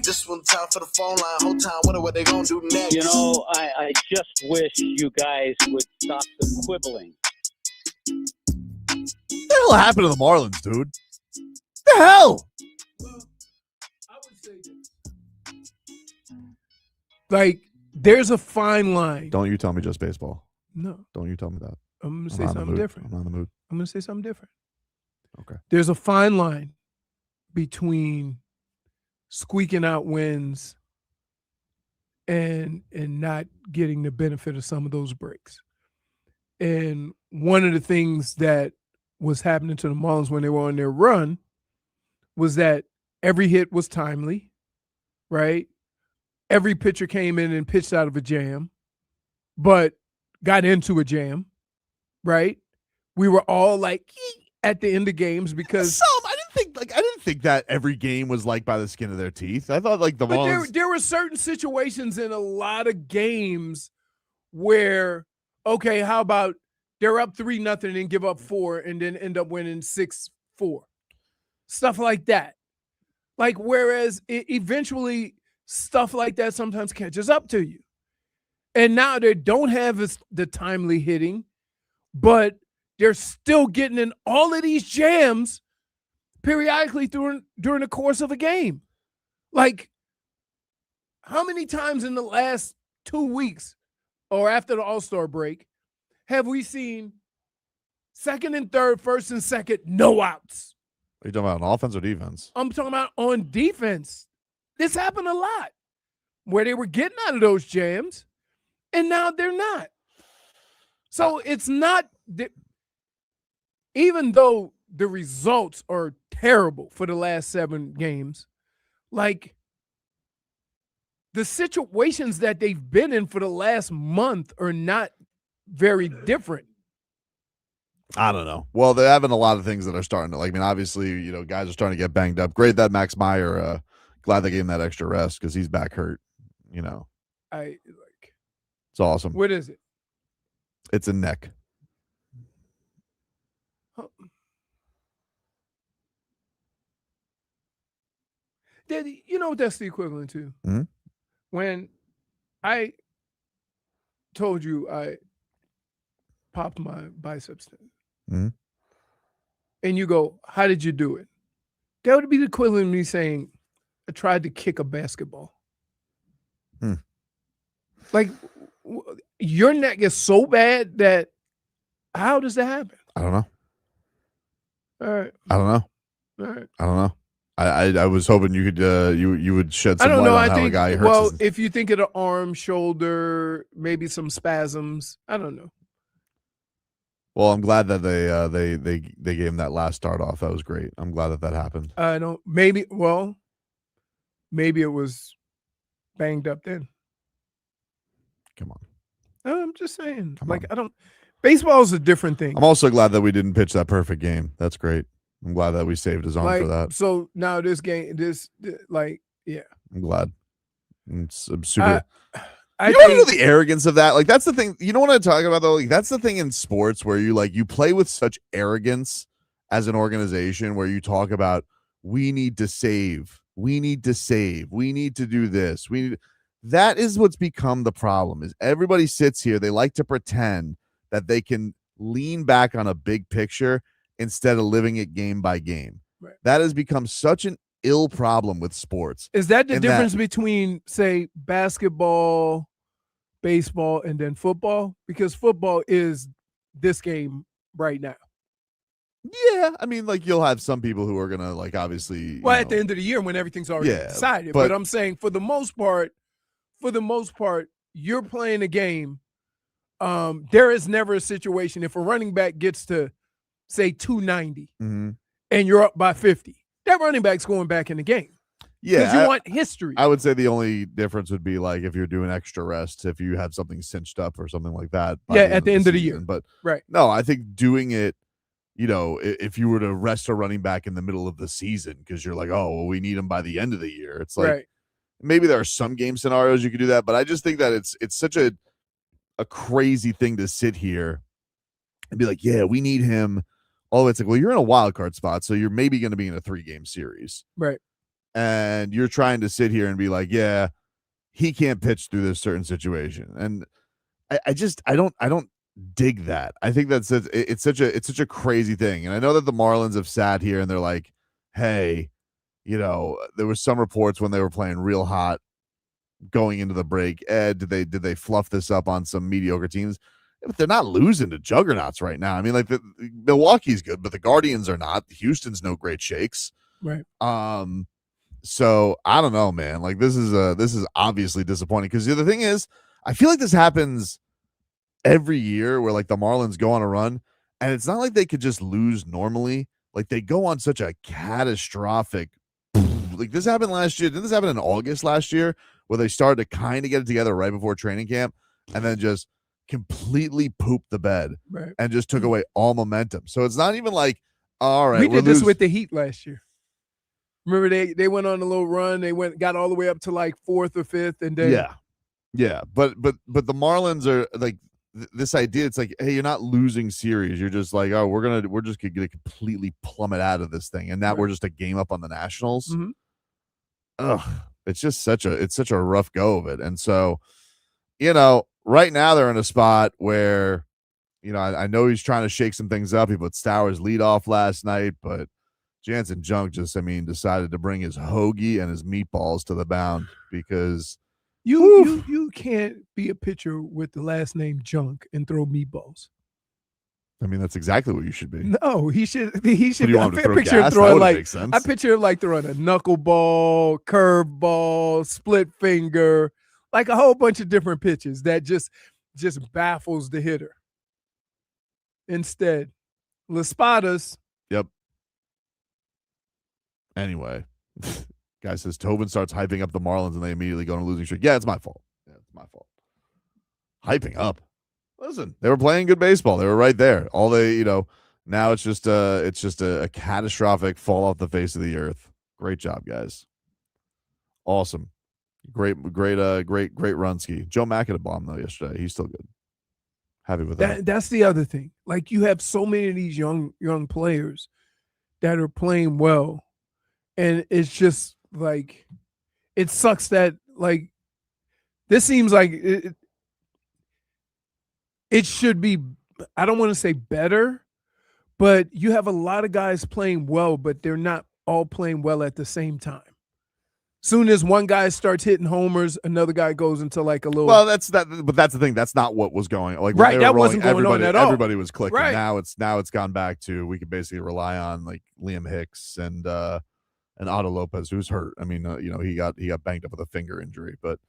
This one time for the phone line. Whole time, wonder what they gonna do next. You know, I just wish you guys would stop the quibbling. What the hell happened to the Marlins, dude? What the hell? Well, I would say this. Like, there's a fine line. Don't you tell me just baseball. No. Don't you tell me that. I'm going to say something different. I'm not in the mood. I'm going to say something different. Okay. There's a fine line between squeaking out wins and not getting the benefit of some of those breaks. And one of the things that was happening to the Marlins when they were on their run was that every hit was timely, right? Every pitcher came in and pitched out of a jam, but got into a jam, right? We were all like at the end of games because I didn't think that every game was like by the skin of their teeth. I thought like the Marlins. There were certain situations in a lot of games where, okay, how about they're up 3-0 and give up 4 and then end up winning 6-4, stuff like that. Like, whereas eventually stuff like that sometimes catches up to you. And now they don't have the timely hitting, but they're still getting in all of these jams periodically during the course of a game. Like, how many times in the last 2 weeks or after the All-Star break have we seen second and third, first and second, no outs? Are you talking about on offense or defense? I'm talking about on defense. This happened a lot where they were getting out of those jams, and now they're not. So it's not – even though the results are terrible for the last 7 games, like the situations that they've been in for the last month are not very different. I don't know. Well, they're having a lot of things that are starting to, like, I mean, obviously, you know, guys are starting to get banged up. Great that Max Meyer, glad they gave him that extra rest because he's back hurt, you know. It's awesome. What is it? It's a neck. Oh. Daddy, you know what that's the equivalent to? Mm-hmm. When I told you I popped my biceps, mm-hmm. and you go, how did you do it? That would be the equivalent of me saying, I tried to kick a basketball. Like, your neck is so bad that how does that happen? I don't know. All right. I don't know. All right. I don't know. I was hoping you could you would shed some I don't light know. on I how think, a guy hurts well, his... if you think of the arm, shoulder, maybe some spasms, I don't know. Well, I'm glad that they gave him that last start off. That was great. I'm glad that happened. I don't. Maybe it was banged up then. Come on. I'm just saying. I don't. Baseball is a different thing. I'm also glad that we didn't pitch that perfect game. That's great. I'm glad that we saved his arm for that. So now this game, yeah. I'm glad. I'm super. I you know the arrogance of that? Like, that's the thing. You know what I'm talking about, though? Like, that's the thing in sports where you play with such arrogance as an organization where you talk about, we need to save. We need to save. We need to do this. That is what's become the problem is everybody sits here. They like to pretend that they can lean back on a big picture instead of living it game by game. Right. That has become such an ill problem with sports. Is that the difference between, say, basketball, baseball, and then football? Because football is this game right now. Yeah, I mean, like, you'll have some people who are going to, like, obviously... Well, at the end of the year when everything's already decided. But I'm saying for the most part, you're playing a game. There is never a situation if a running back gets to, say, 290 and you're up by 50, that running back's going back in the game. Yeah. Because you want history. I would say the only difference would be, like, if you're doing extra rest, if you have something cinched up or something like that. Yeah, at the end of the year. But right. No, I think doing it, you know, if you were to rest a running back in the middle of the season because you're like, oh, well, we need him by the end of the year. It's like, maybe there are some game scenarios you could do that, but I just think that it's such a crazy thing to sit here and be like, yeah, we need him. Oh, it's like, well, you're in a wild card spot, so you're maybe going to be in a 3-game series. Right. and you're trying to sit here and be like, yeah, he can't pitch through this certain situation. And I don't dig that. I think it's such a crazy thing. And I know that the Marlins have sat here and they're like, hey, there was some reports when they were playing real hot going into the break. Did they fluff this up on some mediocre teams? But they're not losing to juggernauts right now. I mean, like Milwaukee's good, but the Guardians are not. Houston's no great shakes. Right. So I don't know, man. Like this is obviously disappointing because the other thing is, I feel like this happens every year where like the Marlins go on a run, and it's not like they could just lose normally. Like they go on such a catastrophic. Like this happened last year. Didn't this happen in August last year where they started to kind of get it together right before training camp, and then just completely pooped the bed and just took away all momentum. So it's not even like, all right, we did this with the Heat last year. Remember they went on a little run. They got all the way up to like 4th or 5th, and then yeah. But the Marlins are like this idea. It's like, hey, you're not losing series. You're just like, oh, we're just gonna completely plummet out of this thing, and now we're just a game up on the Nationals. Mm-hmm. Ugh, it's just such a rough go of it. And so, right now they're in a spot where, I know he's trying to shake some things up. He put Stowers lead off last night, but Jansen Junk decided to bring his hoagie and his meatballs to the mound because you can't be a pitcher with the last name Junk and throw meatballs. I mean, that's exactly what you should be. No, he should. Do you want him to throw picture gas? throwing That make sense. I picture him like throwing a knuckleball, curveball, split finger, like a whole bunch of different pitches that just baffles the hitter. Instead, L'espadas. Yep. Anyway, guy says Tobin starts hyping up the Marlins and they immediately go on a losing streak. Yeah, it's my fault. Hyping up. Listen, they were playing good baseball. They were right there. All now it's just a catastrophic fall off the face of the earth. Great job, guys. Awesome. Great runski. Joe Mack had a bomb though yesterday. He's still good. Happy with that. That's the other thing. Like you have so many of these young players that are playing well, and it's just like it sucks that like this seems like it should be. I don't want to say better, but you have a lot of guys playing well, but they're not all playing well at the same time. Soon as one guy starts hitting homers, another guy goes into like a little. Well, that's the thing. That's not what was going on. Like right, that wasn't going on at all. Everybody was clicking. Right. Now it's gone back to we could basically rely on like Liam Hicks and Otto Lopez, who's hurt. I mean, he got banged up with a finger injury, but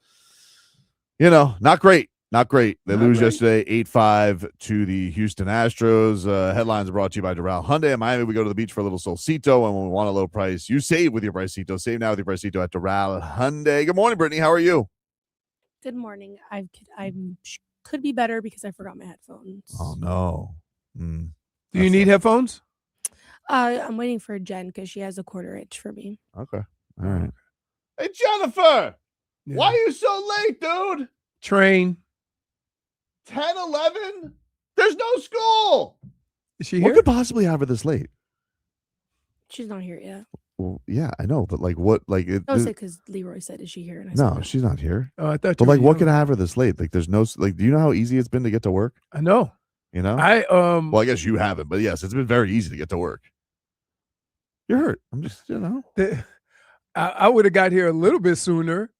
not great. Not great. They lose yesterday 8-5 to the Houston Astros. Headlines are brought to you by Doral Hyundai. In Miami, we go to the beach for a little Solcito, and when we want a low price, you save with your Pricito. Save now with your Pricito at Doral Hyundai. Good morning, Brittney. How are you? Good morning. I could be better because I forgot my headphones. Oh, no. Do you need headphones? I'm waiting for Jen because she has a quarter inch for me. Okay. All right. Hey, Jennifer. Yeah. Why are you so late, dude? Train. 10, 11? There's no school. Is she here? What could possibly have her this late? She's not here yet. Well, yeah, I know, but like what? Like it? I said because Leroy said, "Is she here?" And I No, said, no, she's not here. Oh, I thought. But like, what could have her this late? Like, there's no like. Do you know how easy it's been to get to work? I know. Well, I guess you haven't, but yes, it's been very easy to get to work. You're hurt. I'm just, I would have got here a little bit sooner,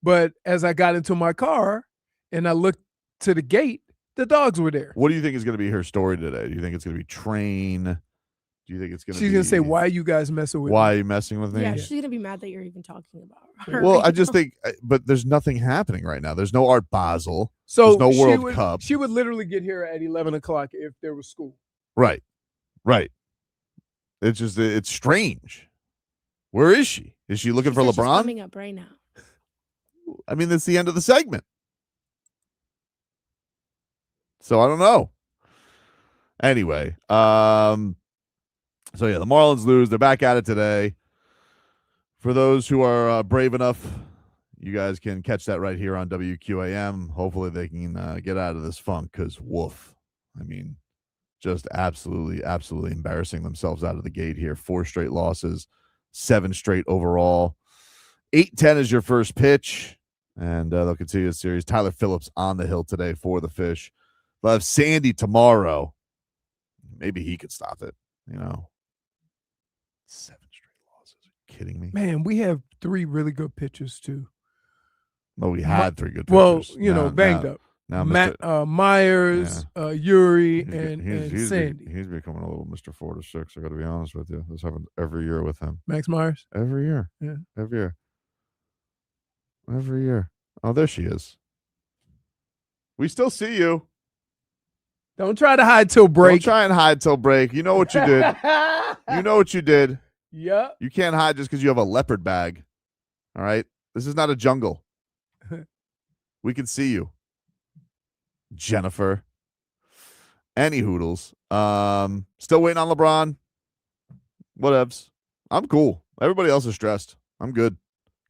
but as I got into my car and I looked to the gate, the dogs were there. What do you think is going to be her story today? Do you think it's going to be train? Do you think it's going to be... She's going to say, why are you guys messing with me? Why are you messing with me? Yeah, she's going to be mad that you're even talking about her. Well, right I just now. think, but there's nothing happening right now. There's no Art Basel. So there's no World Cup. She would literally get here at 11 o'clock if there was school. Right. It's just, it's strange. Where is she? Is she looking for She's LeBron? coming up right now. I mean, that's the end of the segment. So I don't know. Anyway, so yeah, the Marlins lose. They're back at it today. For those who are brave enough, you guys can catch that right here on WQAM. Hopefully they can get out of this funk because woof. I mean, just absolutely embarrassing themselves out of the gate here. 4 straight losses, 7 straight overall. 8:10 is your first pitch, and they'll continue the series. Tyler Phillips on the hill today for the Fish. They'll have Sandy tomorrow. Maybe he could stop it, 7 straight losses. Are you kidding me? Man, we have 3 really good pitchers too. No, we had 3 good Well, pitchers. banged up. Now Myers, Yuri, he's and Sandy. He's becoming a little Mr. 4 to 6. I got to be honest with you. This happens every year with him. Max Myers? Every year. Yeah. Every year. Oh, there she is. We still see you. Don't try to hide till break. Don't try and hide till break. You know what you did. You know what you did. Yep. You can't hide just because you have a leopard bag. All right? This is not a jungle. We can see you. Jennifer. Any hoodles. Still waiting on LeBron. Whatevs. I'm cool. Everybody else is stressed. I'm good.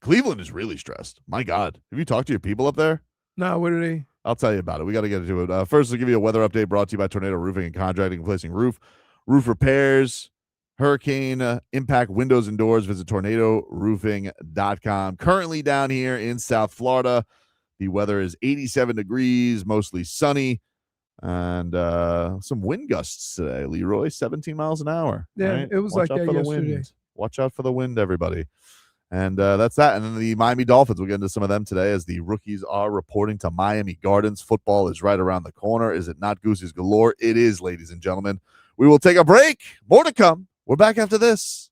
Cleveland is really stressed. My God. Have you talked to your people up there? No, what are they? I'll tell you about it. We got to get into it. First, I'll give you a weather update brought to you by Tornado Roofing and Contracting, replacing roof repairs, hurricane impact windows and doors. Visit tornadoroofing.com. Currently down here in South Florida, the weather is 87 degrees, mostly sunny, and some wind gusts today. Leroy, 17 miles an hour. Yeah, right? it was Watch like out that for the yesterday. wind. Watch out for the wind, everybody. And that's that. And then the Miami Dolphins, we'll get into some of them today as the rookies are reporting to Miami Gardens. Football is right around the corner. Is it not Goosey's galore? It is, ladies and gentlemen. We will take a break. More to come. We're back after this.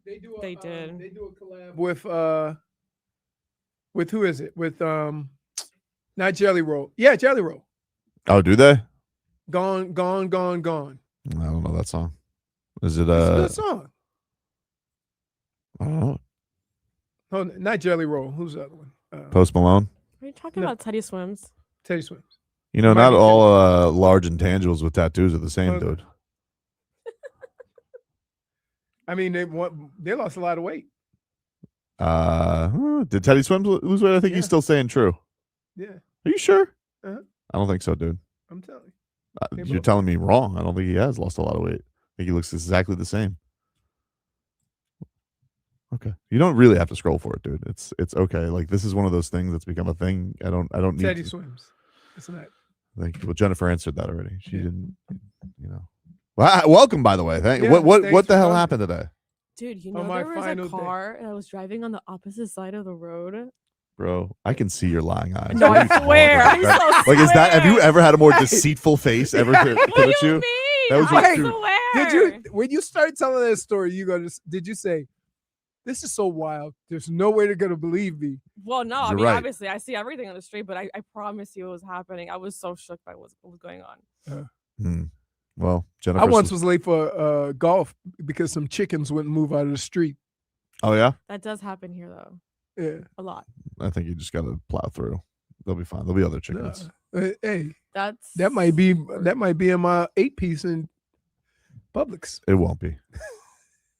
They do. They did. They do a collab with who is it? With not Jelly Roll. Yeah, Jelly Roll. Oh, do they? Gone. I don't know that song. Is it It's a good song. I don't know. Oh, not Jelly Roll. Who's the other one? Post Malone? Are you talking No. about Teddy Swims? Teddy Swims. You know, Might not be all large intangibles with tattoos are the same, Okay. dude. I mean, they lost a lot of weight. Did Teddy Swims lose weight? I think Yeah. he's still saying true. Yeah, Are you sure? Uh-huh. I don't think so, dude. I'm telling you. Hey, You're bro. telling me wrong. I don't think he has lost a lot of weight. I think he looks exactly the same. Okay. You don't really have to scroll for it, dude. It's okay. Like, this is one of those things that's become a thing. I don't need Teddy to. Swims. It's not. Thank you. Well, Jennifer answered that already. She Yeah. didn't, Well, welcome, by the way. Yeah, what thanks the for hall coming. happened today? Dude, you On know my there was a final day. car and I was driving on the opposite side of the road. Bro, I can see your lying eyes. No, What are I you talking swear. about? I That- so Like, is that, have you swear. ever had a more Hey. deceitful face ever put What do at you you? mean? That was I your- swear. Did you, when you start telling that story, did you say, this is so wild. There's no way they're going to believe me. Well, no, I You're mean, right. obviously, I see everything on the street, but I promise you it was happening. I was so shook by what was going on. Well, Jennifer. I once was late for golf because some chickens wouldn't move out of the street. Oh, yeah? That does happen here, though. Yeah. A lot. I think you just got to plow through. They'll be fine. There'll be other chickens. Hey, That's that might be in my 8-piece in Publix. It won't be.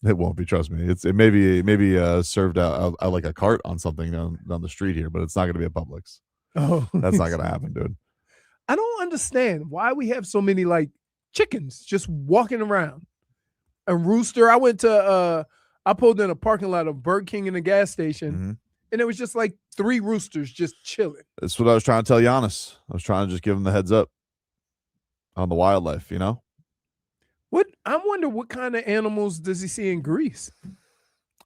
It won't be. Trust me. It may be served out like a cart on something down the street here, but it's not going to be a Publix. Oh, That's not going to happen, dude. I don't understand why we have so many like chickens just walking around. A rooster. I went to I pulled in a parking lot of Burger King in a gas station, Mhm. and it was just like 3 roosters just chilling. That's what I was trying to tell Giannis. I was trying to just give him the heads up on the wildlife, I wonder what kind of animals does he see in Greece?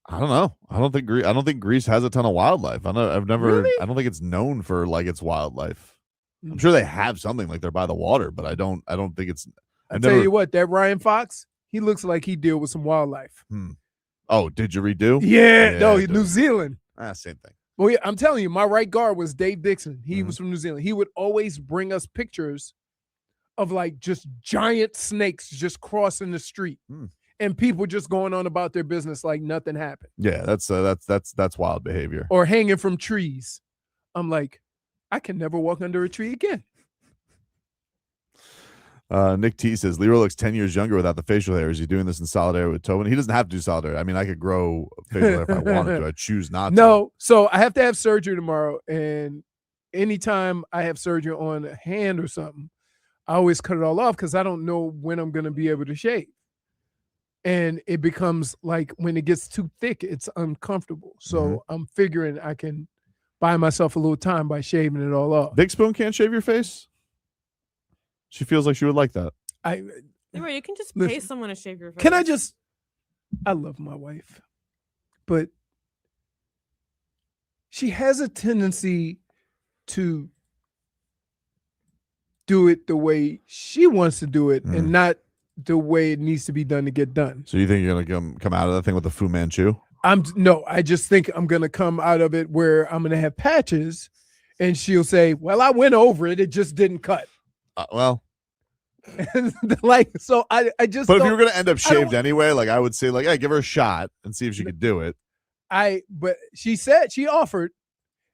I don't know. I don't think Greece has a ton of wildlife. I've never. Really? I don't think it's known for like its wildlife. I'm Mm. sure they have something like they're by the water, but I don't think it's. I tell you what, that Ryan Fox, he looks like he deal with some wildlife. Oh, did you redo? Yeah, no, dude. New Zealand. Same thing. Well, yeah, I'm telling you, my right guard was Dave Dixon. He Mm-hmm. was from New Zealand. He would always bring us pictures of like just giant snakes just crossing the street, and people just going on about their business like nothing happened, Yeah, that's wild behavior. or hanging from trees. I'm like, I can never walk under a tree again. Nick T says Leroy looks 10 years younger without the facial hair. Is he doing this in solidarity with Tobin? He doesn't have to do solidarity. I mean, I could grow facial hair if I wanted to. I choose not to. No, so I have to have surgery tomorrow, and anytime I have surgery on a hand or something, I always cut it all off because I don't know when I'm going to be able to shave. And it becomes like when it gets too thick, it's uncomfortable. So I'm figuring I can buy myself a little time by shaving it all off. Big Spoon can't shave your face? She feels like she would like that. Leroy, you can just pay Listen, someone to shave your face. Can I love my wife, but she has a tendency to do it the way she wants to do it and not the way it needs to be done to get done. So you think you're gonna come out of that thing with the Fu Manchu? I just think I'm gonna come out of it where I'm gonna have patches, and she'll say, "Well, I went over it; it just didn't cut." Well, like, so I just. but if don't- you were gonna end up I don't- shaved anyway, like I would say, like, hey, give her a shot and see if she could do it. But she said she offered,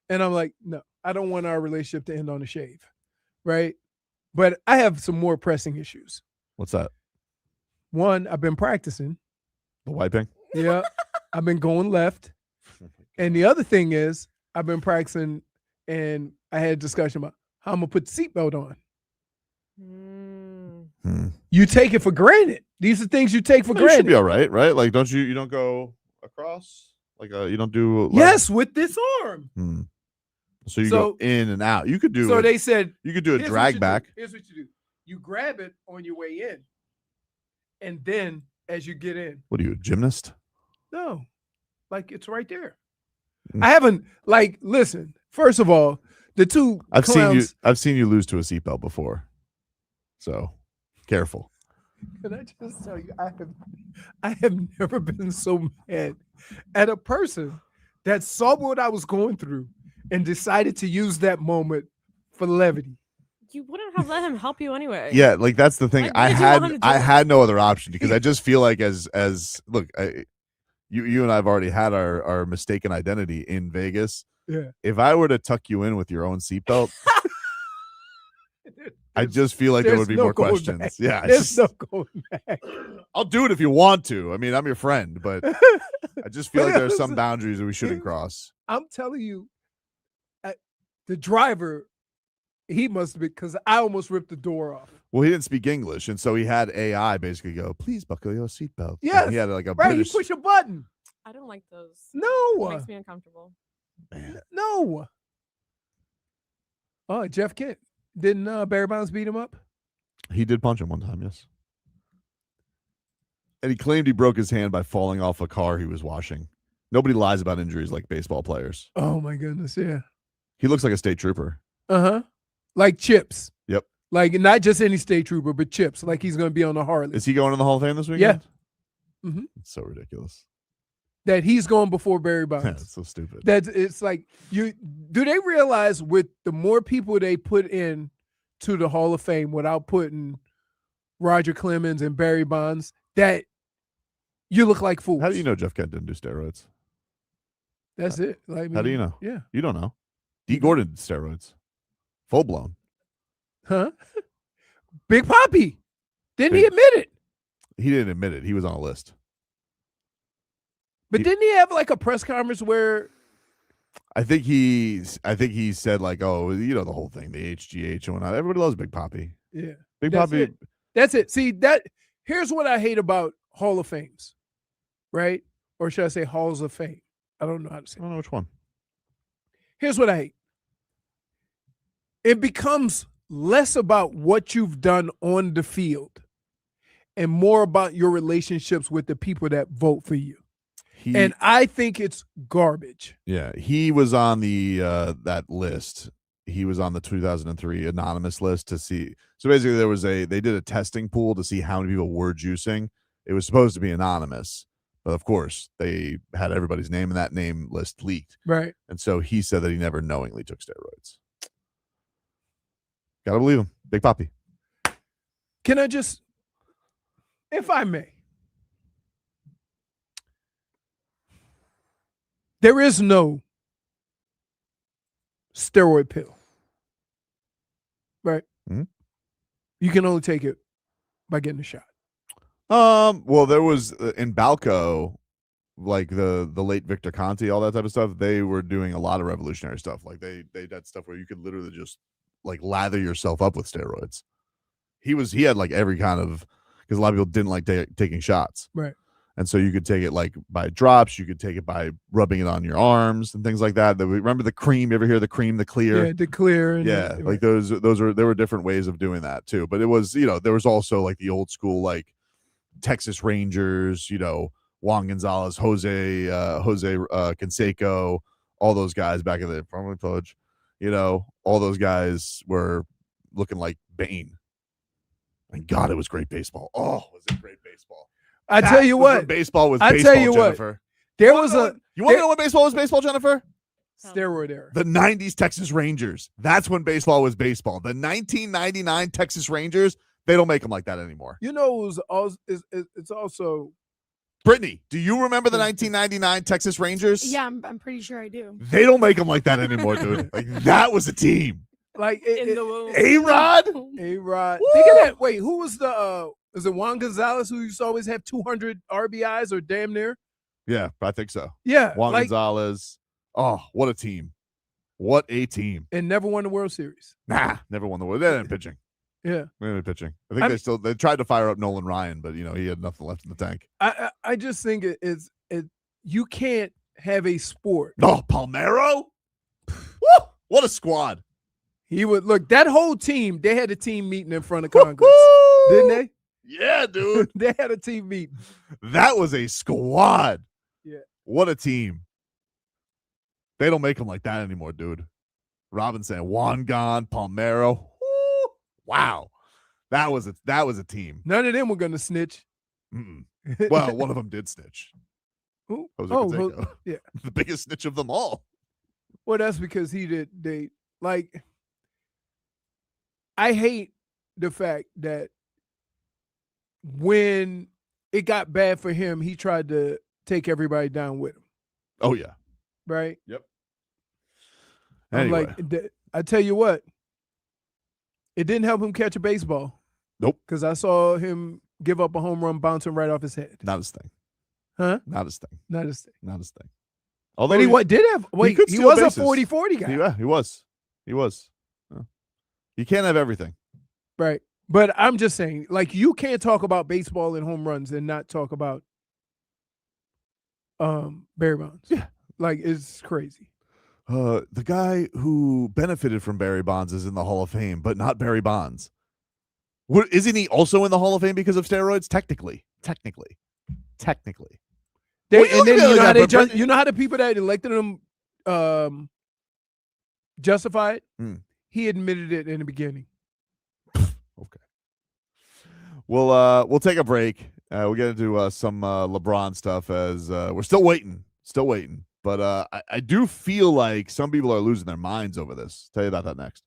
and I'm like, no, I don't want our relationship to end on a shave, right? But I have some more pressing issues. What's that? One, I've been practicing. The wiping? Yeah, I've been going left, and the other thing is I've been practicing, and I had a discussion about how I'm gonna put the seatbelt on. You take it for granted. These are things you take for You granted. should be all right, right? Like, you don't go across, like you don't do. Yes, with this arm. So you go in and out. You could do. So they said you could do a here's what drag you back. do. Here's what you do: you grab it on your way in, and then as you get in, What are you, a gymnast? no, like it's right there. I haven't listen. First of all, the two I've clowns, seen you lose to a seatbelt before. So careful. Can I just tell you, I have never been so mad at a person that saw what I was going through and decided to use that moment for levity. You wouldn't have let him help you anyway. Yeah, like that's the thing. Like, what did you want him to I do? had no other option because I just feel like as look, you and I've already had our mistaken identity in Vegas. Yeah. If I were to tuck you in with your own seatbelt, I just feel like there would be no more going questions. back. Yeah, There's no going back. I'll do it if you want to. I mean, I'm your friend, but I just feel like there's some boundaries that we shouldn't cross. I'm telling you, the driver, he must be, because I almost ripped the door off. Well, he didn't speak English, and so he had AI basically go, "Please buckle your seatbelt." Yes, he had like a right. British. You push a button. I don't like those. No, It makes me uncomfortable. no. Oh, Jeff Kent. Didn't Barry Bonds beat him up? He did punch him one time, yes. And he claimed he broke his hand by falling off a car he was washing. Nobody lies about injuries like baseball players. Oh my goodness, yeah. He looks like a state trooper. Uh-huh. Like Chips. Yep. Like not just any state trooper, but Chips. Like he's going to be on the Harley. Is he going in the Hall of Fame this weekend? Yeah. Mm-hmm. It's so ridiculous. That he's going before Barry Bonds. Yeah, it's so stupid. It's like do they realize with the more people they put in to the Hall of Fame without putting Roger Clemens and Barry Bonds that you look like fools? How do you know Jeff Kent didn't do steroids? That's it. Like, How do you know? Yeah. You don't know. D. Gordon did steroids. Full blown. Huh? Big Papi. Didn't he admit it? He didn't admit it. He was on a list. But didn't he have like a press conference where I think he said like, oh, you know, the whole thing, the HGH and whatnot. Everybody loves Big Papi. yeah. Big That's Papi. it. That's it. See, here's what I hate about Hall of Fames, right? Or should I say Halls of Fame? I don't know how to say I don't know which one. Here's what I hate. It becomes less about what you've done on the field and more about your relationships with the people that vote for you. And I think it's garbage. Yeah, he was on the that list. He was on the 2003 anonymous list to see. So basically, they did a testing pool to see how many people were juicing. It was supposed to be anonymous, but of course, they had everybody's name, and that name list leaked. Right. And so he said that he never knowingly took steroids. Gotta believe him, Big Papi. Can I just, if I may, there is no steroid pill, right? Mm-hmm. You can only take it by getting a shot. Well, there was in Balco, like the late Victor Conti, all that type of stuff. They were doing a lot of revolutionary stuff. Like they did stuff where you could literally just like lather yourself up with steroids. He had like every kind of, because a lot of people didn't like taking shots, right? And so you could take it like by drops. You could take it by rubbing it on your arms and things like that. Remember the cream? You ever hear the cream, the clear? Yeah, the clear. Yeah, like those were, there were different ways of doing that too. But it was, you know, there was also like the old school like Texas Rangers, you know, Juan Gonzalez, Jose Canseco, all those guys back in the probably Pudge, you know, all those guys were looking like Bane. And God, it was great baseball. Oh, was it great baseball? I tell you what, baseball was I baseball, tell you Jennifer. There was a. You want to know what baseball was baseball, Jennifer? Steroid era. The 90s Texas Rangers. That's when baseball was baseball. The 1999 Texas Rangers, they don't make them like that anymore. You know, it's also. Brittany, do you remember the 1999 Texas Rangers? Yeah, I'm pretty sure I do. They don't make them like that anymore, dude. Like that was a team. Like In the womb. A-Rod? A-Rod. Think of that. Wait, who was the is it Juan Gonzalez who used to always have 200 RBIs or damn near? Yeah, I think so. Yeah. Juan like, Gonzalez. Oh, what a team. What a team. and never won the World Series. Nah, never won the World. They didn't pitching. Yeah. They didn't pitching. I think they tried to fire up Nolan Ryan, but you know, he had nothing left in the tank. I just think it's you can't have a sport. Oh, Palmeiro? Woo! What a squad. He would look that whole team. They had a team meeting in front of Congress, didn't they? Yeah, dude. They had a team meeting. That was a squad. Yeah. What a team. They don't make them like that anymore, dude. Robinson, Juan Gon, Palmeiro. Woo! Wow. That was a team. None of them were going to snitch. Mm-mm. Well, one of them did snitch. Who? Jose Oh, Canseco. yeah. The biggest snitch of them all. Well, that's because I hate the fact that when it got bad for him, he tried to take everybody down with him. Oh, yeah. Right? Yep. Anyway. Anyway. I'm like, I tell you what, it didn't help him catch a baseball. Nope. Because I saw him give up a home run bouncing right off his head. Not his thing. Huh? Not his thing. Not his thing. Not his thing. Although But he did have, wait, he steal was bases. a 40-40 guy. Yeah, he was. He was. You can't have everything. Right. But I'm just saying, like, you can't talk about baseball and home runs and not talk about Barry Bonds. Yeah. Like, it's crazy. The guy who benefited from Barry Bonds is in the Hall of Fame, but not Barry Bonds. Isn't he also in the Hall of Fame because of steroids? Technically. And then you know how the people that elected him justify it? He admitted it in the beginning. Okay. We'll take a break. We'll get into some LeBron stuff as we're still waiting. But I do feel like some people are losing their minds over this. Tell you about that next.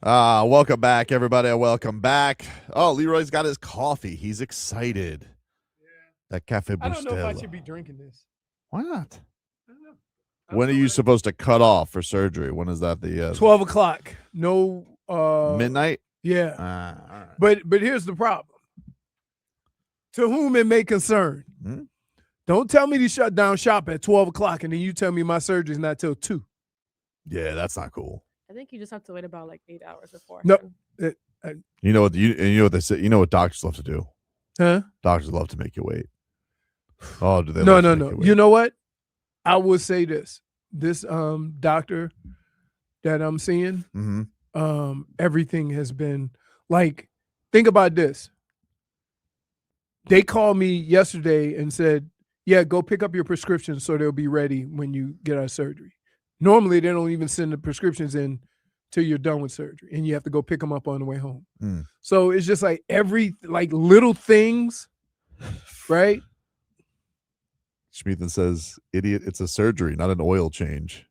Welcome back, everybody. Welcome back. Oh, Leroy's got his coffee. He's excited. Yeah. That Cafe Bustelo. I don't know if I should be drinking this. Why not? I don't know. When are you supposed to cut off for surgery? When is that? The 12 o'clock. No. Midnight? Yeah. All right. But here's the problem. To whom it may concern. Hmm? Don't tell me to shut down shop at 12 o'clock and then you tell me my surgery's not till 2. Yeah, that's not cool. I think you just have to wait about like 8 hours before. No. You know what? You know what they say. You know what doctors love to do. Huh? Doctors love to make you wait. Oh, do they? No. You You know what? I will say this. This doctor that I'm seeing, everything has been like, think about this. They called me yesterday and said, yeah, go pick up your prescriptions so they'll be ready when you get out of surgery. Normally, they don't even send the prescriptions in till you're done with surgery, and you have to go pick them up on the way home. So it's just like little things, right? Schmeathan says, idiot, it's a surgery, not an oil change.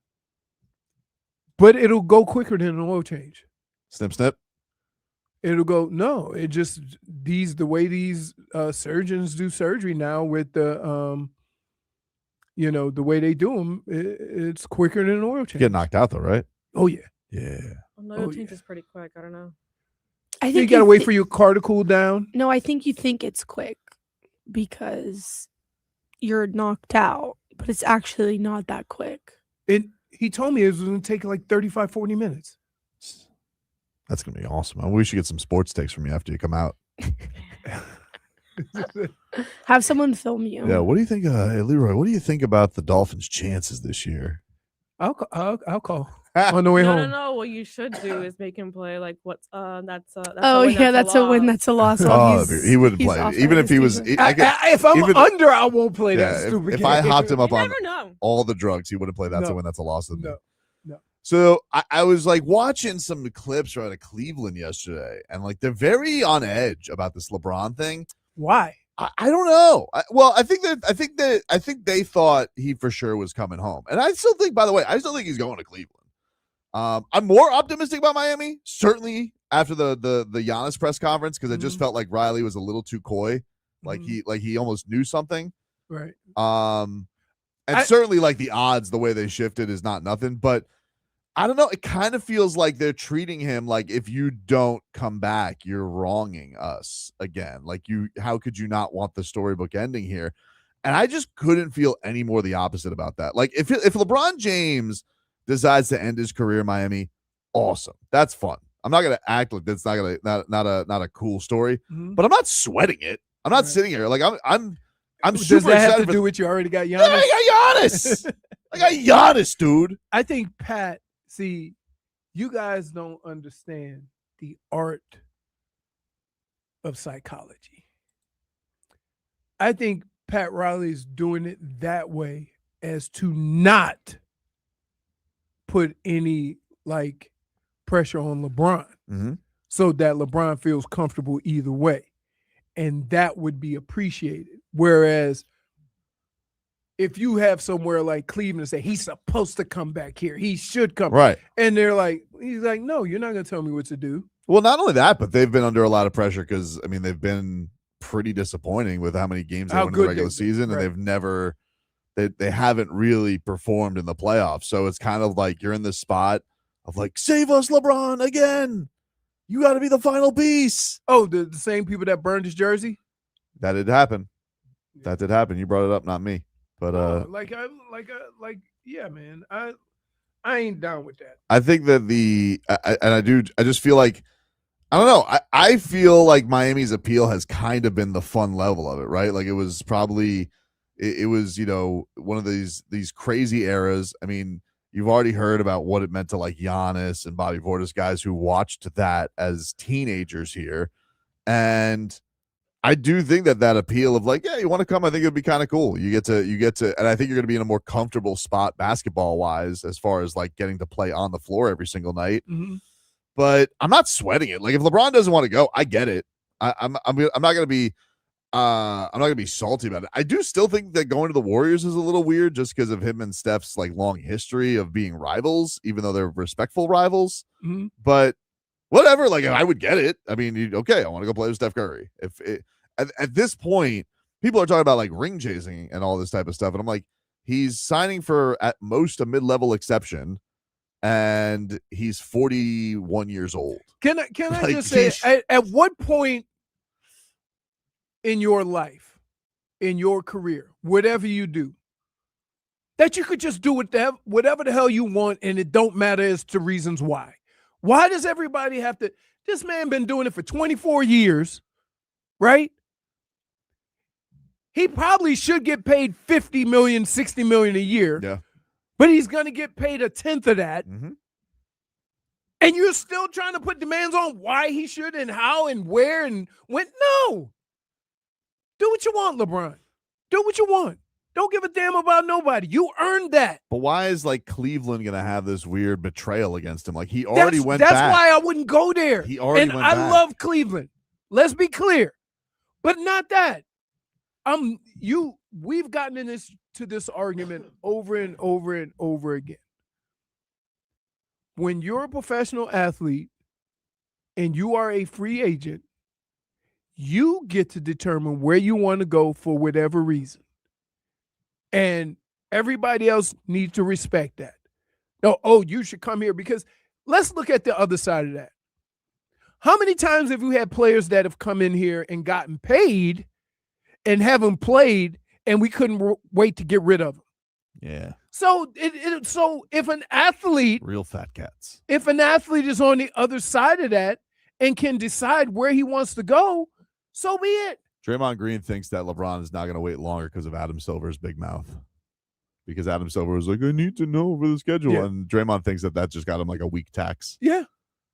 But it'll go quicker than an oil change. Snip, snip. It'll go, no, it just, the way these surgeons do surgery now with the, the way they do them, it's quicker than an oil change. You get knocked out though, right? Oh, yeah. Yeah. Well, no, change is pretty quick. I don't know. I think you gotta wait for your car to cool down. No, I think you think it's quick because you're knocked out, but it's actually not that quick. He told me it was going to take like 35, 40 minutes. That's going to be awesome. I wish we should get some sports takes from you after you come out. Have someone film you. Yeah, what do you think, hey, Leroy, what do you think about the Dolphins' chances this year? I'll call on the way home. No. What you should do is make him play like what's that's that's a win, that's a loss. He wouldn't play it. Even if he was. If I'm under, I won't play that stupid if game. I hopped him up on know. all the drugs, he wouldn't play that's a win, that's a loss. No. So I was like watching some clips out of Cleveland yesterday, and like they're very on edge about this LeBron thing. Why? I don't know. I think they thought he for sure was coming home, and I still think. By the way, I still think he's going to Cleveland. I'm more optimistic about Miami, certainly after the Giannis press conference, because I just felt like Riley was a little too coy, like he almost knew something, right? And certainly like the odds, the way they shifted is not nothing, but I don't know. It kind of feels like they're treating him like if you don't come back, you're wronging us again. Like how could you not want the storybook ending here? And I just couldn't feel any more the opposite about that. Like if LeBron James decides to end his career in Miami, awesome. That's fun. I'm not gonna act like that's not a cool story, but I'm not sweating it. I'm not sitting here like I'm Does super that excited have to do with you already got Giannis? Yeah, I got Giannis. I got Giannis, dude. I think Pat. See, you guys don't understand the art of psychology. I think Pat Riley's doing it that way as to not put any like pressure on LeBron so that LeBron feels comfortable either way. And that would be appreciated. Whereas if you have somewhere like Cleveland say he's supposed to come back here, he should come. Right. And he's like, no, you're not going to tell me what to do. Well, not only that, but they've been under a lot of pressure because, I mean, they've been pretty disappointing with how many games they won in the regular season, and they've never they haven't really performed in the playoffs. So it's kind of like you're in this spot of like, save us, LeBron, again. You got to be the final piece. Oh, the same people that burned his jersey? That did happen. That did happen. You brought it up, not me. But yeah, man. I ain't down with that. I think that I just feel like, I don't know. I feel like Miami's appeal has kind of been the fun level of it, right? Like it was probably, it was, one of these crazy eras. I mean, you've already heard about what it meant to like Giannis and Bobby Portis, guys who watched that as teenagers here. And I do think that appeal of like, yeah, you want to come, I think it would be kind of cool. You get to, and I think you're going to be in a more comfortable spot basketball wise, as far as like getting to play on the floor every single night. But I'm not sweating it. Like if LeBron doesn't want to go, I get it. I'm not going to be, I'm not going to be salty about it. I do still think that going to the Warriors is a little weird just because of him and Steph's like long history of being rivals, even though they're respectful rivals. But whatever. Like, I would get it. I mean, okay, I want to go play with Steph Curry. At this point, people are talking about like ring chasing and all this type of stuff, and I'm like, he's signing for at most a mid-level exception, and he's 41 years old. Can I just say, at what point in your life, in your career, whatever you do, that you could just do whatever the hell you want, and it don't matter as to reasons why? Why does everybody have to? This man been doing it for 24 years, right? He probably should get paid $50 million, $60 million a year. Yeah. But he's going to get paid a tenth of that. Mm-hmm. And you're still trying to put demands on why he should and how and where and when. No. Do what you want, LeBron. Do what you want. Don't give a damn about nobody. You earned that. But why is like Cleveland going to have this weird betrayal against him? Like he already went back. That's why I wouldn't go there. He already went back. And I love Cleveland. Let's be clear. But not that. We've gotten into this argument over and over and over again. When you're a professional athlete and you are a free agent, you get to determine where you want to go for whatever reason. And everybody else needs to respect that. No, you should come here, because let's look at the other side of that. How many times have you had players that have come in here and gotten paid and haven't played, and we couldn't wait to get rid of them? Yeah. So so if an athlete, real fat cats, if an athlete is on the other side of that and can decide where he wants to go, so be it. Draymond Green thinks that LeBron is not going to wait longer because of Adam Silver's big mouth. Because Adam Silver was like, I need to know over the schedule. Yeah. And Draymond thinks that just got him like a week tax. Yeah.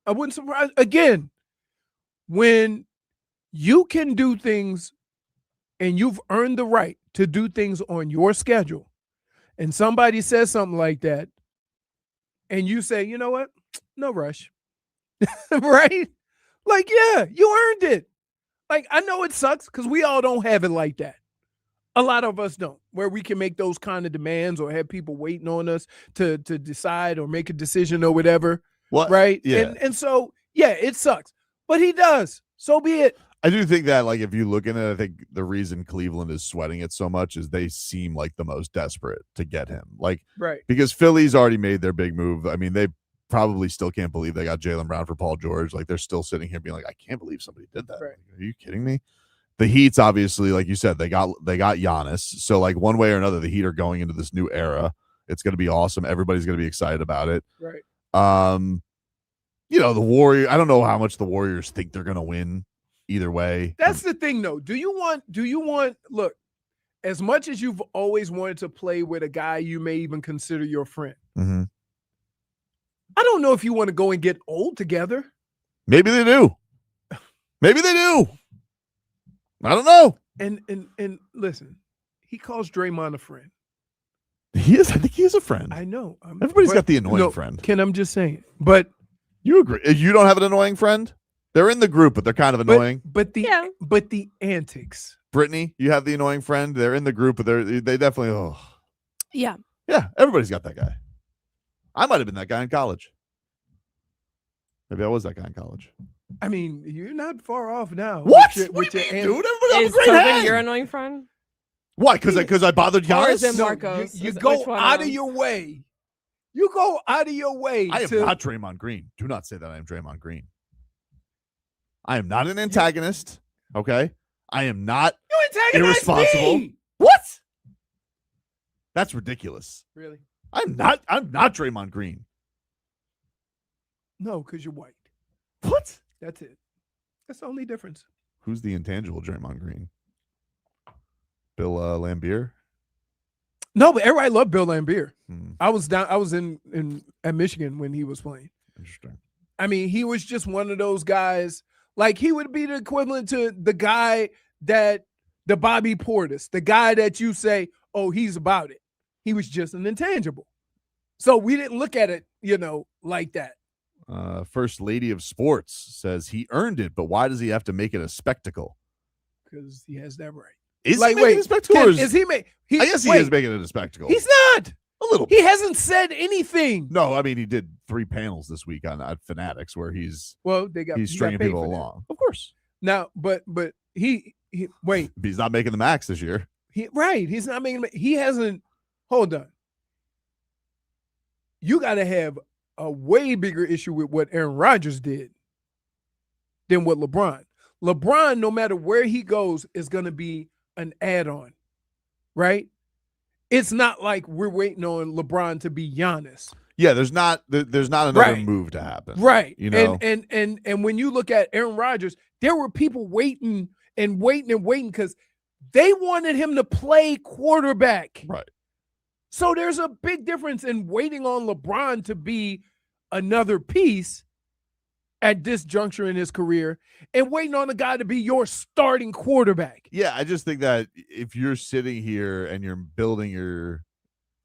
I wouldn't surprise. Again, when you can do things and you've earned the right to do things on your schedule, and somebody says something like that, and you say, you know what? No rush. Right? Like, yeah, you earned it. Like, I know it sucks because we all don't have it like that. A lot of us don't, where we can make those kind of demands or have people waiting on us to decide or make a decision or whatever. What? Right? Yeah. And so, yeah, it sucks. But he does. So be it. I do think that, like, if you look at it, I think the reason Cleveland is sweating it so much is they seem like the most desperate to get him. Like, right. Because Philly's already made their big move. I mean, they probably still can't believe they got Jaylen Brown for Paul George. Like, they're still sitting here being like, I can't believe somebody did that. Right. Like, are you kidding me? The Heat's obviously, like you said, they got Giannis. So, like, one way or another, the Heat are going into this new era. It's going to be awesome. Everybody's going to be excited about it. Right. You know, the Warriors, I don't know how much the Warriors think they're going to win either way. That's the thing, though. Do you want, look, as much as you've always wanted to play with a guy you may even consider your friend, mm-hmm. I don't know if you want to go and get old together. Maybe they do. Maybe they do. I don't know. And listen, he calls Draymond a friend. He is. I think he is a friend. I know. Everybody's got the annoying friend. Ken, I'm just saying. But you agree? You don't have an annoying friend? They're in the group, but they're kind of annoying. But the antics. Brittney, you have the annoying friend. They're in the group, but they definitely. Yeah. Everybody's got that guy. I might have been that guy in college. Maybe I was that guy in college. I mean, you're not far off now. What? With your dude? Everybody is Tobin your annoying friend? Why? Because I bothered Giannis? Or is it Marcos? You go out of your way. You go out of your way. I am not Draymond Green. Do not say that I am Draymond Green. I am not an antagonist. Okay? I am not irresponsible. Me. What? That's ridiculous. Really? I'm not Draymond Green. No, because you're white. What? That's it. That's the only difference. Who's the intangible Draymond Green? Bill Laimbeer? No, but everybody loved Bill Laimbeer. Hmm. I was at Michigan when he was playing. Interesting. I mean, he was just one of those guys. Like, he would be the equivalent to the guy the Bobby Portis, the guy that you say, oh, he's about it. He was just an intangible. So we didn't look at it, like that. First Lady of Sports says he earned it, but why does he have to make it a spectacle? Because he has that right. Is he making it a spectacle? Is he I guess he is making it a spectacle. He's not. A little. He hasn't said anything. No, I mean he did 3 panels this week on Fanatics where he's stringing people along. Of course. Now, but he wait. He's not making the max this year. He's not making. He hasn't. Hold on. You got to have a way bigger issue with what Aaron Rodgers did than what LeBron. LeBron, no matter where he goes, is going to be an add-on, right? It's not like we're waiting on LeBron to be Giannis. Yeah, there's not another move to happen. Right. You know? And when you look at Aaron Rodgers, there were people waiting because they wanted him to play quarterback. Right. So there's a big difference in waiting on LeBron to be another piece at this juncture in his career and waiting on a guy to be your starting quarterback. Yeah, I just think that if you're sitting here and you're building your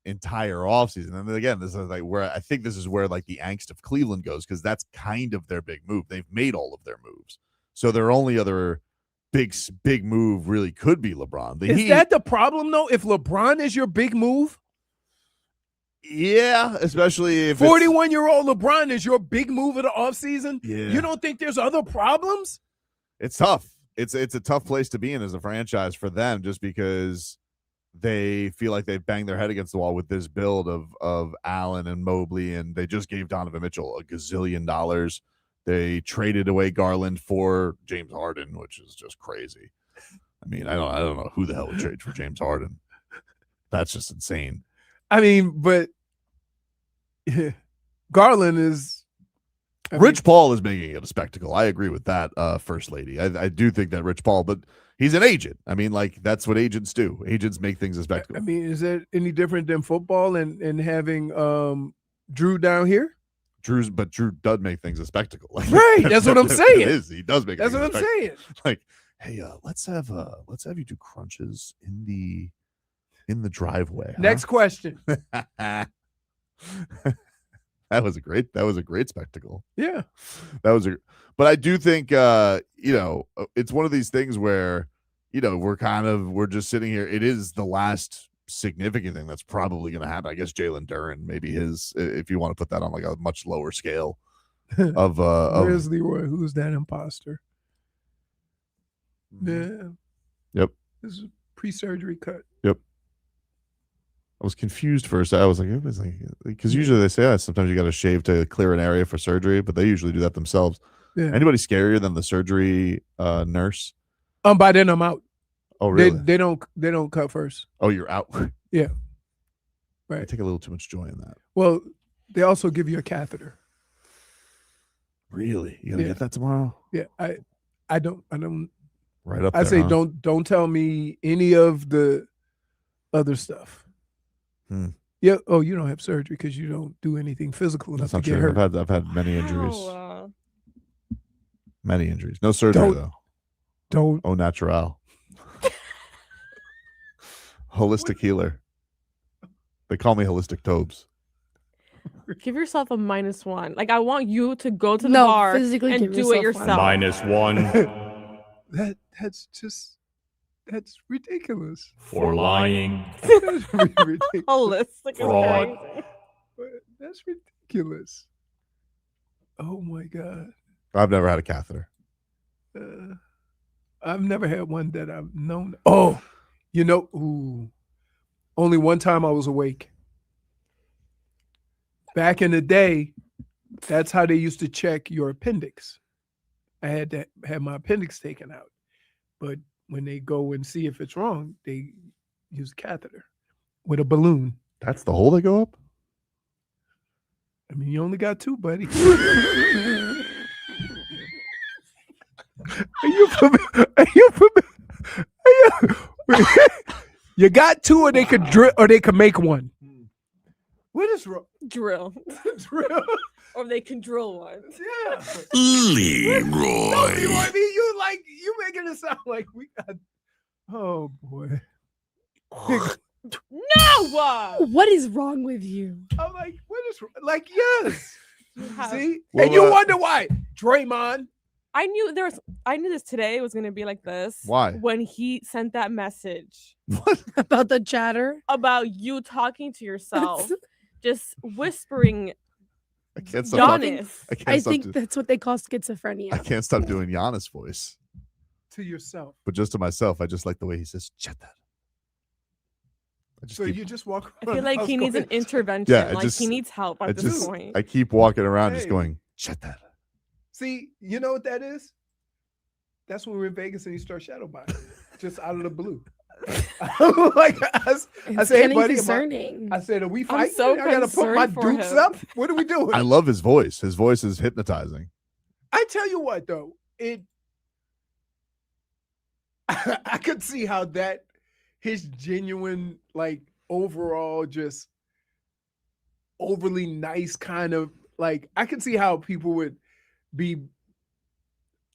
entire offseason, and again, this is like where I think this is where like the angst of Cleveland goes, because that's kind of their big move. They've made all of their moves. So their only other big move really could be LeBron. Is that the problem, though? If LeBron is your big move? Yeah, especially if 41-year-old LeBron is your big move of the offseason. Yeah. You don't think there's other problems? It's tough. It's a tough place to be in as a franchise for them, just because they feel like they've banged their head against the wall with this build of Allen and Mobley, and they just gave Donovan Mitchell $1 gazillion. They traded away Garland for James Harden, which is just crazy. I mean, I don't know who the hell would trade for James Harden. That's just insane. I mean, but Garland is. Rich Paul is making it a spectacle. I agree with that, First Lady. I do think that Rich Paul, but he's an agent. I mean, like, that's what agents do. Agents make things a spectacle. I mean, is that any different than football and having Drew down here? Drew does make things a spectacle. Like, right. That's what I'm saying. It is. He does make. That's what I'm saying. Like, hey, let's have you do crunches in the driveway. Next question. That was a great spectacle. Yeah. But I do think it's one of these things where, we're just sitting here. It is the last significant thing that's probably going to happen. I guess Jalen Duren, maybe if you want to put that on like a much lower scale of where's Leroy? Who's that imposter? Yeah. Yep. This is a pre-surgery cut. Yep. I was confused first. I was like, because usually they say sometimes you got to shave to clear an area for surgery, but they usually do that themselves. Yeah. Anybody scarier than the surgery nurse? By then I'm out. Oh, really? They don't cut first. Oh, you're out. Yeah. I Right. take a little too much joy in that. Well, they also give you a catheter. Really? You gonna Yeah. get that tomorrow? Yeah. I don't Right up I there, say huh? don't tell me any of the other stuff. Yeah. Oh, you don't have surgery because you don't do anything physical enough That's to not get true. hurt. I've had many injuries. Ow. Many injuries. No surgery Don't- though. Don't. Oh, natural. Holistic healer. They call me Holistic Tobes. Give yourself a -1. Like, I want you to go to the No, bar physically and give do it yourself yourself. -1 That's ridiculous. for lying. That's ridiculous. Holistic. Fraud. is crazy. That's ridiculous. Oh my God. I've never had a catheter. I've never had one that I've known. Oh, only one time I was awake. Back in the day, that's how they used to check your appendix. I had to have my appendix taken out. But when they go and see if it's wrong, they use a catheter with a balloon. That's the hole they go up? I mean, you only got two, buddy. You got two, or they could drill, or they could make one. What is wrong? Drill. Drill. Or they can drill one. Yeah. Leroy. No, I mean, you making it sound like we got. Oh boy. No! What is wrong with you? I'm like, what is like? Yes. You have- See, Well, and you wonder why Draymond I knew this today was gonna be like this. Why? When he sent that message What? About the chatter. about you talking to yourself, just whispering I can't stop. Giannis. I think that's what they call schizophrenia. I can't stop doing Giannis voice, To yourself. but just to myself. I just like the way he says, "Shut that." I just So keep, you just walk I around. feel like the he house needs an going, intervention. Yeah, like he needs help I at this just, point. I keep walking around, just Hey. going, "Shut that." See, you know what that is? That's when we're in Vegas and you start shadow boxing, just out of the blue. Like I It's say, hey, getting buddy, concerning. I said, are we fighting? so I gotta put my concerned for dukes him. up. What are we doing? I love his voice. His voice is hypnotizing. I tell you what, though, I could see how that his genuine, like overall, just overly nice kind of like. I could see how people would be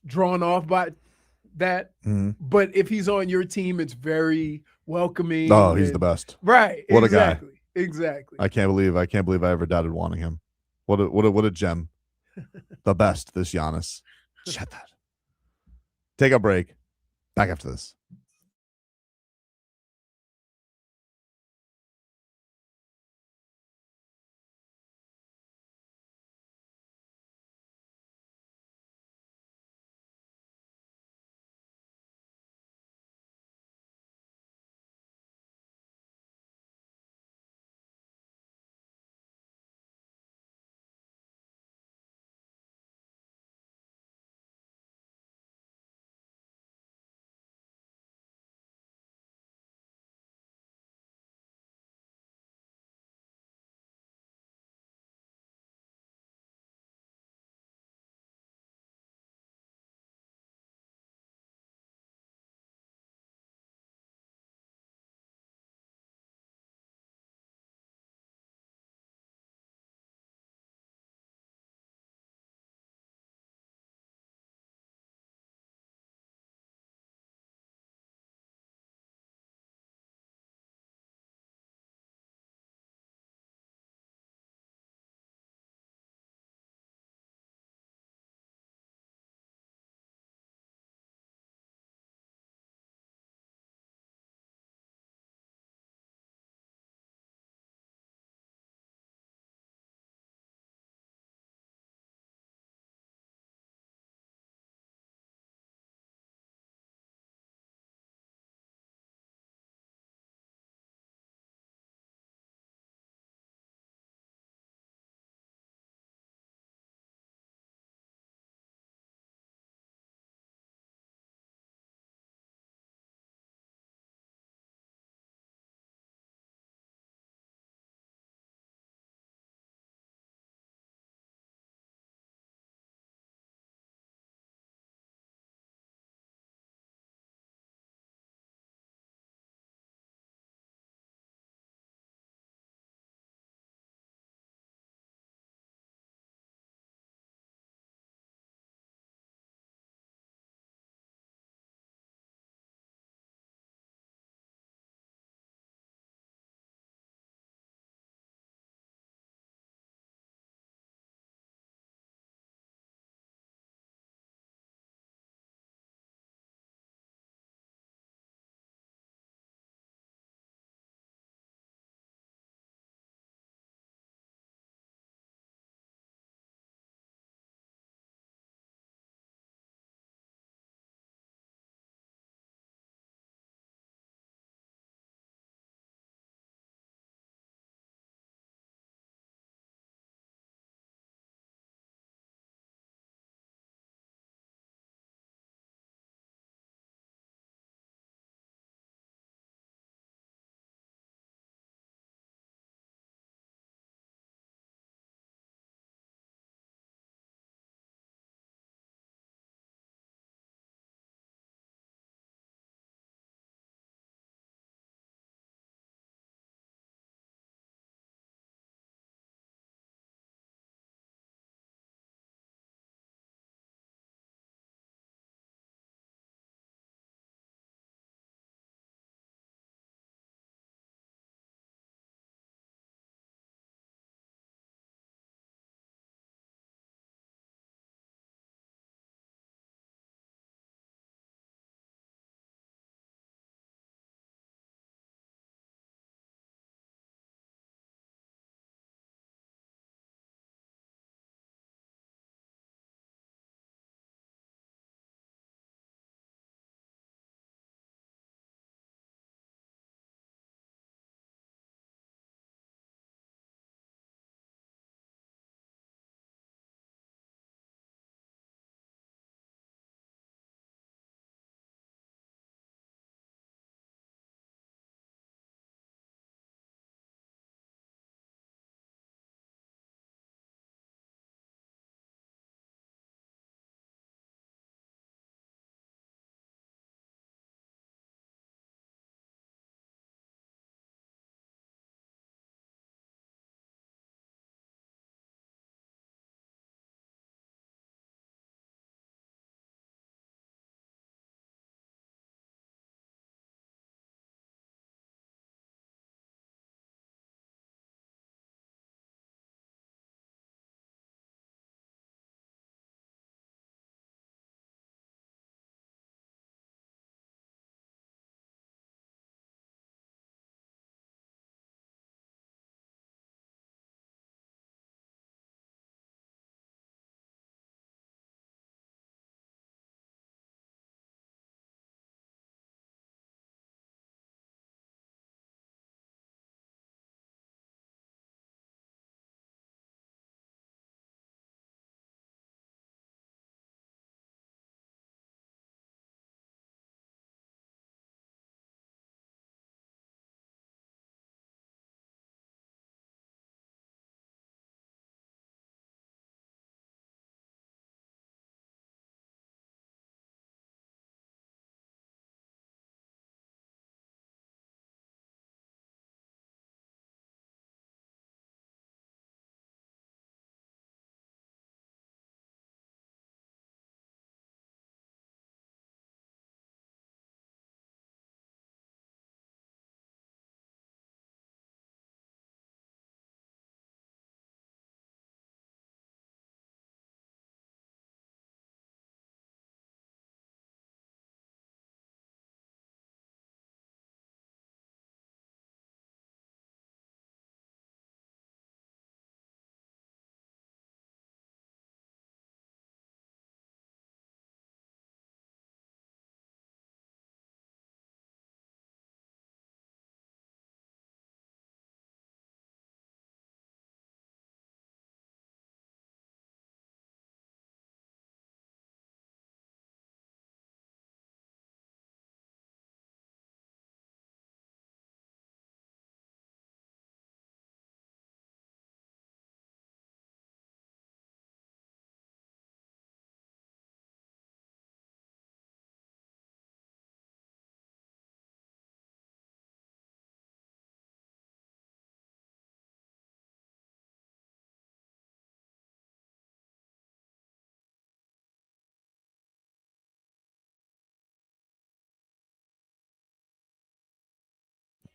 drawn off by that. Mhm. But if he's on your team, it's very welcoming. Oh, he's the and- best. Right. What a guy. Exactly. I can't believe I ever doubted wanting him. What a gem. The best, this Giannis. Shut that. Take a break. Back after this.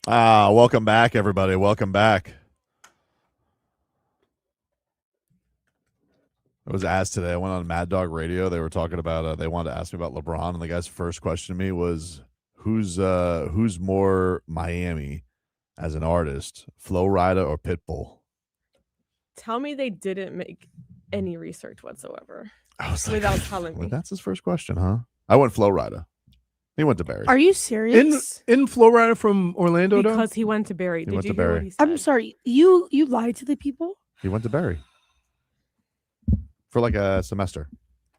Welcome back, everybody. Welcome back. I was asked today. I went on Mad Dog Radio. They were talking about. They wanted to ask me about LeBron, and the guy's first question to me was, "Who's more Miami as an artist, Flo Rida or Pitbull?" Tell me they didn't make any research whatsoever I was without telling well, me. that's his first question, huh? I went Flo Rida. He went to Barry. Are you serious? In Flo Rida from Orlando, though? Because he went to Barry. Did went you to hear Barry. what he said? I'm sorry. You lied to the people? He went to Barry for like a semester.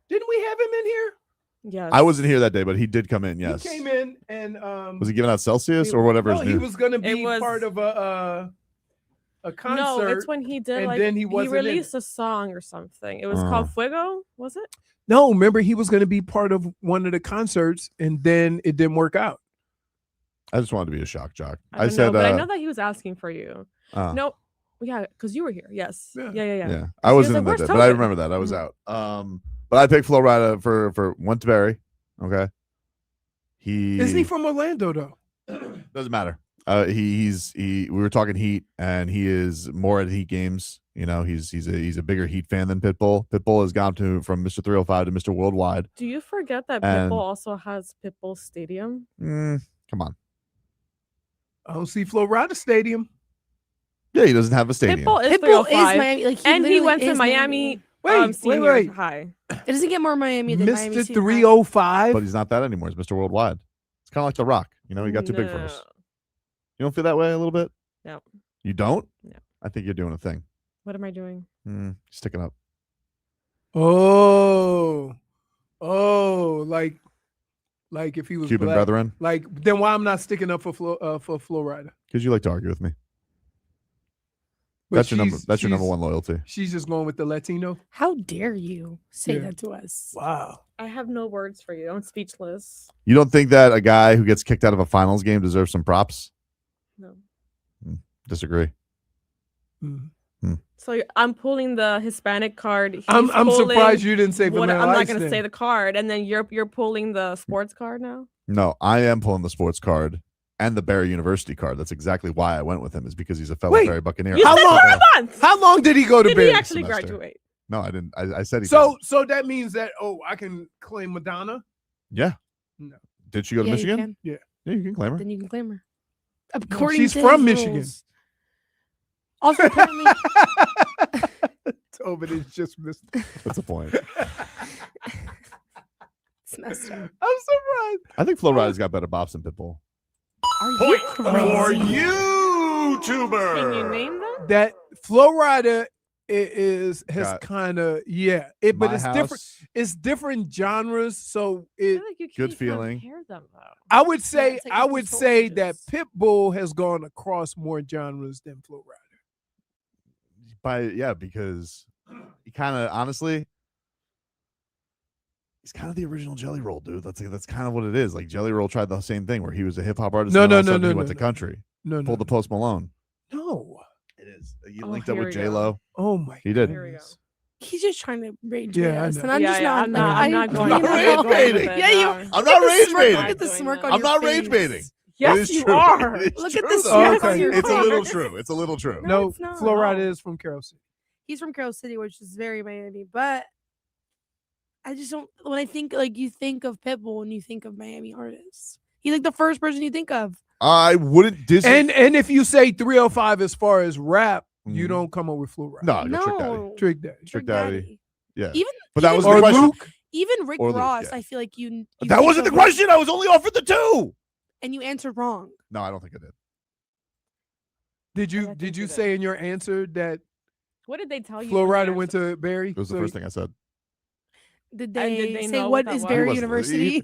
Didn't we have him in here? Yes. I wasn't here that day, but he did come in. Yes. He came in and Was he giving out Celsius or whatever? no, his he new- was going to be was- part of a concert. No, it's when he did and then he wasn't in released a song or something. It was called Fuego, was it? No, remember he was going to be part of one of the concerts, and then it didn't work out. I just wanted to be a shock jock. I don't know, but I know that he was asking for you. Oh. No, yeah, because you were here. Yes. Yeah. Yeah. I wasn't in like, that day, "Where's but I Tobin?" remember that. I was out. But I picked Flo Rida for went to Barry. Okay. Isn't he from Orlando, though? Doesn't matter. We were talking Heat, and he is more at Heat games. You know, he's a bigger Heat fan than Pitbull. Pitbull has gone from Mr. 305 to Mr. Worldwide. Do you forget that And- Pitbull also has Pitbull Stadium? Come on. I don't see Flo Rida Stadium. Yeah, he doesn't have a stadium. Pitbull is Pitbull is 305, Miami. Like, and he literally went to is Miami. Wait. Senior High. It doesn't get more Miami than Miami. Mr. Senior High. 305. But he's not that anymore. He's Mr. Worldwide. It's kind of like The Rock. You know, he got too big for us. You don't feel that way a little bit? No. You don't? No. I think you're doing a thing. What am I doing? Sticking up. Oh, like if he was Cuban black. brethren. Like, then why I'm not sticking up for Flo Rida? Because you like to argue with me. But That's your number. she's- That's your number she's- one loyalty. She's just going with the Latino. How dare you say Yeah. that to us? Wow. I have no words for you. I'm speechless. You don't think that a guy who gets kicked out of a finals game deserves some props? No. Disagree. Mhm. So I'm pulling the Hispanic card. He's I'm pulling surprised you didn't say what- Vanilla I'm not Ice going to then. say the card, and then you're pulling the sports card now. No, I am pulling the sports card and the Barry University card. That's exactly why I went with him, is because he's a fellow Wait, Barry Buccaneer. You How said long- 4 months. How long did he go to Did Barry? he actually semester. graduate? No, I didn't. I said he. So that means that I can claim Madonna. yeah. No. Did she go to Yeah, Michigan? You can. Yeah, you can claim her. Then you can claim her. According she's to from his Michigan. rules. Also, apparently, Tobin is just missed. That's a point. it's messed up. I'm surprised. I think Flo Rida's got better bops than Pitbull. Are you crazy? YouTuber. Can you name them? That Flo Rida has Got kind of but My it's different. House, It's different genres, so I it. feel like you Good can't feeling. compare them though. I would say it's like I would different say that soldiers. Pitbull has gone across more genres than Flo Rida. because he kind of honestly, he's kind of the original Jelly Roll, dude. That's kind of what it is. Like Jelly Roll tried the same thing where he was a hip hop artist. No, and all no, of a no, sudden no, he no, went to no. country. No, Pulled the Post Malone. no. It is. He Oh, linked up here with we go. J Lo. Oh my. He did. Here we go. goodness. He's just trying to rage Yeah, bait I us, know. and I'm just not. I'm like, not. I'm not I- going. I'm not I'm rage not going baiting. with it, Yeah, you- no. I'm Look not at the rage smirk- baiting. Look at the smirk on I'm your not face. rage baiting. Yes, It is you true. are. It is Look at true, the though. smirk Okay. on your It's a face. little true. It's a little true. No, it's not. Flo Rida No. is from Carroll City. He's from Carroll City, which is very Miami, but I just don't. When I think you think of Pitbull and you think of Miami artists, he's like the first person you think of. I wouldn't disagree. And if you say 305 as far as rap, you Mhm. don't come up with Flo Rida. No, I got No, Trick Daddy. Trick Daddy. Yeah. Even But that was even the Or question. Luke. even Rick Or Luke, Ross, yeah. I feel like you That think wasn't the of- question. I was only offered the two. and you answered wrong. No, I don't think I did. Did I you think did you you did. say in your answer that What did they tell you? Flo in the Rida went answer? to Barry? It was the first thing I said. Did And they, did they say know what what is that Barry was? University?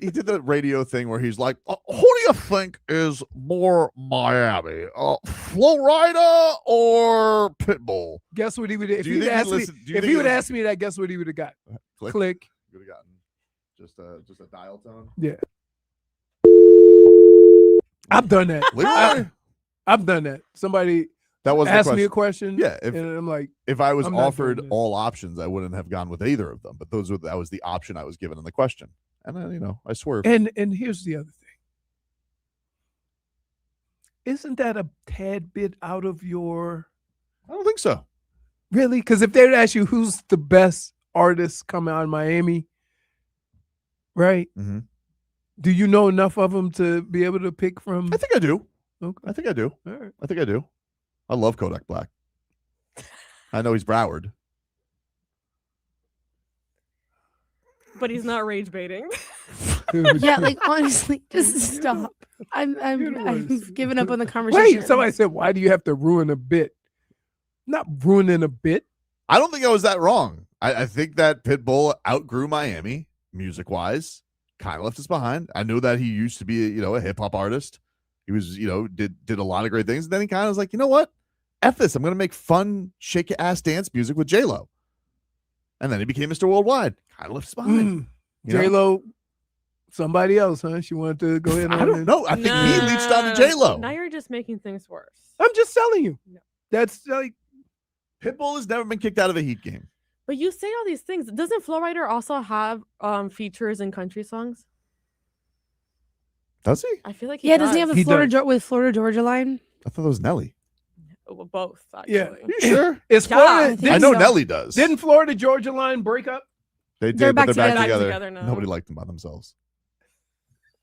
He did the radio thing where he's like, "Who do you think is more Miami, Flo Rida or Pitbull?" Guess what he would if Do you he'd think he asked me listened- do you if think he he would listened- ask me that, guess what he would have got? Click. Click. Would have gotten just a dial tone. Yeah. I've done that. Literally? I've done that. Somebody That was the asked me question. a question. Yeah, if- and I'm like, If I was I'm not offered doing this. all options, I wouldn't have gone with either of them. But that was the option I was given in the question, and then I swerved. and here's the other thing. isn't that a tad bit out of your I don't think so. really? Because if they would ask you who's the best artist coming out of Miami, right? Mm-hmm. Do you know enough of them to be able to pick from? I think I do. Okay. I think I do. All right. I think I do. I love Kodak Black. I know he's Broward. But he's not rage baiting. Yeah, like honestly, just stop. I've given up on the conversation. Wait, somebody said, why do you have to ruin a bit? Not ruining a bit. I don't think I was that wrong. I think that Pitbull outgrew Miami music-wise, kind of left us behind. I knew that he used to be, a hip-hop artist. He was, did a lot of great things. And then he kind of was like, you know what? F this. I'm going to make fun, shake-your-ass dance music with J-Lo. And then he became Mr. Worldwide. Kind of left us behind. J-Lo, somebody else, huh? She wanted to go ahead and I don't know. I think he reached out to J-Lo. Now you're just making things worse. I'm just telling you. No. That's like Pitbull has never been kicked out of a Heat game. But you say all these things. Doesn't Flo Rida also have features in country songs? Does he? I feel like he Yeah, doesn't he have He the does. with Florida Georgia line? I thought that was Nelly. Well, both, actually. Yeah. Are you sure? Is Yeah, Florida? I think I know so. Nelly does. Didn't Florida Georgia line break up? They did, They're but back they're back together. together. Back together now. Nobody liked them by themselves.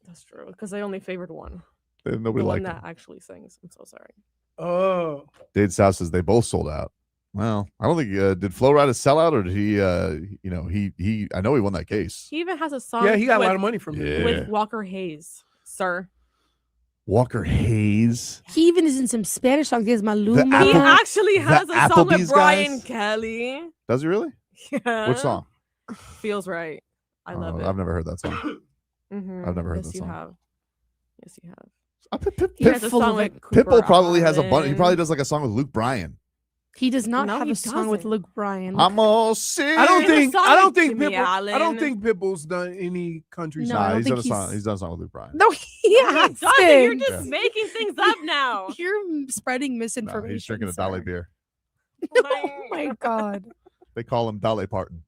That's true, because they only favored one. Nobody The one liked that them. actually sings. I'm so sorry. Oh. Dade South says they both sold out. Well, I don't think did Flo Rida sell out, or did he? He. I know he won that case. He even has a song. Yeah, he got with, a lot of money from it. Yeah. with Walker Hayes, sir. Walker Hayes. He even is in some Spanish songs. He has Maluma. Apple- He actually has a song with Applebee's Brian guys? Kelly. Does he really? Yeah. Which song? Feels right. I love it. I've never heard that song. Mhm. I've never heard yes, that you song. have. Yes, you have. Pip- He has a full song of with it. Cooper Pitbull probably has a bunch. He Allen. probably does like a song with Luke Bryan. He does not No, have he a song with doesn't. Luke Bryan. I'm all sick. I don't He has a think. song I don't with think Jimmy Pitbull. I don't Allen. think Pitbull's done any country No, songs. I don't he's done a think song. he's- He's done a song with Luke Bryan. No, he No, he hasn't. doesn't. You're just Yeah. making things up now. You're spreading No, misinformation. he's drinking a Dolly sir. beer. Oh my god. They call him Dolly Parton.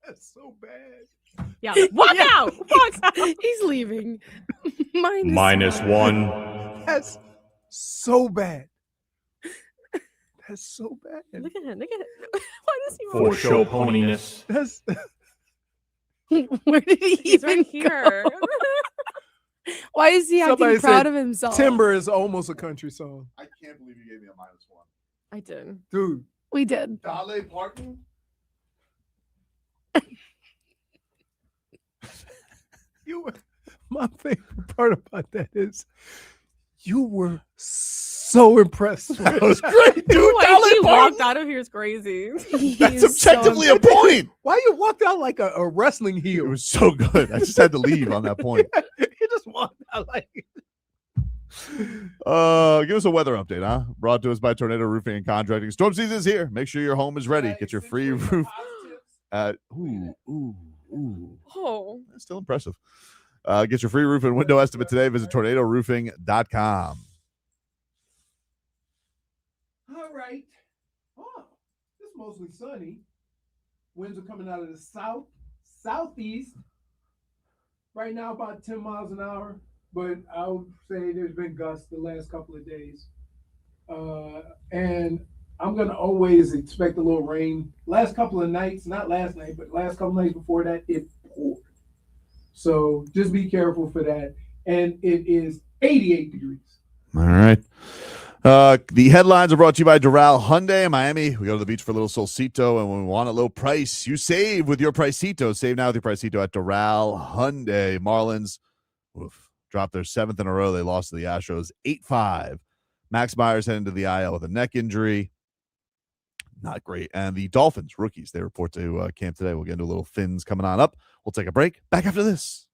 That's so bad. Yeah, walk out. Walk out. He's leaving. Minus one. That's so bad. That's so bad. Look at him. Look at him. Why does he For show poniness. That's Where did he He's even right here. go? Why is he acting Somebody proud said of himself? Timber is almost a country song, I can't believe you gave me a -1. I did. dude. We did. Dolly Parton. My favorite part about that is you were so impressed. That was great, dude. The way Dolly he Parton. walked out of here is crazy. That's objectively a point. Why you walked out like a wrestling It heel? was so good. I just had to leave on that point. You just walked out like Give us a weather update, huh? Brought to us by Tornado Roofing and Contracting. Storm season is here. Make sure your home is ready. Get your free roof at Oh. That's still impressive. Get your free roof and window estimate today. Visit tornadoroofing.com. all right. Oh, it's mostly sunny. Winds are coming out of the southeast. Right now, about 10 miles an hour. But I would say there's been gusts the last couple of days. And I'm going to always expect a little rain. Last couple of nights, not last night, but last couple of nights before that, it poured. So just be careful for that. And it is 88 degrees. All right. The headlines are brought to you by Doral Hyundai in Miami. We go to the beach for a little solcito, and when we want a low price, you save with your Pricito. Save now with your Pricito at Doral Hyundai. Marlins dropped their 7th in a row. They lost to the Astros 8-5. Max Meyer's heading to the IL with a neck injury. Not great. And the Dolphins rookies, they report to camp today. We'll get into a little Fins coming on up. We'll take a break. Back after this.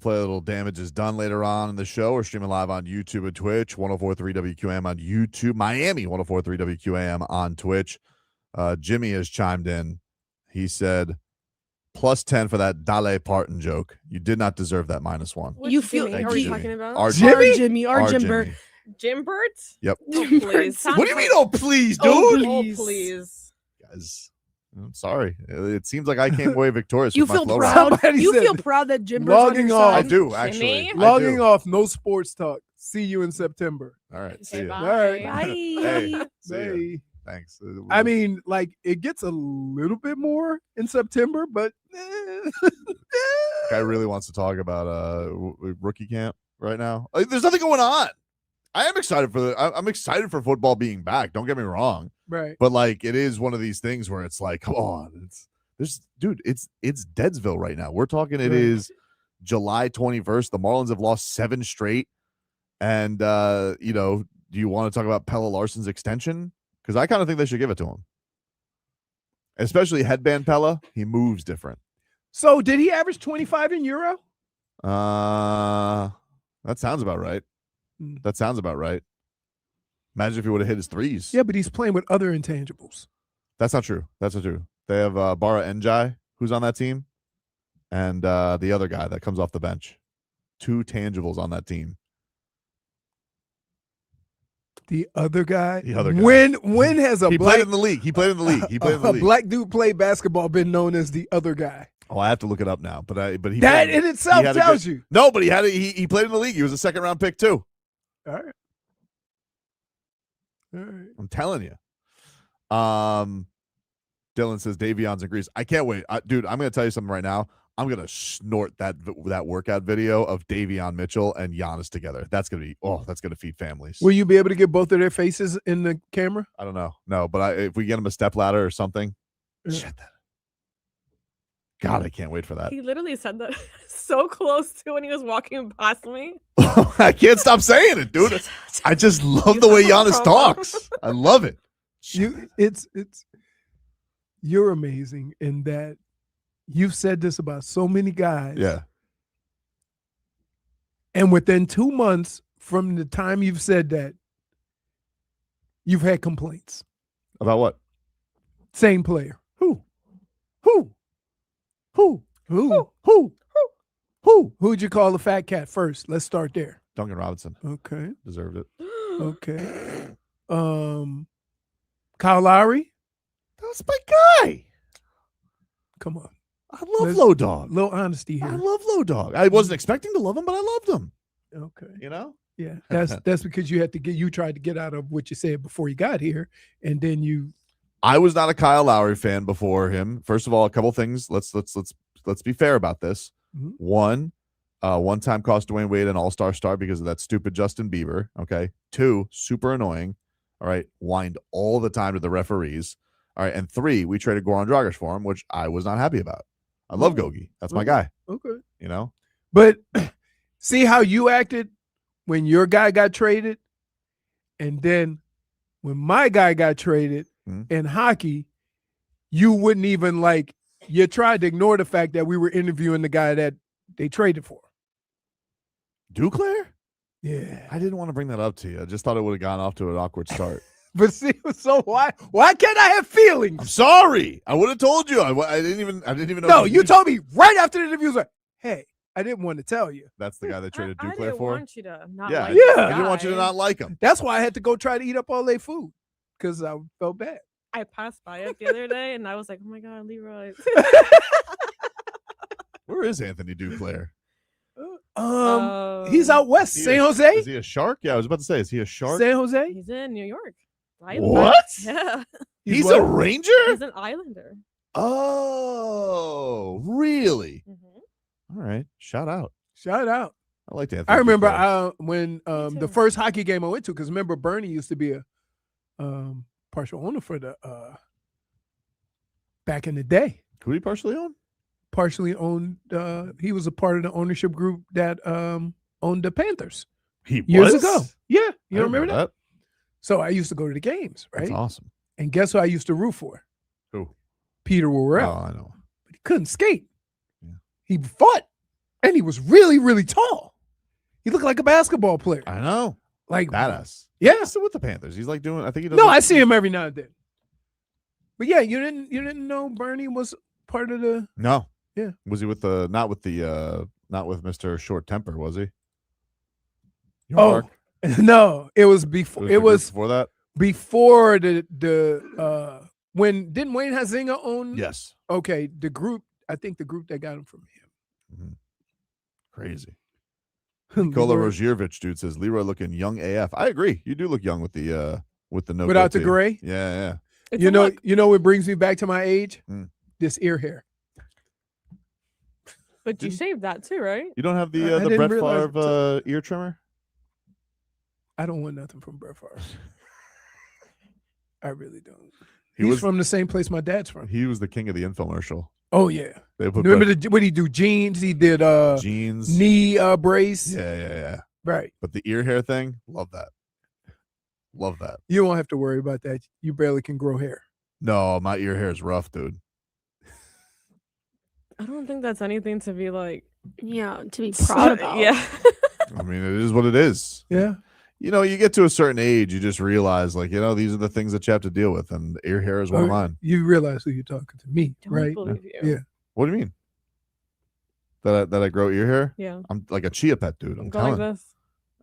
We'll play a little Damage is Done later on in the show. We're streaming live on YouTube and Twitch, 104.3 WQAM on YouTube, Miami, 104.3 WQAM on Twitch. Jimmy has chimed in. He said, +10 for that Dale Parton joke. You did not deserve that -1. Which You feel- Jimmy Thank are you, we Jimmy. talking about? Our Jimmy, our Our Jim Jimmy. Bird. Jim Bert? Yep. Oh, please. What do you mean, oh, please, dude? Oh, please. Guys, I'm sorry. It seems like I came away victorious. You with my feel flow proud. round. Somebody You said feel that. proud that Jim Bird's on Logging your off. I side. do, actually. Jimmy? I Logging do. off. No sports talk. See you in September. All right. See Okay, ya. bye. All right. Bye. Hey. See ya. Hey. Thanks. I mean, like it gets a little bit more in September, but guy really wants to talk about rookie camp right now. Like, there's nothing going on. I am excited for I'm excited for football being back. Don't get me wrong, right. but like it is one of these things where it's like, come on, it's Deadsville right now. We're talking. It Right. is July 21st. The Marlins have lost 7 straight, and do you want to talk about Pella Larson's extension? Because I kind of think they should give it to him, especially headband Pella. He moves different. So did he average 25 in Euro? That sounds about right. Mm. That sounds about right. Imagine if he would have hit his threes. Yeah, but he's playing with other intangibles. That's not true. That's not true. They have Bara Njai, who's on that team, and the other guy that comes off the bench. 2 tangibles on that team. The other guy. The other guy. When has a He black played in the league. He played in the league. He played in the a league. black dude play basketball been known as the other guy? Oh, I have to look it up now. But he That played- in itself he had a tells good- you. No, but he played in the league. He was a 2nd-round pick too. All right. All right. I'm telling you. Dylan says Davion's in Greece. I can't wait. Dude, I'm going to tell you something right now. I'm going to snort that workout video of Davion Mitchell and Giannis together. That's going to feed families. Will you be able to get both of their faces in the camera? I don't know. No, but if we get him a step ladder or something, Yeah. shut that. God, I can't wait for that. He literally said that so close to when he was walking past me. I can't stop saying it, dude. I just love the way Giannis talks. I love it. You're amazing in that you've said this about so many guys. Yeah. And within 2 months from the time you've said that, you've had complaints. About what? Same player. Who? Who'd you call the fat cat first? Let's start there. Duncan Robinson. Okay. Deserved it. Okay. Kyle Lowry. That was my guy. Come on. I love Let's- Low Dog. Little honesty I here. love Low Dog. I wasn't expecting to love him, but I loved him. Okay. You know? Yeah. That's because you tried to get out of what you said before you got here. And then you I was not a Kyle Lowry fan before him. First of all, a couple things. Let's be fair about this. Mhm. One time cost Dwayne Wade an all-star start because of that stupid Justin Bieber. Okay. 2, super annoying. All right. Whined all the time to the referees. All right. And 3, we traded Goran Dragic for him, which I was not happy about. I love Gogi. That's my guy. okay. You know? But see how you acted when your guy got traded, and then when my guy got traded in hockey, you wouldn't even you tried to ignore the fact that we were interviewing the guy that they traded for. Duclair? Yeah. I didn't want to bring that up to you. I just thought it would have gone off to an awkward start. But see, so why can't I have feelings? I'm sorry. I would have told you. I didn't even know. No, you told me right after the interview. Was like, hey, I didn't want to tell you. That's the guy they traded I Duclair didn't for. want you to not Yeah, like Yeah. this I didn't want you to guy. not like him. That's why I had to go try to eat up all their food because I felt bad. I passed by it the other day and I was like, oh my God, Leroy. Where is Anthony Duclair? He's out west, Is he San a- Jose. Is he a shark? Yeah, I was about to say, is he a shark? San Jose. He's in New York. What? Yeah. He's what? a Ranger? He's an Islander. Oh, really? Mhm. All right. Shout out. Shout out. I like Anthony. I remember Duclair. when too. the first hockey game I went to, because remember Bernie used to be a partial owner for the back in the day. Who did he partially own? Partially owned. He was a part of the ownership group that owned the Panthers He years was? ago. Yeah, I you don't remember that? that? So I used to go to the games, right? That's awesome. And guess who I used to root for? Who? Peter Worrell. Oh, I know. But he couldn't skate. Yeah. He fought. And he was really, really tall. He looked like a basketball player. I know. Like Badass. Yeah. He's still with the Panthers. He's like doing. I think he does. No, I see him every now and then. But yeah, you didn't know Bernie was part of the. No. Yeah. Was he with the not with Mr. Short Temper? Was he? Oh no, it was before. It was before that. Before the when didn't Wayne Huizenga own? Yes. Okay, the group. I think the group that got him from him. Mm-hmm. Crazy. Nikola Roziervich, dude, says Leroy looking young AF. I agree. You do look young with the no without the goatee. gray. Yeah. It's You know what brings me back to my age? This ear hair. But you shaved that too, right? You don't have I the didn't Brett realize Favre ear trimmer? I don't want nothing from Brett Favre. I really don't. He He's was from the same place my dad's from. He was the king of the infomercial. Oh yeah. They put Remember what he do? Jeans. He did jeans, knee brace. Yeah. Right. But the ear hair thing, love that. Love that. You won't have to worry about that. You barely can grow hair. No, my ear hair is rough, dude. I don't think that's anything to be like. Yeah, to be proud about. Yeah. I mean, it is what it is. Yeah. You know, you get to a certain age, you just realize, like, you know, these are the things that you have to deal with, and ear hair is one of mine. You realize who you're talking to, me, Don't right? believe you. Yeah. What do you mean? That I grow ear hair? Yeah. I'm like a chia pet, dude. I'm Go telling. like this.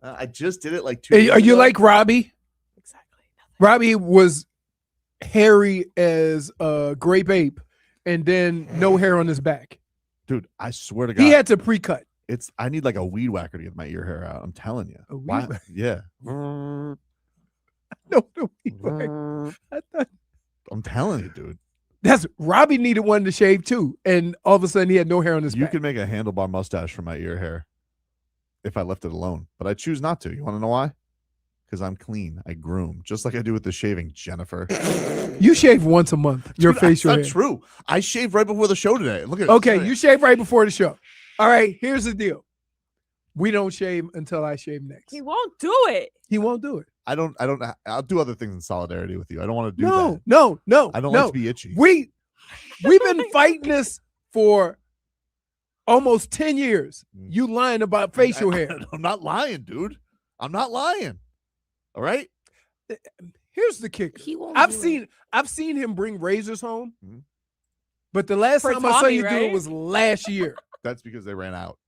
I just did it like 2 Hey, years are you ago. like Robbie? Exactly. Robbie was hairy as a grape ape, and then no hair on his back. Dude, I swear to God. He had to pre-cut. I need like a weed whacker to get my ear hair out. I'm telling you. A weed Why? whacker? Yeah. No, I thought I'm telling you, dude. that's Robbie needed one to shave too, and all of a sudden he had no hair on his You back. could make a handlebar mustache from my ear hair if I left it alone, but I choose not to. You want to know why? Because I'm clean. I groom, just like I do with the shaving, Jennifer. You shave once a month. Your Dude, facial hair. that's not true. I shaved right before the show today. Look at it. Okay, you shave right before the show. All right, here's the deal. We don't shave until I shave next. He won't do it. He won't do it. I'll do other things in solidarity with you. I don't want to do No, that. no. I don't like to be itchy. We've been fighting this for almost 10 years. You lying about facial hair. I'm not lying, dude. I'm not lying. All right. Here's the kicker. He won't. I've do it. seen him bring razors home, Mhm. but the last For time I saw Tommy, you do it right? was last year. That's because they ran out.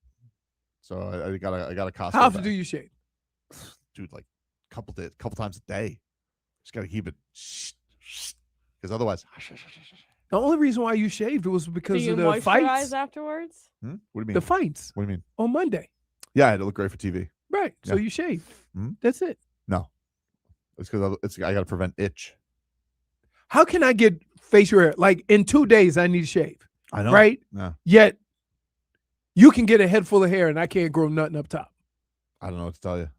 So I got a Costco. How often bag. do you shave? Dude, like couple times a day. Just got to keep it because otherwise. The only reason why you shaved was Do because you of the moisturize fights. afterwards? What do you mean? The fights What do you mean? on Monday. Yeah, I had to look great for TV. Right. So Yeah. you shaved. Mhm. That's it. No, it's because I got to prevent itch. How can I get facial hair? Like in 2 days, I need to shave. I know. Right? Yeah. Yet you can get a head full of hair and I can't grow nothing up top. I don't know what to tell you.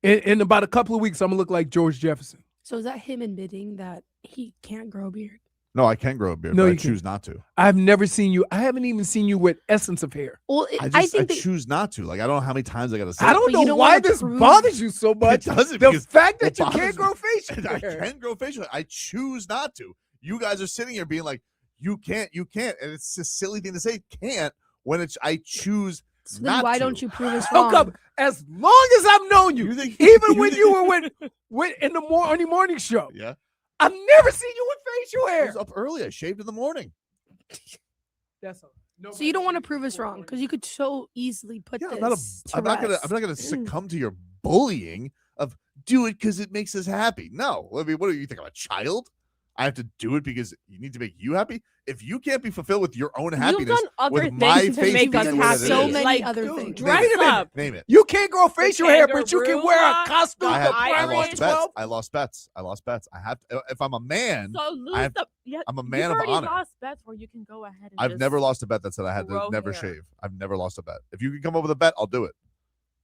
In about a couple of weeks, I'm gonna look like George Jefferson. So is that him admitting that he can't grow a beard? No, I can grow a beard, No, but I you can't. choose not to. I've never seen you. I haven't even seen you with essence of hair. Well, I think that choose not to. Like I don't know how many times I got to say. I don't But you know don't why wanna this prove- bothers you so much. It doesn't. The because fact that it you bothers can't grow me. facial I hair. can grow facial. I choose not to. You guys are sitting here being like, you can't, and it's a silly thing to say. Can't when it's I choose. So then not why to. don't you prove us How wrong? come? As long as I've known you, think- even when think- you were with in the on the morning show, Yeah, I've never seen you with facial I hair. was up early. I shaved in the morning. That's all. So you don't want to prove us wrong because you could so easily put Yeah, this. I'm not gonna succumb to your bullying of do it because it makes us happy. No, I mean, what do you think? I'm a child. I have to do it because you need to make you happy. If you can't be fulfilled with your own You've happiness, done other with things my to face make being us the way that happy. it So is. many like, other dude, things. dress Wait a minute. up. Name it. You can't grow facial hair, but you can wear a kangaroo costume. look. I to Irish. lost bets. I lost bets. I have to, if I'm a man, So lose I have- yeah, I'm a you've man of already honor. lost bets where you can go ahead and I've just never lost a bet that said I had to grow never hair. shave. I've never lost a bet. If you can come up with a bet, I'll do it.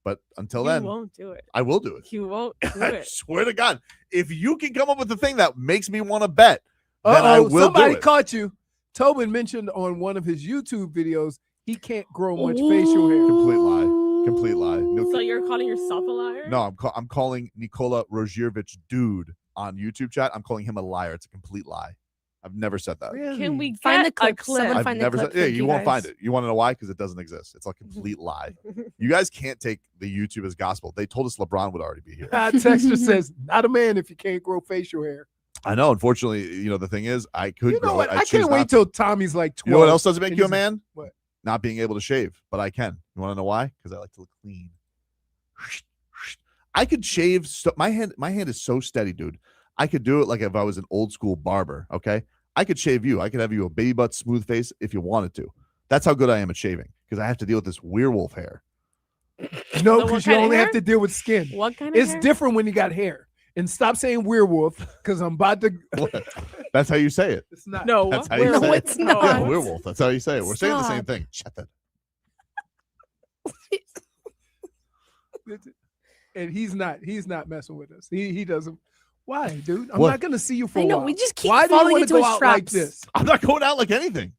But until You then, won't do it. I will do it. You won't do I it. swear to God, if you can come up with the thing that makes me want to bet, then I will somebody do it. caught you. Tobin mentioned on one of his YouTube videos he can't grow much facial hair. Complete lie. Complete lie. No, So you're calling yourself a liar? no, I'm calling Nikola Roziervich dude on YouTube chat. I'm calling him a liar. It's a complete lie. I've never said that. Really? Can we Find the get a clip. clip? Someone I've find the never clip. said. Yeah, for you you won't find guys. it. You want to know why? Because it doesn't exist. It's a complete lie. You guys can't take the YouTube as gospel. They told us LeBron would already be here. Texter says, "Not a man if you can't grow facial hair." I know. Unfortunately, the thing is, I could You know grow what? it. I choose can't not wait to. till Tommy's like 12. You know what else doesn't make and you a he's like, man? What? Not being able to shave, but I can. You want to know why? Because I like to look clean. I could shave. My hand is so steady, dude. I could do it like if I was an old school barber. Okay, I could shave you. I could have you a baby butt, smooth face if you wanted to. That's how good I am at shaving because I have to deal with this werewolf hair. No, So what because you kind of only hair? have to deal with skin. What kind of It's hair? different when you got hair. And stop saying werewolf because I'm about to. That's how you say it. It's not. No, That's how you No, say it's it. not. Yeah, werewolf. That's how you say it. We're saying the same Stop. thing. Shut that. And he's not messing with us. He doesn't. Why, dude? I'm What? not gonna see you for I a know. while. We just keep Why do you falling want to into go his out traps. like this? I'm not going out like anything.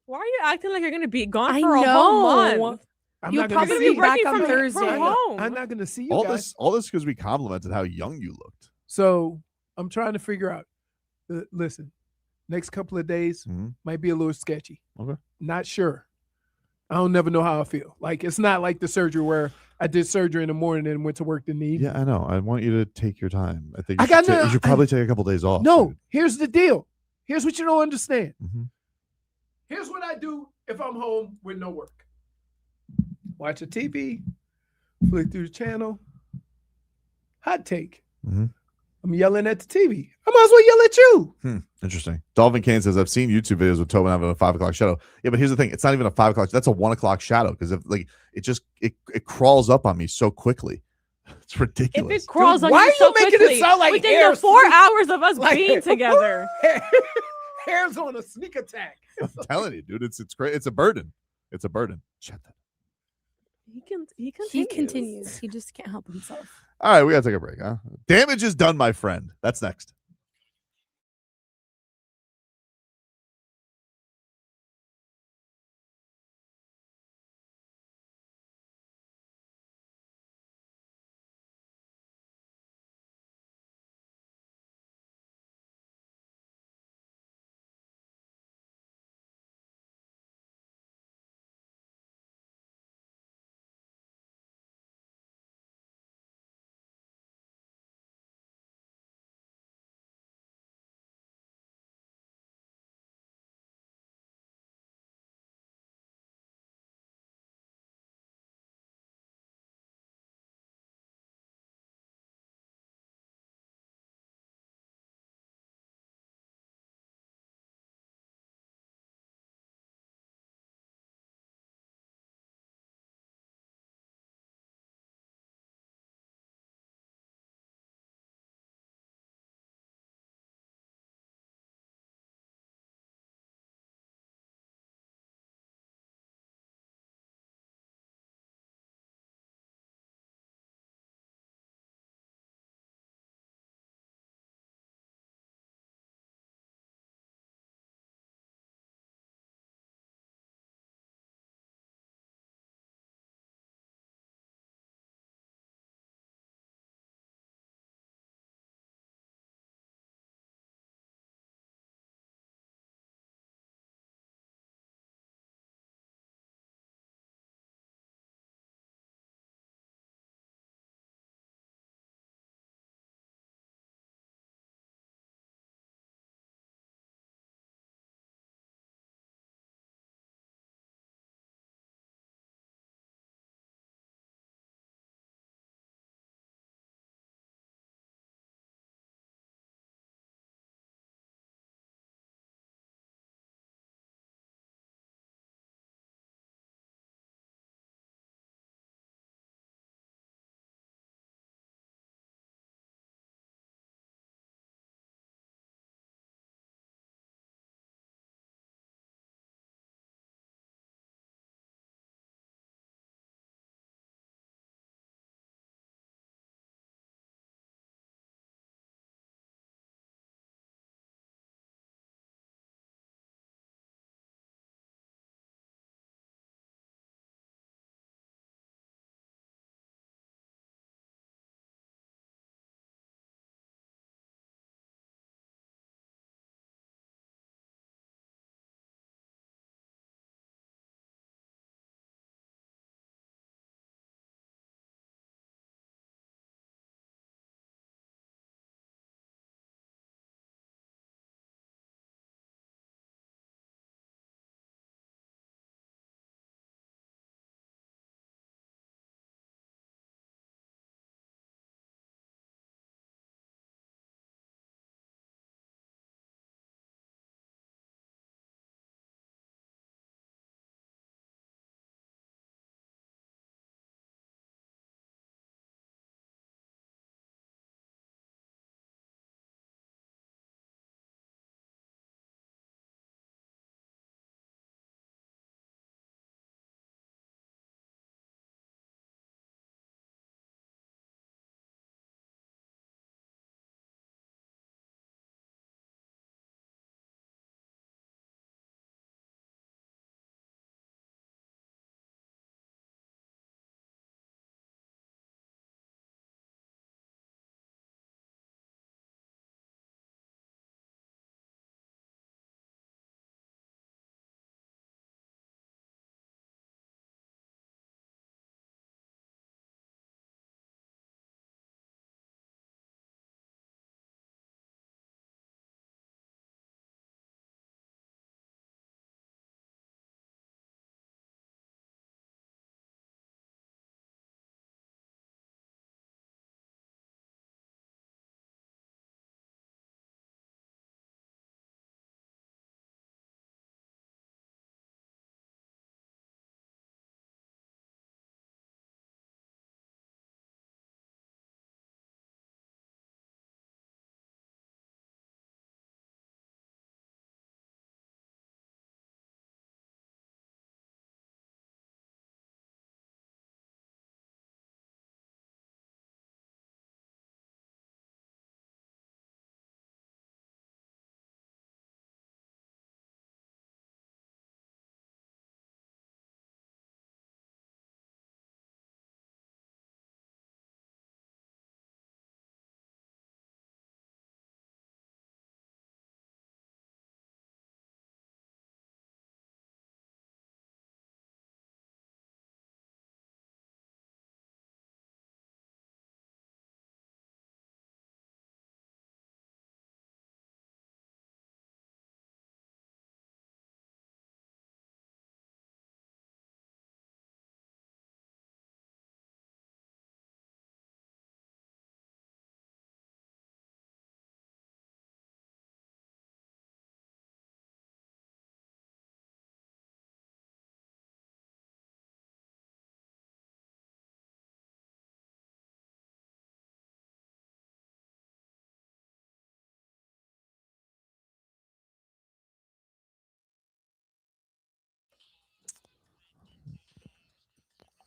Why are you acting like you're gonna be gone I for a whole know. month? I'm You'll not gonna probably see be you. back working on from Thursday. home. I'm not gonna see you All guys. this because we complimented how young you looked. So I'm trying to figure out. Listen, next couple of days Mhm. might be a little sketchy. Okay. Not sure. I don't never know how I feel. Like it's not like the surgery where I did surgery in the morning and went to work in the evening. Yeah, I know. I want you to take your time. I think I you, got should, no- you should probably take a couple days off. No, dude. here's the deal. Here's what you don't understand. Mhm. Here's what I do if I'm home with no work. Watch a TV, flick through the channel. Hot take. Mhm. I'm yelling at the TV. I might as well yell at you. Interesting. Dolphin Kane says, I've seen YouTube videos with Tobin having a 5 o'clock shadow. Yeah, but here's the thing. It's not even a 5 o'clock. That's a 1 o'clock shadow because it crawls up on me so quickly. It's If ridiculous. it crawls on why you are so you making it quickly, sound like within hair the 4 sleep? hours of us Like- being together. Hair's on a sneak attack. I'm telling you, dude. It's great. It's a burden. It's a burden. Shut that. He He continues. He just can't help himself. All right, we got to take a break, huh? Damage is done, my friend. That's next.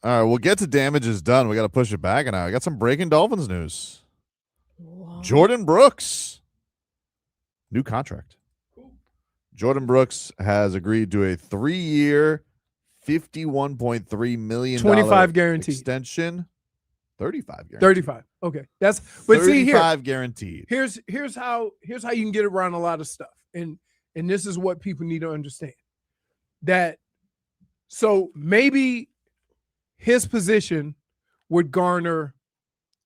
All right, we'll get to damages done. We got to push it back, and I got some breaking Dolphins news. Jordyn Brooks, new contract. Jordyn Brooks has agreed to a 3-year, $51.3 million 25 guaranteed extension. 35 guaranteed. 35. Okay. That's but see here. 35 guaranteed. Here's how you can get around a lot of stuff. And this is what people need to understand. That so maybe his position would garner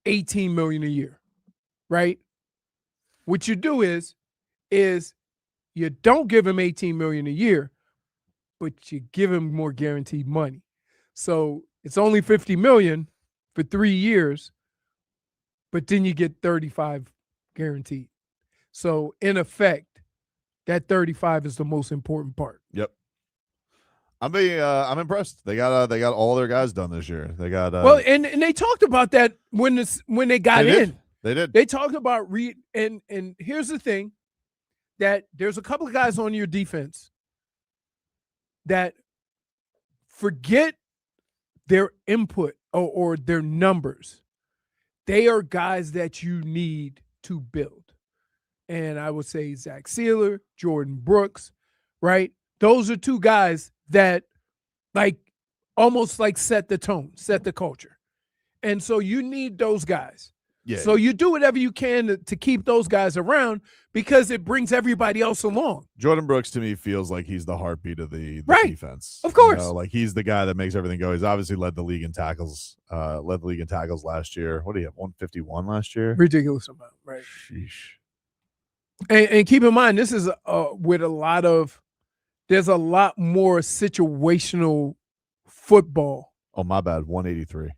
$18 million a year, right? What you do is you don't give him $18 million a year, but you give him more guaranteed money. So it's only $50 million for 3 years, but then you get 35 guaranteed. So in effect, that 35 is the most important part. Yep. I'm impressed. They got all their guys done this year. They got well, and they talked about that when they got in. They did. They talked about and here's the thing, that there's a couple of guys on your defense that forget their input or their numbers. They are guys that you need to build. And I would say Zach Sealer, Jordyn Brooks, right? Those are two guys that like almost like set the tone, set the culture. And so you need those guys. Yeah. So you do whatever you can to keep those guys around because it brings everybody else along. Jordyn Brooks to me feels like he's the heartbeat of the right. defense. Of course. You know, like he's the guy that makes everything go. He's obviously led the league in tackles, last year. What do you have? 151 last year? Ridiculous amount, right? Sheesh. And keep in mind, this is with there's a lot more situational football. Oh, my bad. 183.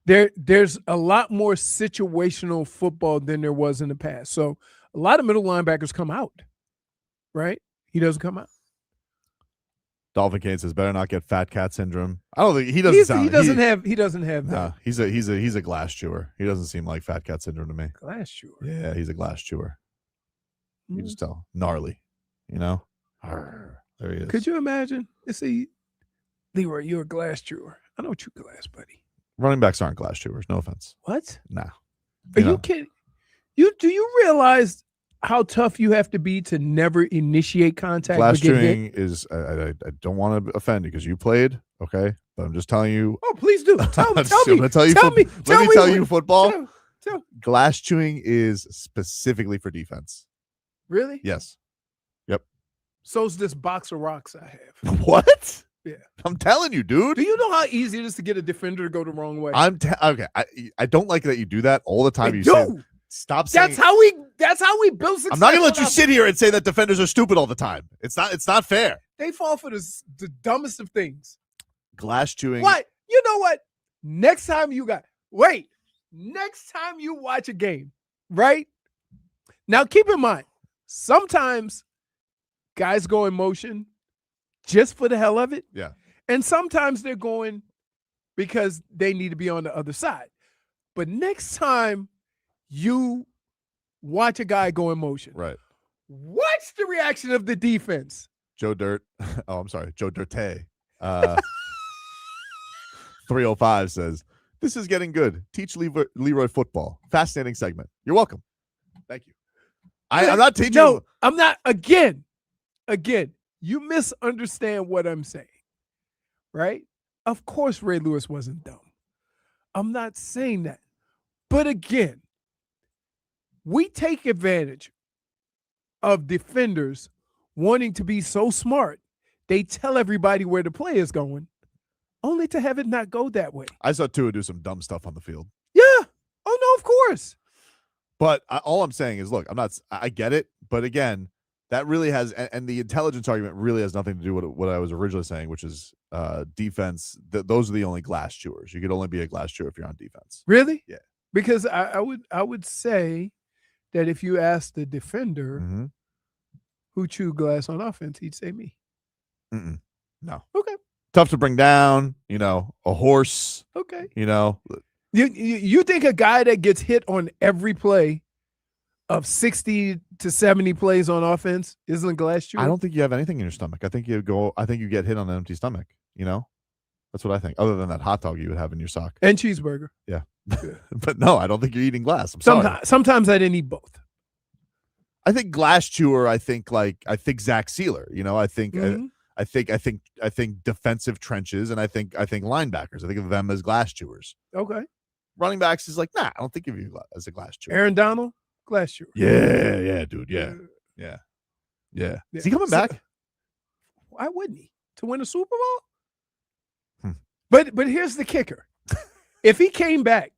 There's a lot more situational football than there was in the past. So a lot of middle linebackers come out, right? He doesn't come out. Dolphin Kane says better not get fat cat syndrome. I don't think he doesn't. He doesn't have that. Nah, he's a glass chewer. He doesn't seem like fat cat syndrome to me. Glass chewer. Yeah, he's a glass chewer. You can just tell. Gnarly, you know? Arr, there he is. Could you imagine? See, Leroy, you're a glass chewer. I know what you glass, buddy. Running backs aren't glass chewers. No offense. What? Nah. Are you kidding? Do you realize how tough you have to be to never initiate contact? Glass chewing is, I don't want to offend you because you played, okay? But I'm just telling you. Oh, please do. Tell me. Let me tell you football. Glass chewing is specifically for defense. Really? Yes. Yep. So's this box of rocks I have. What? Yeah. I'm telling you, dude. Do you know how easy it is to get a defender to go the wrong way? Okay. I don't like that you do that all the time. Stop saying that's how we build success. I'm not gonna let you sit here and say that defenders are stupid all the time. It's not fair. They fall for the dumbest of things. Glass chewing. What? You know what? Next time you watch a game, right? Now keep in mind, sometimes guys go in motion just for the hell of it. Yeah. And sometimes they're going because they need to be on the other side. But next time you watch a guy go in motion, right? What's the reaction of the defense? Joe Dirt. Oh, I'm sorry. Joe Dirte. 305 says, this is getting good. Teach Leroy football. Fascinating segment. You're welcome. Thank you. I'm not teaching. No, I'm not. Again, you misunderstand what I'm saying, right? Of course, Ray Lewis wasn't dumb. I'm not saying that. But again, we take advantage of defenders wanting to be so smart. They tell everybody where the play is going, only to have it not go that way. I saw Tua do some dumb stuff on the field. Yeah. Oh, no, of course. But all I'm saying is, look, I get it. But again, that really has, and the intelligence argument really has nothing to do with what I was originally saying, which is defense. Those are the only glass chewers. You could only be a glass chewer if you're on defense. Really? Yeah. Because I would say that if you ask the defender who chewed glass on offense, he'd say me. No. Okay. Tough to bring down, a horse. Okay. You think a guy that gets hit on every play of 60 to 70 plays on offense isn't a glass chewer? I don't think you have anything in your stomach. I think you get hit on an empty stomach, That's what I think. Other than that hot dog you would have in your sock. And cheeseburger. Yeah. But no, I don't think you're eating glass. I'm sorry. Sometimes I didn't eat both. I think glass chewer. I think Zach Sealer. You know, I think defensive trenches, and I think linebackers. I think of them as glass chewers. Okay. Running backs is like, nah, I don't think of you as a glass chewer. Aaron Donald, glass chewer. Yeah, dude. Yeah. Is he coming back? Why wouldn't he? To win a Super Bowl? Hmm. But here's the kicker. If he came back,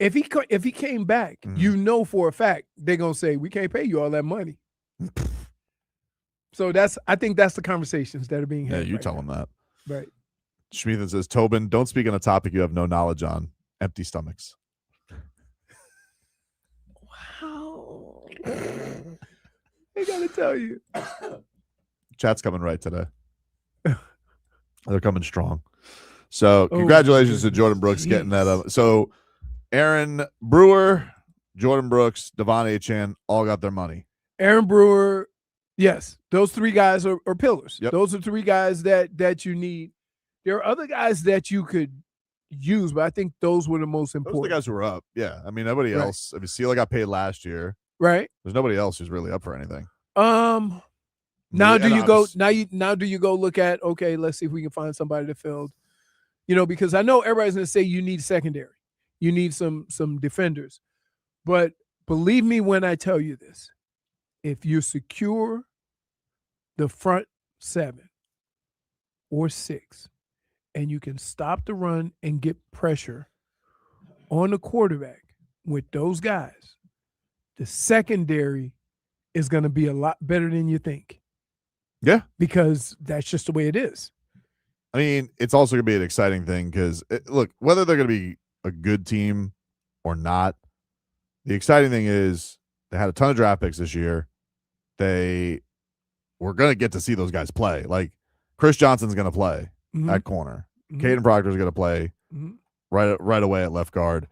you know for a fact they're gonna say we can't pay you all that money. So I think that's the conversations that are being had. Yeah, you right tell now. him that. Right. Schmiethan says, Tobin, don't speak on a topic you have no knowledge on. Empty stomachs. Wow. I gotta tell you. Chat's coming right today. They're coming strong. So congratulations to Jordyn Brooks getting that up. So Aaron Brewer, Jordyn Brooks, Devon Achane all got their money. Aaron Brewer, yes. Those three guys are pillars. Yep. Those are three guys that you need. There are other guys that you could use, but I think those were the most Those are important. the guys who were up. Yeah. I mean, nobody else. I mean, Sealer got paid last year. Right. There's nobody else who's really up for anything. Now do you go look at, okay, let's see if we can find somebody to fill, because I know everybody's going to say you need secondary. You need some defenders. But believe me when I tell you this, if you secure the front 7 or 6 and you can stop the run and get pressure on the quarterback with those guys, the secondary is going to be a lot better than you think. Yeah. Because that's just the way it is. I mean, it's also going to be an exciting thing because, look, whether they're going to be a good team or not, the exciting thing is they had a ton of draft picks this year. They were going to get to see those guys play. Like, Chris Johnson's going to play at corner. Caden Proctor's going to play right away at left guard.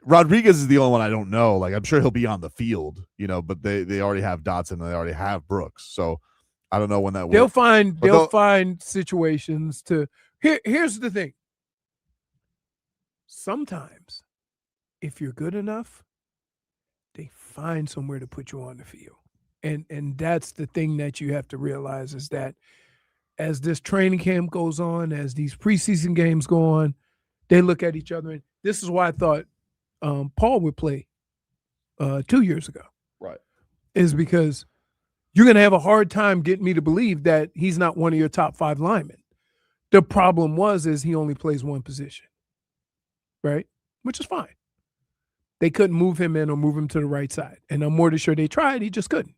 Rodriguez is the only one I don't know. Like, I'm sure he'll be on the field, but they already have Dotson and they already have Brooks. So I don't know when that will. They'll find situations to. Here's the thing. Sometimes, if you're good enough, they find somewhere to put you on the field, and that's the thing that you have to realize is that as this training camp goes on, as these preseason games go on, they look at each other, and this is why I thought Paul would play 2 years ago. Right. Is because you're going to have a hard time getting me to believe that he's not one of your top 5 linemen. The problem is he only plays one position, right? Which is fine. They couldn't move him in or move him to the right side. And I'm more than sure they tried. He just couldn't.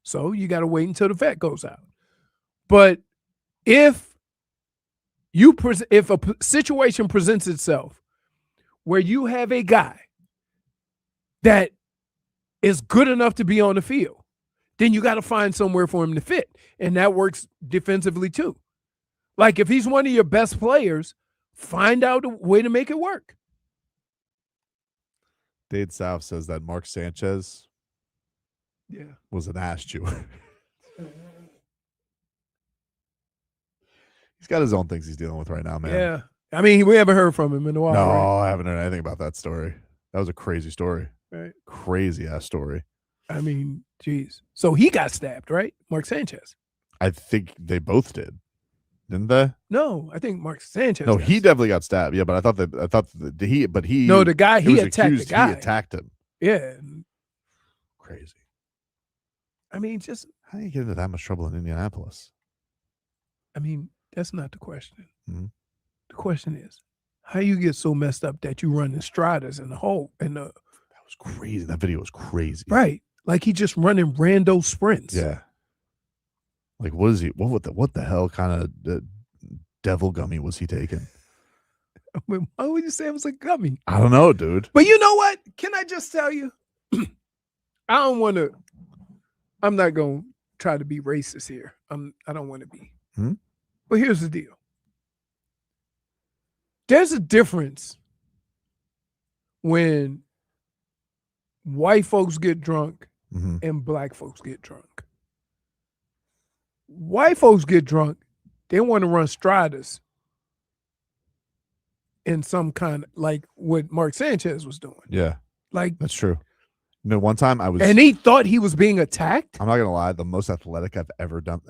So you got to wait until the vet goes out. But if a situation presents itself where you have a guy that is good enough to be on the field, then you got to find somewhere for him to fit. And that works defensively too. Like if he's one of your best players, find out a way to make it work. Dade South says that Mark Sanchez was an ass chewer. He's got his own things he's dealing with right now, man. Yeah. I mean, we haven't heard from him in a while. No, right? I haven't heard anything about that story. That was a crazy story. Right. Crazy ass story. I mean, geez. So he got stabbed, right? Mark Sanchez. I think they both did. Didn't they? No, I think Mark Sanchez. No, he definitely got stabbed. Yeah, but I thought he. No, the guy he attacked accused, the guy. He attacked him. Yeah. Crazy. I mean, just how do you get into that much trouble in Indianapolis? I mean, that's not the question. Mm-hmm. The question is, how you get so messed up that you run in Stratas in the hole and the. That was crazy. That video was crazy. Right, like he just running rando sprints. Yeah. Like, what is he? What the hell kind of devil gummy was he taking? I mean, why would you say it was a gummy? I don't know, dude. But you know what? Can I just tell you? I don't want to. I'm not going to try to be racist here. I don't want to be. But here's the deal. There's a difference when white folks get drunk and black folks get drunk. White folks get drunk, they want to run Striders in some kind of like what Mark Sanchez was doing. Yeah, Like, that's true. One time I was, and he thought he was being attacked. I'm not gonna lie, the most athletic thing I've ever done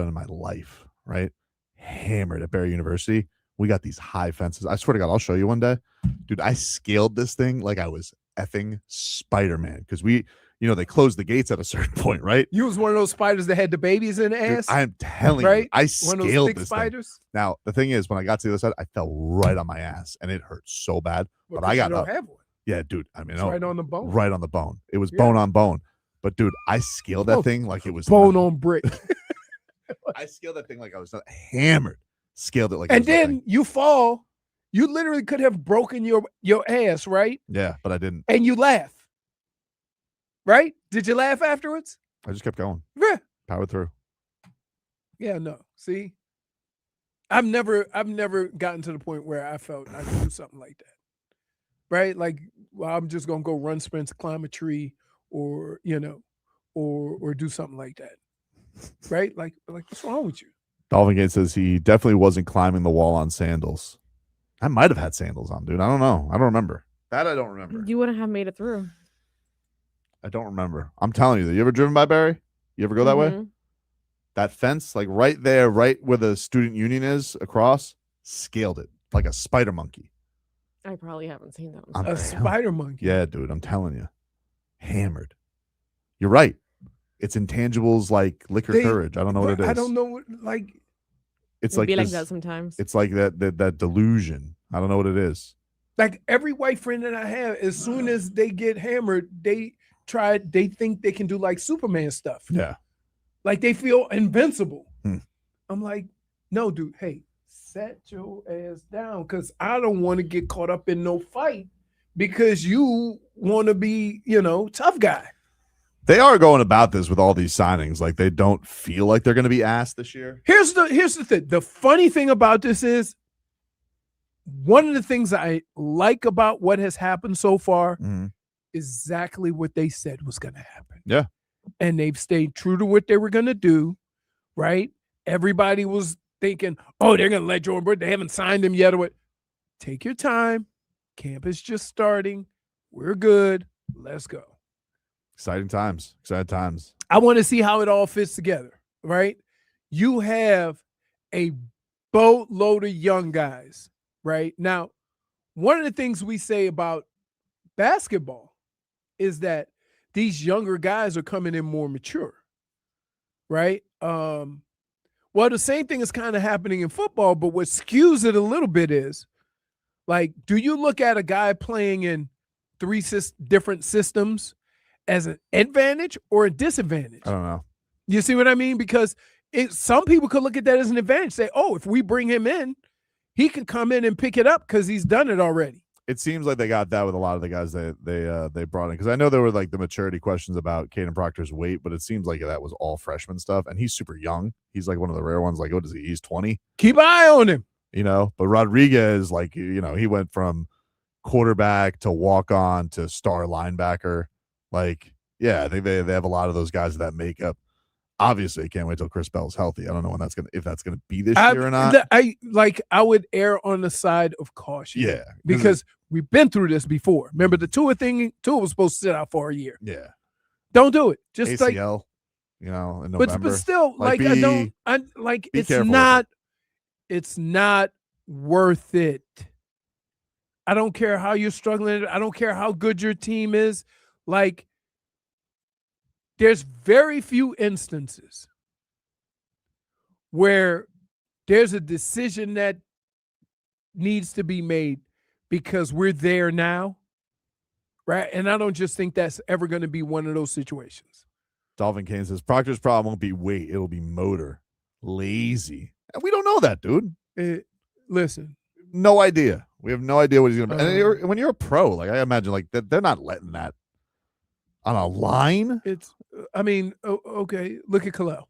in my life, right? Hammered at Barry University. We got these high fences. I swear to God, I'll show you one day. Dude, I scaled this thing like I was effing Spider-Man. Because they closed the gates at a certain point, right? You was one of those spiders that had the babies in the Dude, ass. I'm telling right? you, I One of those scaled thick this spiders. thing. Now, the thing is, when I got to the other side, I fell right on my ass, and it hurt so bad. Well, But I got you up. don't have one. Yeah, dude. I mean, It's right on the bone. Right on the bone. It was Yeah. bone on bone. But dude, I scaled that Oh, thing like it was Bone on brick. I scaled that thing like I was hammered. Scaled it like. And it was nothing. then you fall. You literally could have broken your ass, right? Yeah, but I didn't. And you laugh. Right? Did you laugh afterwards? I just kept going. Yeah. Powered through. Yeah, no. See? I've never gotten to the point where I felt I could do something like that. Right? Like, well, I'm just gonna go run sprints, climb a tree, or or do something like that. Right? Like what's wrong with you? Dolphin Gate says he definitely wasn't climbing the wall on sandals. I might have had sandals on, dude. I don't know. I don't remember. That I don't remember. You wouldn't have made it through. I don't remember. I'm telling you, you ever driven by Barry? You ever go that way? Mhm. That fence, like right there, right where the student union is across, scaled it like a spider monkey. I probably haven't seen that. I'm A telling- spider monkey. Yeah, dude, I'm telling you. Hammered. You're right. It's intangibles like liquor courage. I don't know what it is. I don't know what, like, It's It'd like be like this- that sometimes. It's like that delusion. I don't know what it is. like every white friend that I have, as soon as they get hammered, they think they can do like Superman stuff. Yeah. Like they feel invincible. Hmm. I'm like, no, dude, hey, set your ass down, because I don't want to get caught up in no fight because you want to be, tough guy. They are going about this with all these signings. Like they don't feel like they're going to be asked this year. Here's the thing. The funny thing about this is one of the things I like about what has happened so far Mhm. is exactly what they said was going to happen. Yeah. And they've stayed true to what they were going to do, right? Everybody was thinking, oh, they're going to let Jordyn Brooks. They haven't signed him yet. Or what? Take your time. Camp is just starting. We're good. Let's go. Exciting times. Exciting times. I want to see how it all fits together, right? You have a boatload of young guys, right? Now, one of the things we say about basketball is that these younger guys are coming in more mature, right? Well, the same thing is kind of happening in football, but what skews it a little bit is, like, do you look at a guy playing in three different systems as an advantage or a disadvantage? I don't know. You see what I mean? Because some people could look at that as an advantage. Say, oh, if we bring him in, he can come in and pick it up because he's done it already. It seems like they got that with a lot of the guys they brought in. Because I know there were like the maturity questions about Caden Proctor's weight, but it seems like that was all freshman stuff. And he's super young. He's like one of the rare ones. Like, what is he? He's 20. Keep an eye on him. But Rodriguez, like, he went from quarterback to walk-on to star linebacker. Like, yeah, I think they have a lot of those guys that make up. Obviously, I can't wait till Chris Bell's healthy. I don't know if that's gonna be this year or not. I would err on the side of caution. Yeah, because we've been through this before. Remember the Tua thing? Tua was supposed to sit out for a year. Yeah, don't do it. Just ACL, in November. But still, like, it's not worth it. I don't care how you're struggling. I don't care how good your team is. Like, there's very few instances where there's a decision that needs to be made because we're there now, right? And I don't just think that's ever going to be one of those situations. Dolphin Kane says Proctor's problem won't be weight; it'll be motor, lazy, and we don't know that, dude. Listen, no idea. We have no idea what he's going to be. And when you're a pro, like I imagine, like they're not letting that on a line. Okay, look at Khalil.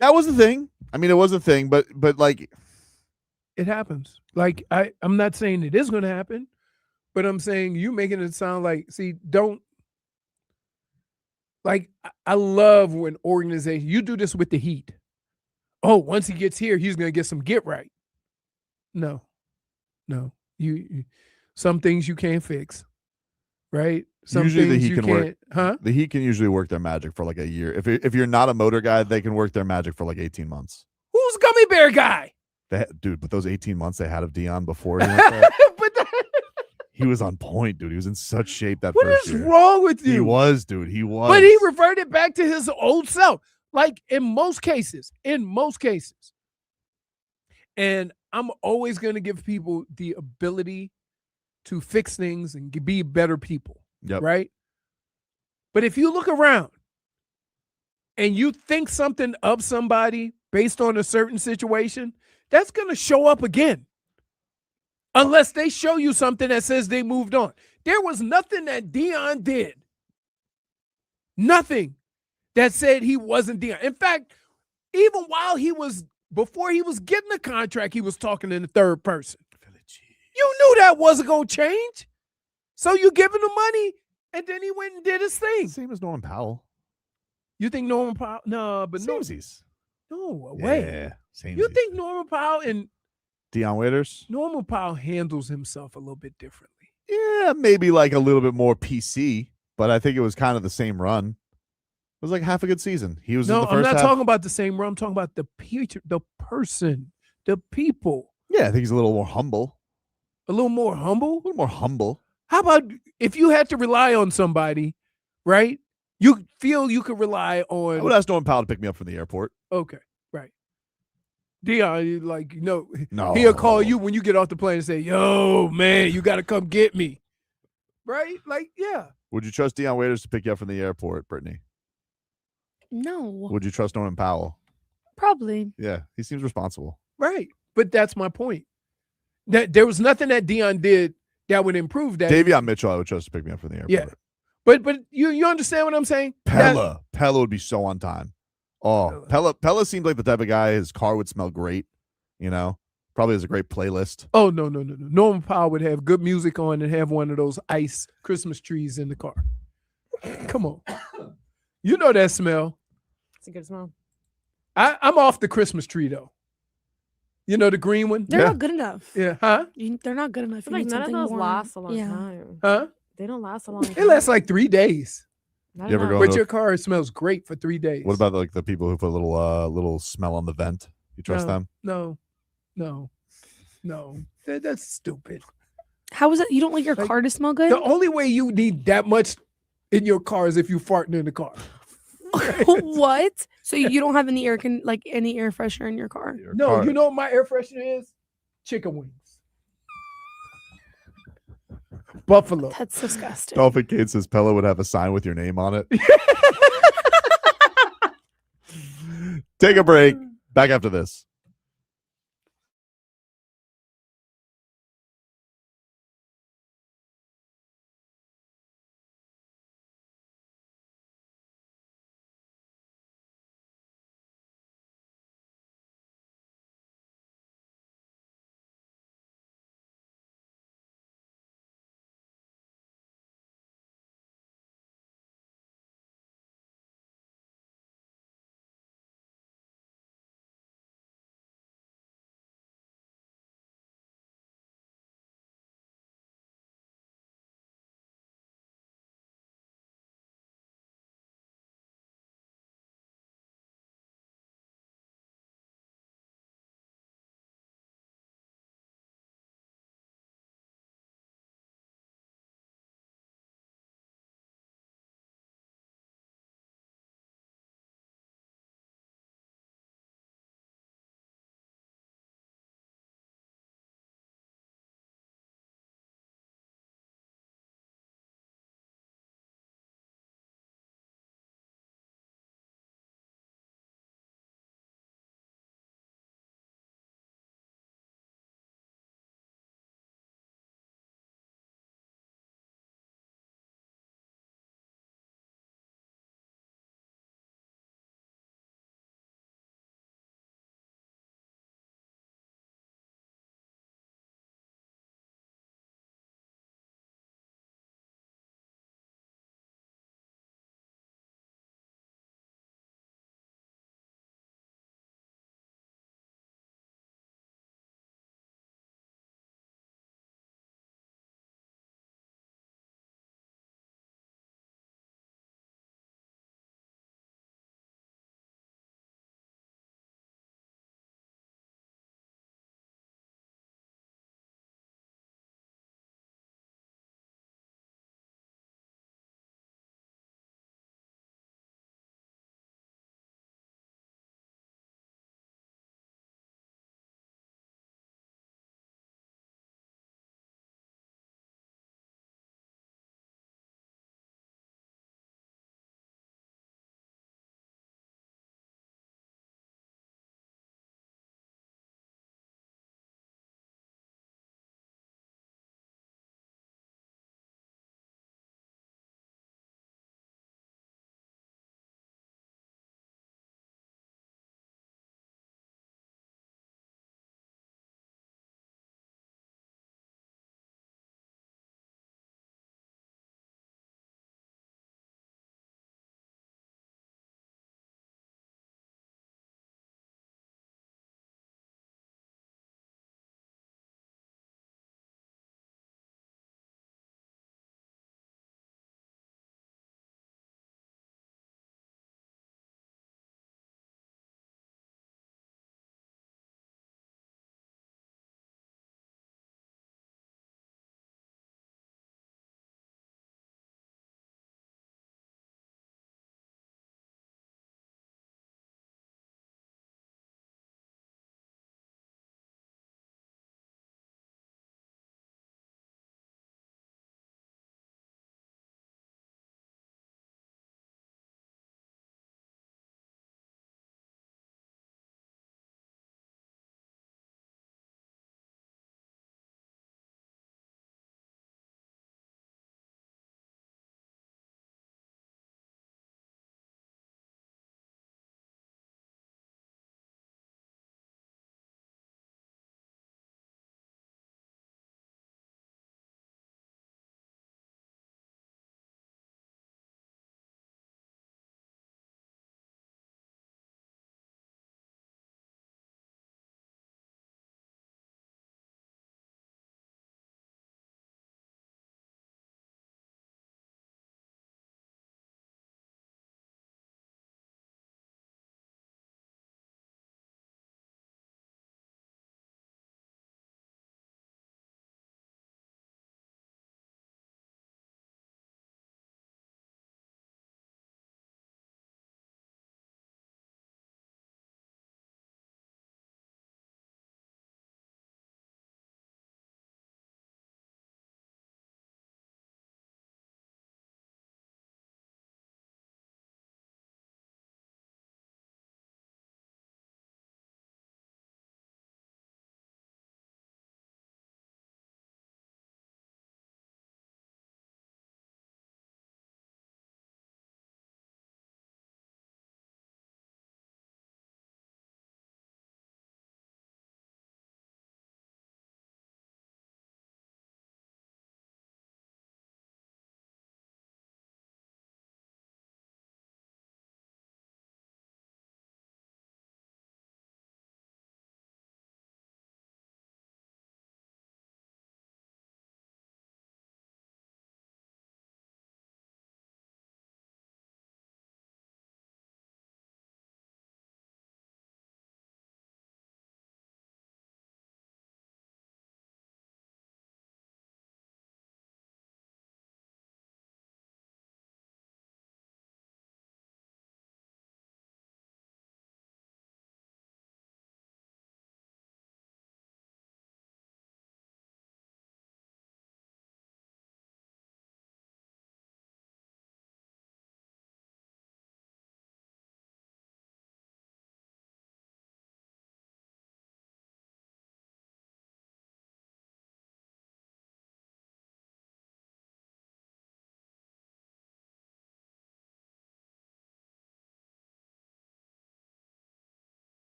That was the thing. I mean, it was a thing, but like it happens. Like I'm not saying it is going to happen, but I'm saying you making it sound like, see, don't Like, I love when organizations, you do this with the Heat. Oh, once he gets here, he's going to get some get right. No. You some things you can't fix, right? Some Usually the things Heat you can can't, work. huh? The Heat can usually work their magic for like a year. If you're not a motor guy, they can work their magic for like 18 months. Who's Gummy Bear guy? Dude, but those 18 months they had of Dion before he went there, he was on point, dude. He was in such shape that What first is year. wrong with you? He was, dude. He was. But he reverted back to his old self. Like in most cases. And I'm always going to give people the ability to fix things and be better people. Yep. Right? But if you look around and you think something of somebody based on a certain situation, that's going to show up again. Unless they show you something that says they moved on. There was nothing that Dion did. Nothing that said he wasn't Dion. In fact, even before he was getting the contract, he was talking in the third person. You knew that wasn't going to change. So you give him the money, and then he went and did his thing. Same as Norman Powell. You think Norman Powell? No, but Samesies. no way. Yeah, same. You think Norman Powell and Dion Waiters? Norman Powell handles himself a little bit differently. Yeah, maybe like a little bit more PC, but I think it was kind of the same run. It was like half a good season. He was in the first I'm not half. talking about the same run. I'm talking about the person, the people. Yeah, I think he's a little more humble. A little more humble? A little more humble. How about if you had to rely on somebody, right? You feel you could rely on. I would ask Norman Powell to pick me up from the airport. Okay, right. Dion, like, No. He'll call you when you get off the plane and say, yo, man, you got to come get me. Right? Like, yeah. Would you trust Dion Waiters to pick you up from the airport, Brittany? No, Would you trust Norman Powell? probably. Yeah, he seems responsible. Right. But that's my point. That there was nothing that Dion did that would improve that. Davion Mitchell, I would trust to pick me up from the airport. Yeah. But you understand what I'm saying? Pella would be so on time. Oh, Pella seems like the type of guy, his car would smell great, you know? Probably has a great playlist. Oh, no. Norman Powell would have good music on and have one of those ice Christmas trees in the car. Come on. You know that smell. It's a good smell. I'm off the Christmas tree, though. You know the green one? They're not good enough. Yeah, huh? They're not good enough. I feel like none of those last a long time. Huh? They don't last a long time. It lasts like 3 days. Not You ever enough. go But your car smells great for 3 days. What about like the people who put a little smell on the vent? You trust them? No. That's stupid. How is it? You don't like your Like, car to smell good? The only way you need that much in your car is if you farting in the car. What? So you don't have any air freshener in your car? No, you know what my air freshener is? Chicken wings. Buffalo. That's disgusting. Dolphin Kate says Pella would have a sign with your name on it. Take a break. Back after this.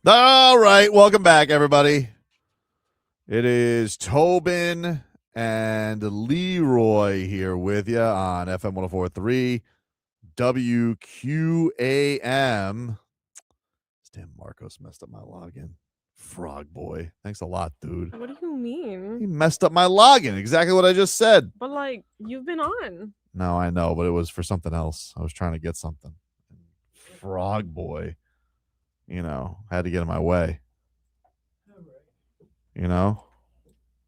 All right, welcome back, everybody. It is Tobin and Leroy here with you on FM 104.3 WQAM. Damn, Marcos messed up my login. Frog boy. Thanks a lot, dude. What do you mean? He messed up my login. Exactly what I just said. But like, you've been on. No, I know, but it was for something else. I was trying to get something. Frog boy. You know, had to get in my way. You know?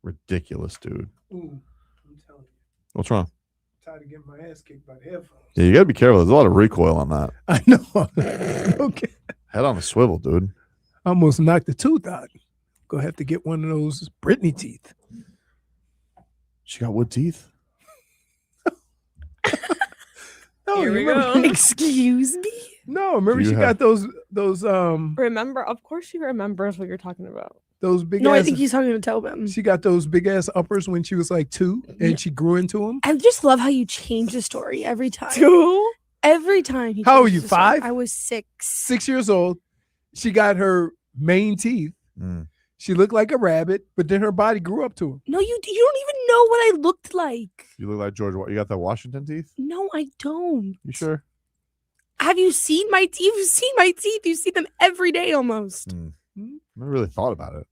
Ridiculous, dude. Ooh, I'm telling you. What's wrong? I'm tired of getting my ass kicked by the headphones. Yeah, you got to be careful. There's a lot of recoil on that. I know. Okay. Head on a swivel, dude. I almost knocked the tooth out. Gonna have to get one of those Brittney teeth. She got wood teeth? No, Here we remember- go. Excuse me? No, remember You she have- got those Remember, of course she remembers what you're talking about. those big No, ass. I think he's talking to Tobin. she got those big ass uppers when she was like 2 and she grew into them. I just love how you change the story every time. 2? Every time. He How old are changes you, the story. 5? I was 6. 6 years old. She got her main teeth. Mm. She looked like a rabbit, but then her body grew up to him. No, you don't even know what I looked like. You look like George. You got that Washington teeth? No, I don't. You sure? Have you seen my teeth? You've seen my teeth. You see them every day almost. Mm. Never really thought about it.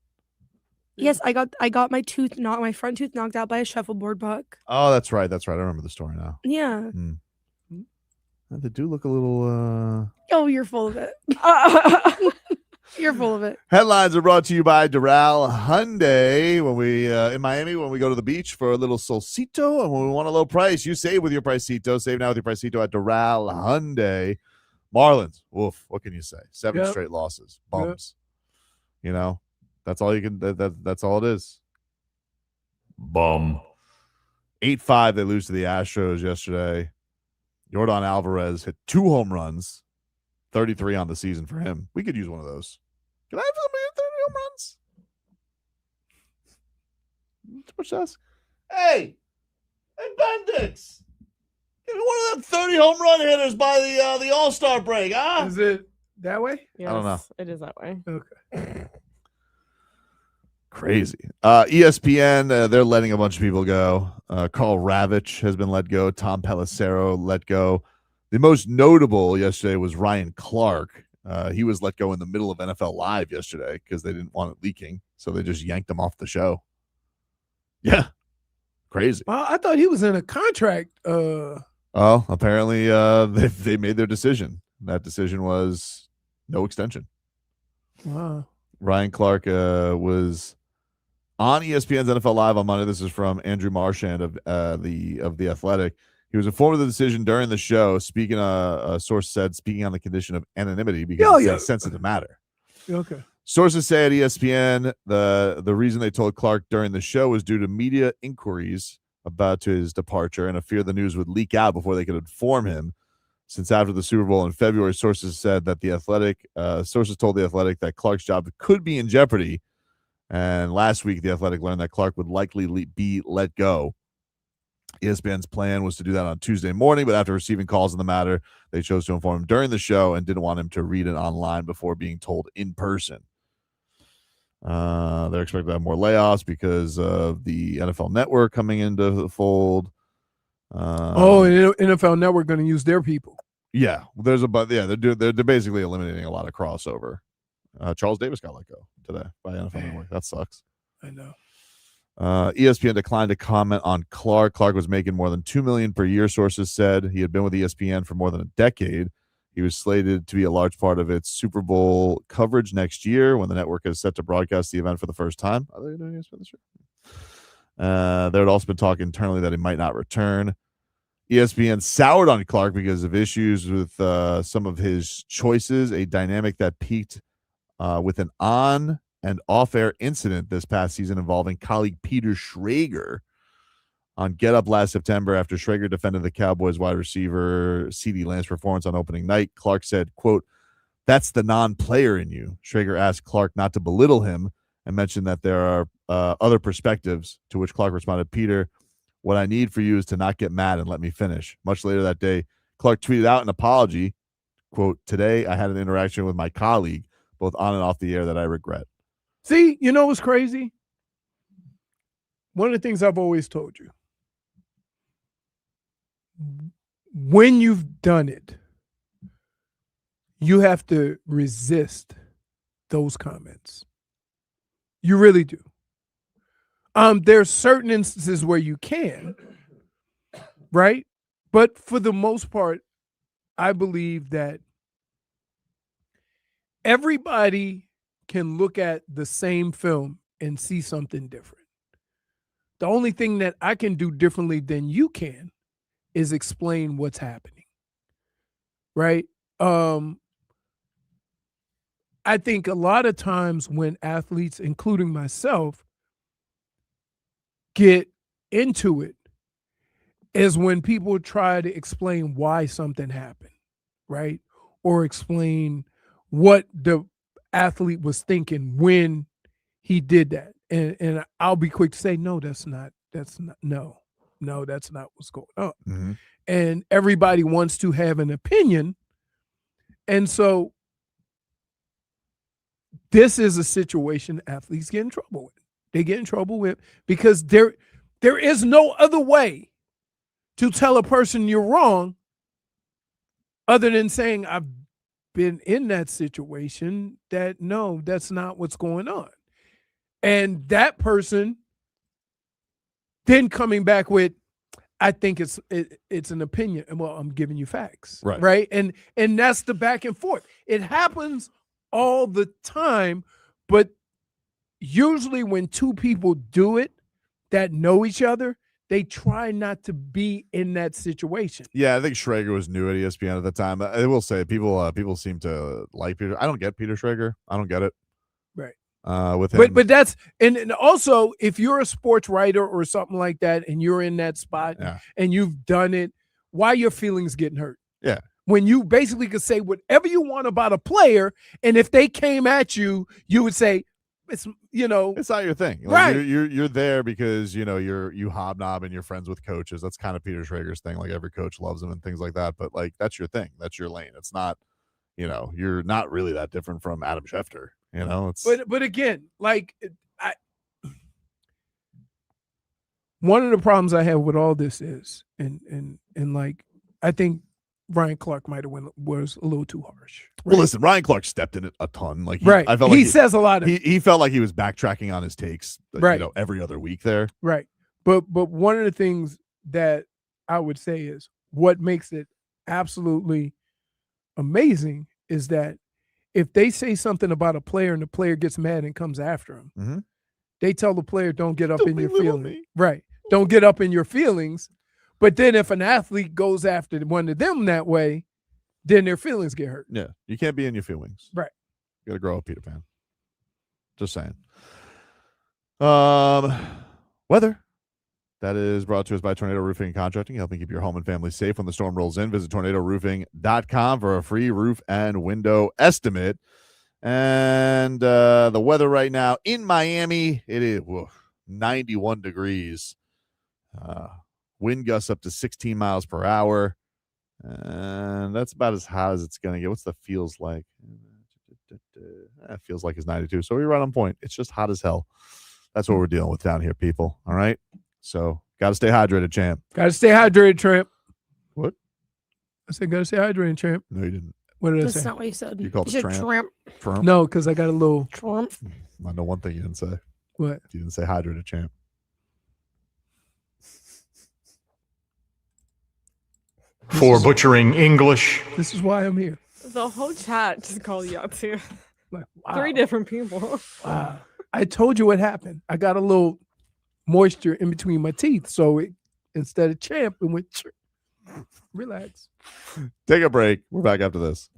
Yes, I got my front tooth knocked out by a shuffleboard buck. Oh, that's right. That's right. I remember the story now. Yeah. They do look a little. Oh, you're full of it. You're full of it. Headlines are brought to you by Doral Hyundai. When we in Miami, when we go to the beach for a little solcito, and when we want a low price, you save with your Pricito. Save now with your Pricito at Doral Hyundai. Marlins, woof. What can you say? 7 Yep. straight losses, bums. You know, that's all you can. That's all it is. Bum. 8-5. They lose to the Astros yesterday. Yordan Alvarez hit 2 home runs. 33 on the season for him. We could use one of those. Can I have somebody hit 30 home runs? Too much to ask. Hey, Bendix, give me one of them 30 home run hitters by the All-Star break, huh? Is it that way? Yes, don't know. It is that way. Okay. Crazy. ESPN, they're letting a bunch of people go. Carl Ravitch has been let go. Tom Pelissero let go. The most notable yesterday was Ryan Clark. He was let go in the middle of NFL Live yesterday because they didn't want it leaking, so they just yanked him off the show. Yeah, crazy. Well, I thought he was in a contract. Well, apparently they made their decision. That decision was no extension. Wow. Ryan Clark was on ESPN's NFL Live on Monday. This is from Andrew Marchand of the Athletic. He was informed of the decision during the show. Speaking, a source said, speaking on the condition of anonymity because it's a sensitive matter. Okay. Sources say at ESPN the reason they told Clark during the show was due to media inquiries about his departure and a fear the news would leak out before they could inform him. Since after the Super Bowl in February, sources said that sources told the Athletic that Clark's job could be in jeopardy. And last week, the Athletic learned that Clark would likely be let go. ESPN's plan was to do that on Tuesday morning, but after receiving calls on the matter, they chose to inform him during the show and didn't want him to read it online before being told in person. They're expected to have more layoffs because of the NFL Network coming into the fold. And NFL Network going to use their people. Yeah, they're basically eliminating a lot of crossover. Charles Davis got let go today by NFL Network. That sucks. I know. ESPN declined to comment on Clark. Clark was making more than $2 million per year, sources said. He had been with ESPN for more than a decade. He was slated to be a large part of its Super Bowl coverage next year when the network is set to broadcast the event for the first time. Are they doing ESPN this year? There had also been talk internally that he might not return. ESPN soured on Clark because of issues with some of his choices, a dynamic that peaked with an on and off-air incident this past season involving colleague Peter Schrager on Get Up last September after Schrager defended the Cowboys wide receiver CeeDee Lamb's performance on opening night. Clark said, quote, "That's the non-player in you." Schrager asked Clark not to belittle him and mentioned that there are other perspectives, to which Clark responded, "Peter, what I need for you is to not get mad and let me finish." Much later that day, Clark tweeted out an apology. Quote, "Today I had an interaction with my colleague, both on and off the air, that I regret. See, you know what's crazy? One of the things I've always told you, when you've done it, you have to resist those comments. You really do. There's certain instances where you can, right? But for the most part, I believe that everybody can look at the same film and see something different. The only thing that I can do differently than you can is explain what's happening, right? I think a lot of times when athletes, including myself, get into it is when people try to explain why something happened, right? Or explain what the athlete was thinking when he did that. And I'll be quick to say, no, that's not what's going on. Mm-hmm. And everybody wants to have an opinion. And so this is a situation athletes get in trouble with. They get in trouble with because there is no other way to tell a person you're wrong other than saying, I've been in that situation, that no, that's not what's going on. And that person then coming back with, I think it's an opinion. And well, I'm giving you facts. Right. And that's the back and forth. It happens all the time, but usually when two people do it that know each other, they try not to be in that situation. Yeah, I think Schrager was new at ESPN at the time. I will say people seem to like Peter. I don't get Peter Schrager. I don't get it. Right. With him. But that's and also if you're a sports writer or something like that and you're in that spot and you've done it, why your feelings getting hurt? Yeah. When you basically could say whatever you want about a player, and if they came at you, you would say, it's not your thing. Like, right. You're there because you hobnob and you're friends with coaches. That's kind of Peter Schrager's thing. Like every coach loves him and things like that. But like that's your thing. That's your lane. It's not, you're not really that different from Adam Schefter. It's but again, like one of the problems I have with all this is, and like I think Ryan Clark might have was a little too harsh. Right? Well, listen, Ryan Clark stepped in it a ton. Like I felt like he says a lot of. He felt like he was backtracking on his takes. Right. Every other week there. Right. But one of the things that I would say is what makes it absolutely amazing is that if they say something about a player and the player gets mad and comes after him, they tell the player, don't get up in your feelings. Right. Don't get up in your feelings. But then if an athlete goes after one of them that way, then their feelings get hurt. Yeah. You can't be in your feelings. Right. You got to grow up, Peter Pan. Just saying. Weather. That is brought to us by Tornado Roofing and Contracting, helping keep your home and family safe when the storm rolls in. Visit tornadoroofing.com for a free roof and window estimate. And the weather right now in Miami, it is 91 degrees. Wind gusts up to 16 miles per hour. And that's about as hot as it's going to get. What's the feels like? It feels like it's 92. So we're right on point. It's just hot as hell. That's what we're dealing with down here, people. All right? So, got to stay hydrated, champ. Got to stay hydrated, champ. What? I said, got to stay hydrated, champ. No, you didn't. What did I say? That's not what you said. You called You it said tramp. Tramp? No, because I got a little. Trump. I know one thing you didn't say. What? You didn't say hydrated, champ. For butchering English. This is why I'm here. The whole chat just called you out too. Like, wow. 3 different people. Wow. I told you what happened. I got a little moisture in between my teeth. So instead of champ, it went relax. Take a break. We're back after this.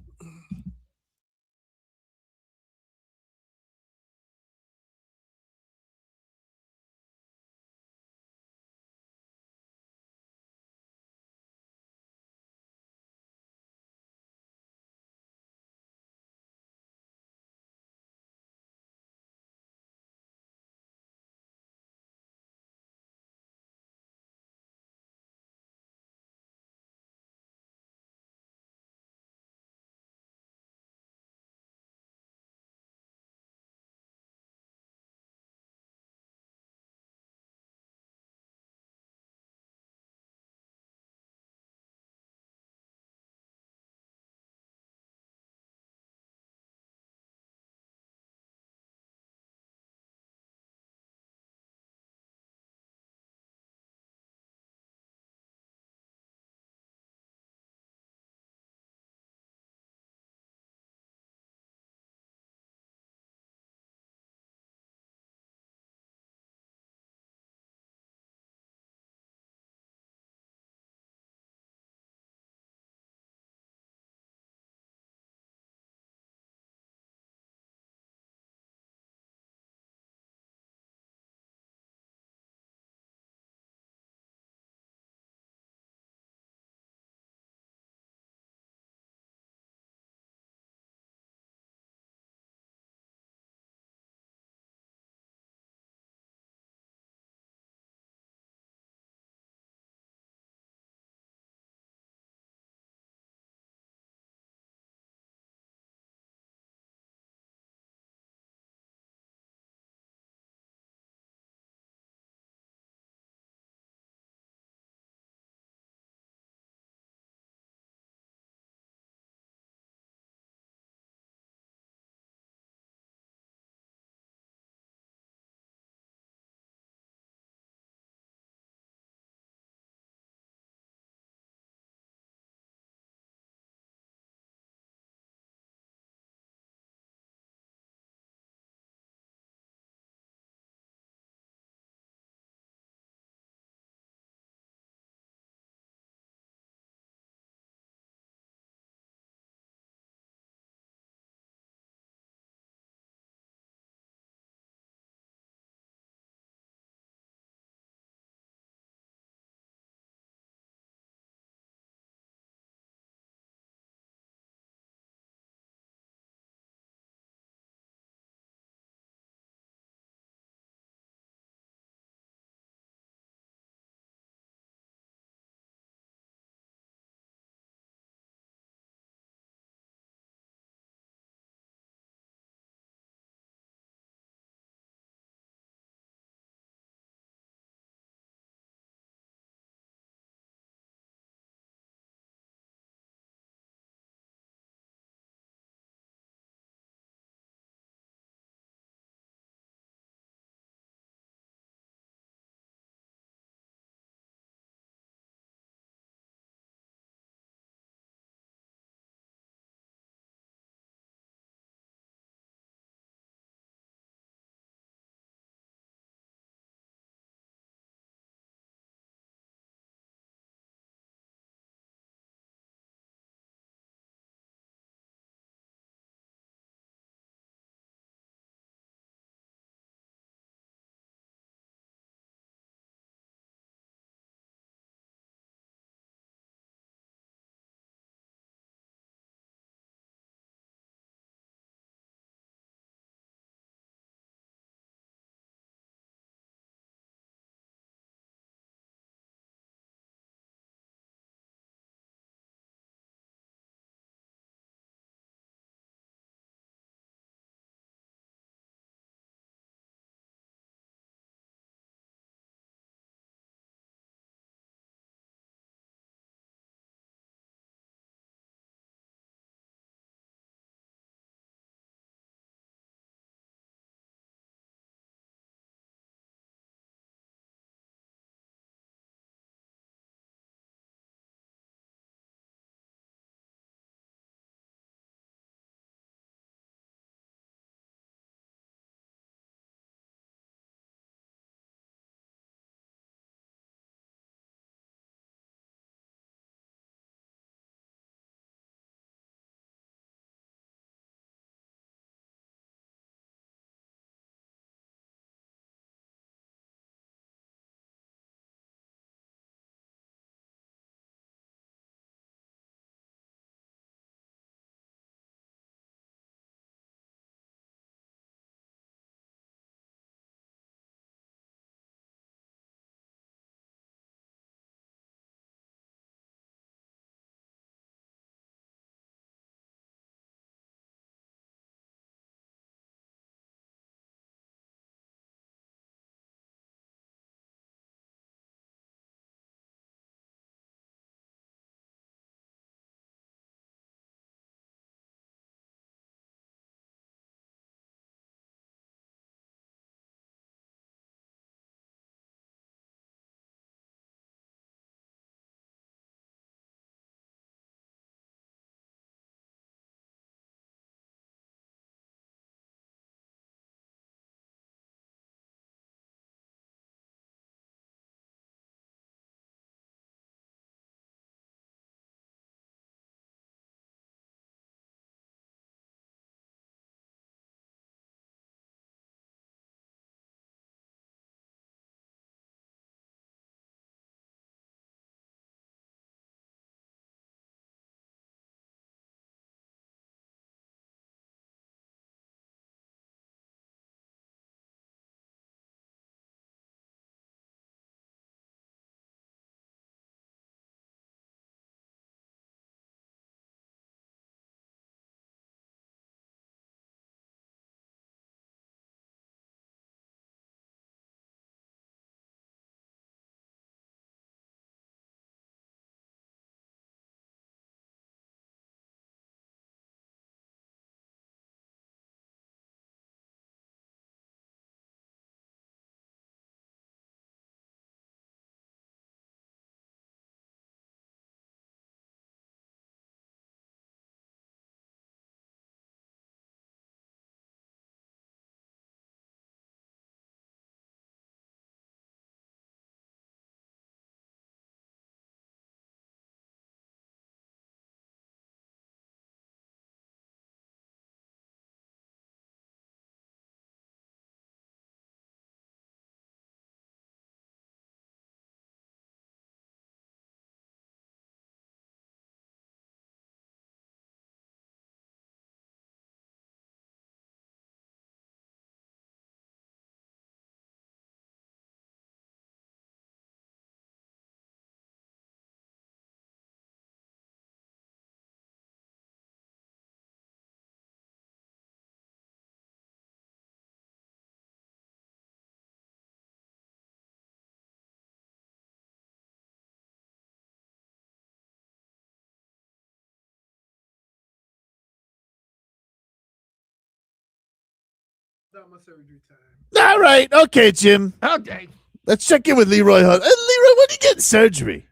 Not my surgery time. All right. Okay, Jim. Okay. Let's check in with Leroy Hunt. Leroy, when do you get surgery?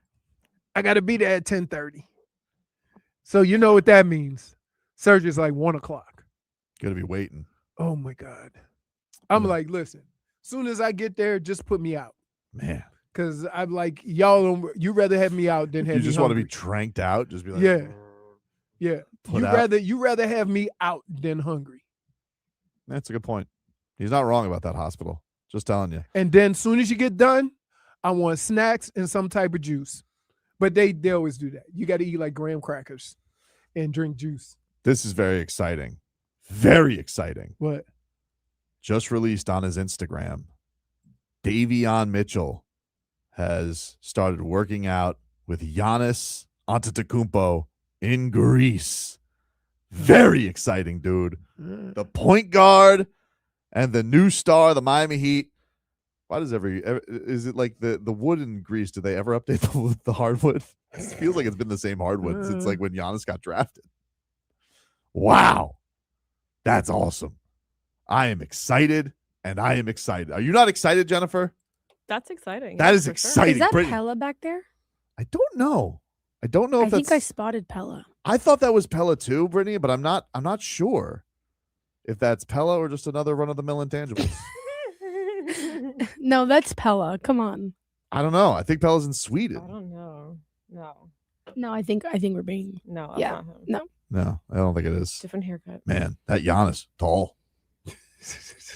I got to be there at 10:30. So you know what that means. Surgery's like 1 o'clock. Gonna be waiting. Oh, my God. I'm like, listen, soon as I get there, just put me out. Man. Because I'm like, y'all don't, you rather have me out than have me You just want to be hungry. tranked out? Just be like, Yeah. Yeah. Put out. You rather have me out than hungry. That's a good point. He's not wrong about that hospital. Just telling you. And then soon as you get done, I want snacks and some type of juice. But they always do that. You got to eat like graham crackers and drink juice. This is very exciting. Very exciting. What? Just released on his Instagram. Davion Mitchell has started working out with Giannis Antetokounmpo in Greece. Very exciting, dude. The point guard and the new star, the Miami Heat. Why does is it like the wood in Greece? Do they ever update the hardwood? It feels like it's been the same hardwood since like when Giannis got drafted. Wow. That's awesome. I am excited, and I am excited. Are you not excited, Jennifer? That's exciting. That is for sure. exciting. Is that Brittney. Pella back there? I don't know. I don't know if I that's. think I spotted Pella. I thought that was Pella too, Brittany, but I'm not sure if that's Pella or just another run of the mill intangibles. No, that's Pella. Come on. I don't know. I think Pella's in I Sweden. don't know. No. No, I think we're being. No. That's Yeah. not him. No. No, I don't think it is. Different haircut. Man, that Giannis, tall.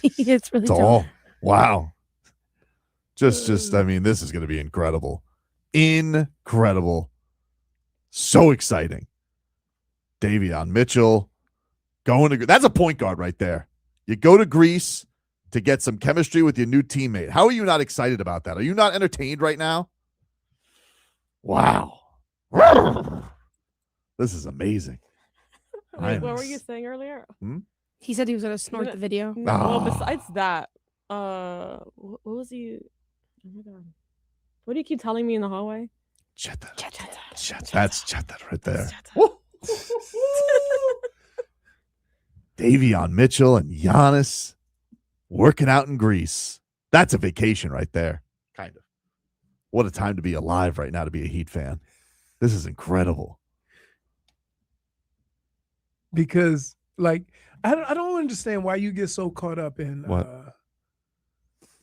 It's really Tall. tall. Wow. Just, I mean, this is going to be incredible. Incredible. So exciting. Davion Mitchell going to, that's a point guard right there. You go to Greece to get some chemistry with your new teammate. How are you not excited about that? Are you not entertained right now? Wow. This is amazing. Wait, what were you saying earlier? He said he was gonna snort the video. No, well, Ah. besides that, what was he? Oh my God. What do you keep telling me in the hallway? Cheddar. That's cheddar right there. Davion Mitchell and Giannis working out in Greece. That's a vacation right there. Kind of. What a time to be alive right now to be a Heat fan. This is incredible. Because like I don't understand why you get so caught up in What?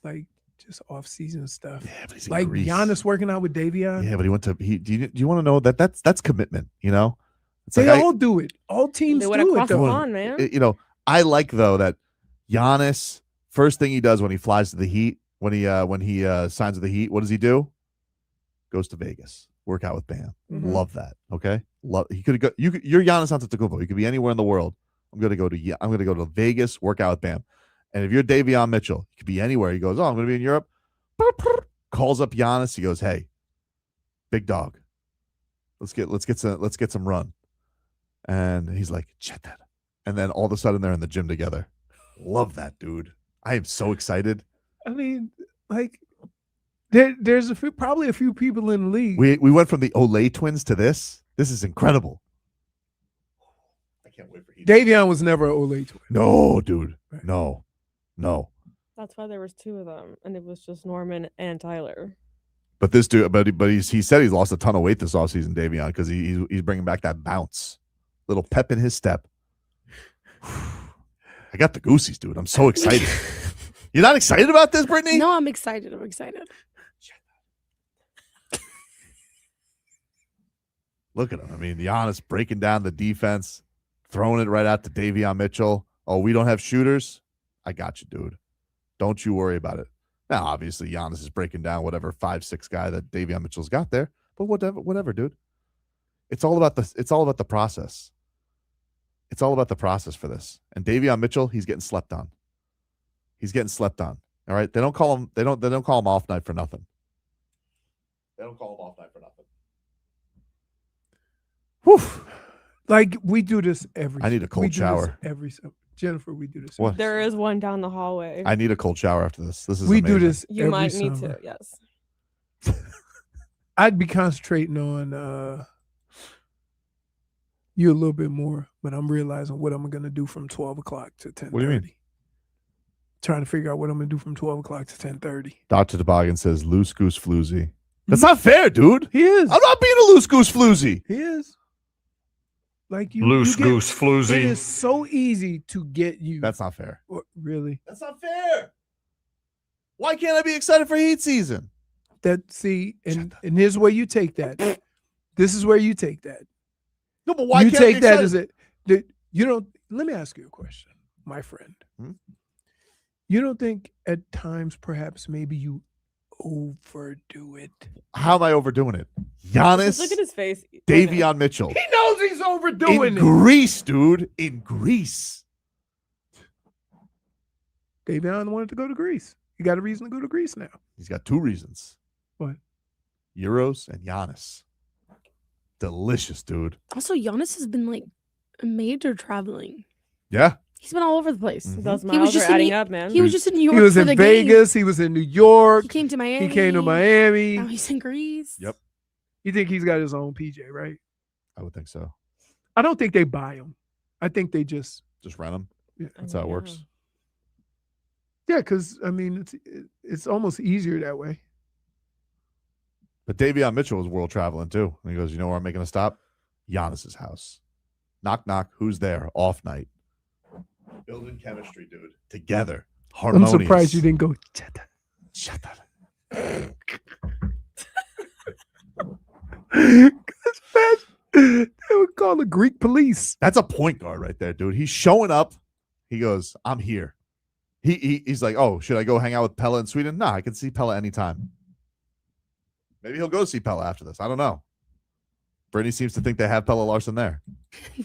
like just off season stuff. Yeah, but he's in Like Greece. Giannis working out with Davion. Yeah, but he went to. Do you want to know that's commitment? You know, it's They like all do it. All teams They went do across it the though. pond, man. I like though that Giannis first thing he does when he flies to the Heat when he signs with the Heat. What does he do? Goes to Vegas, work out with Bam. Mhm. Love that. Okay, love. He could go. You're Giannis Antetokounmpo. You could be anywhere in the world. I'm gonna go to Vegas, work out with Bam. And if you're Davion Mitchell, you could be anywhere. He goes, oh, I'm gonna be in Europe. Calls up Giannis. He goes, hey, big dog, let's get some run. And he's like, check that. And then all of a sudden they're in the gym together. Love that, dude. I am so excited. I mean, like there's probably a few people in the league. We went from the Olay twins to this. This is incredible. I can't wait for you. Davion was never an Olay twin. No, dude. Right. No. That's why there was two of them, and it was just Norman and Tyler. But this dude, but he said he's lost a ton of weight this offseason, Davion, because he's bringing back that bounce, little pep in his step. I got the goosies, dude. I'm so excited. You're not excited about this, Brittany? No, I'm excited. I'm excited. Look at him. I mean, Giannis breaking down the defense, throwing it right out to Davion Mitchell. Oh, we don't have shooters? I got you, dude. Don't you worry about it. Now, obviously, Giannis is breaking down whatever 5'6" guy that Davion Mitchell's got there. But whatever, dude. It's all about the process. It's all about the process for this. And Davion Mitchell, he's getting slept on. He's getting slept on. All right. They don't call him off night for nothing. They don't call him off night for nothing. Whew. Like we do this every. I need a cold we do this shower. Jennifer, we do this. What? There is one down the hallway. I need a cold shower after this. This is We amazing. do this. You every might need summer. to, yes. I'd be concentrating on you a little bit more, but I'm realizing what I'm gonna do from 12 o'clock to 10:30. What do you mean? trying to figure out what I'm gonna do from 12 o'clock to 10:30. Dr. Toboggan says loose goose floozy. That's not fair, dude. He is. I'm not being a loose goose floozy. He is. Like you, Loose you get, goose It floozy. is so easy to get you. That's not fair. Really. That's not fair. Why can't I be excited for heat season? And here's where you take that. This is where you take that. No, but why you can't I be take that excited? as it. You don't. Let me ask you a question, my friend. You don't think at times perhaps maybe you overdo it? How am I overdoing it? Giannis, Just look at his face. Davion Mitchell. He knows he's overdoing In it. Greece, dude. In Greece. Davion wanted to go to Greece. He got a reason to go to Greece now. He's got two reasons. What? Euros and Giannis. Delicious, dude. Also, Giannis has been like major traveling. Yeah. He's been all over the place. Mhm. Those He was miles just are in adding New- up, man. He was just in New York. He was for in the game. Vegas. He was in New York. He came to Miami. He came to Miami. Now he's in Greece. Yep. You think he's got his own PJ, right? I would think so. I don't think they buy him. I think they just Just rent him. yeah, That's how it works. because I mean it's almost easier that way. But Davion Mitchell was world traveling too. And he goes, you know where I'm making a stop? Giannis's house. Knock, knock. Who's there? Off night. Building chemistry, dude. Together. Harmonious. I'm surprised you didn't go. Shut that. They would call the Greek police. That's a point guard right there, dude. He's showing up. He goes, I'm here. He's like, oh, should I go hang out with Pella in Sweden? Nah, I can see Pella anytime. Maybe he'll go see Pella after this. I don't know. Brittney seems to think they have Pella Larson there.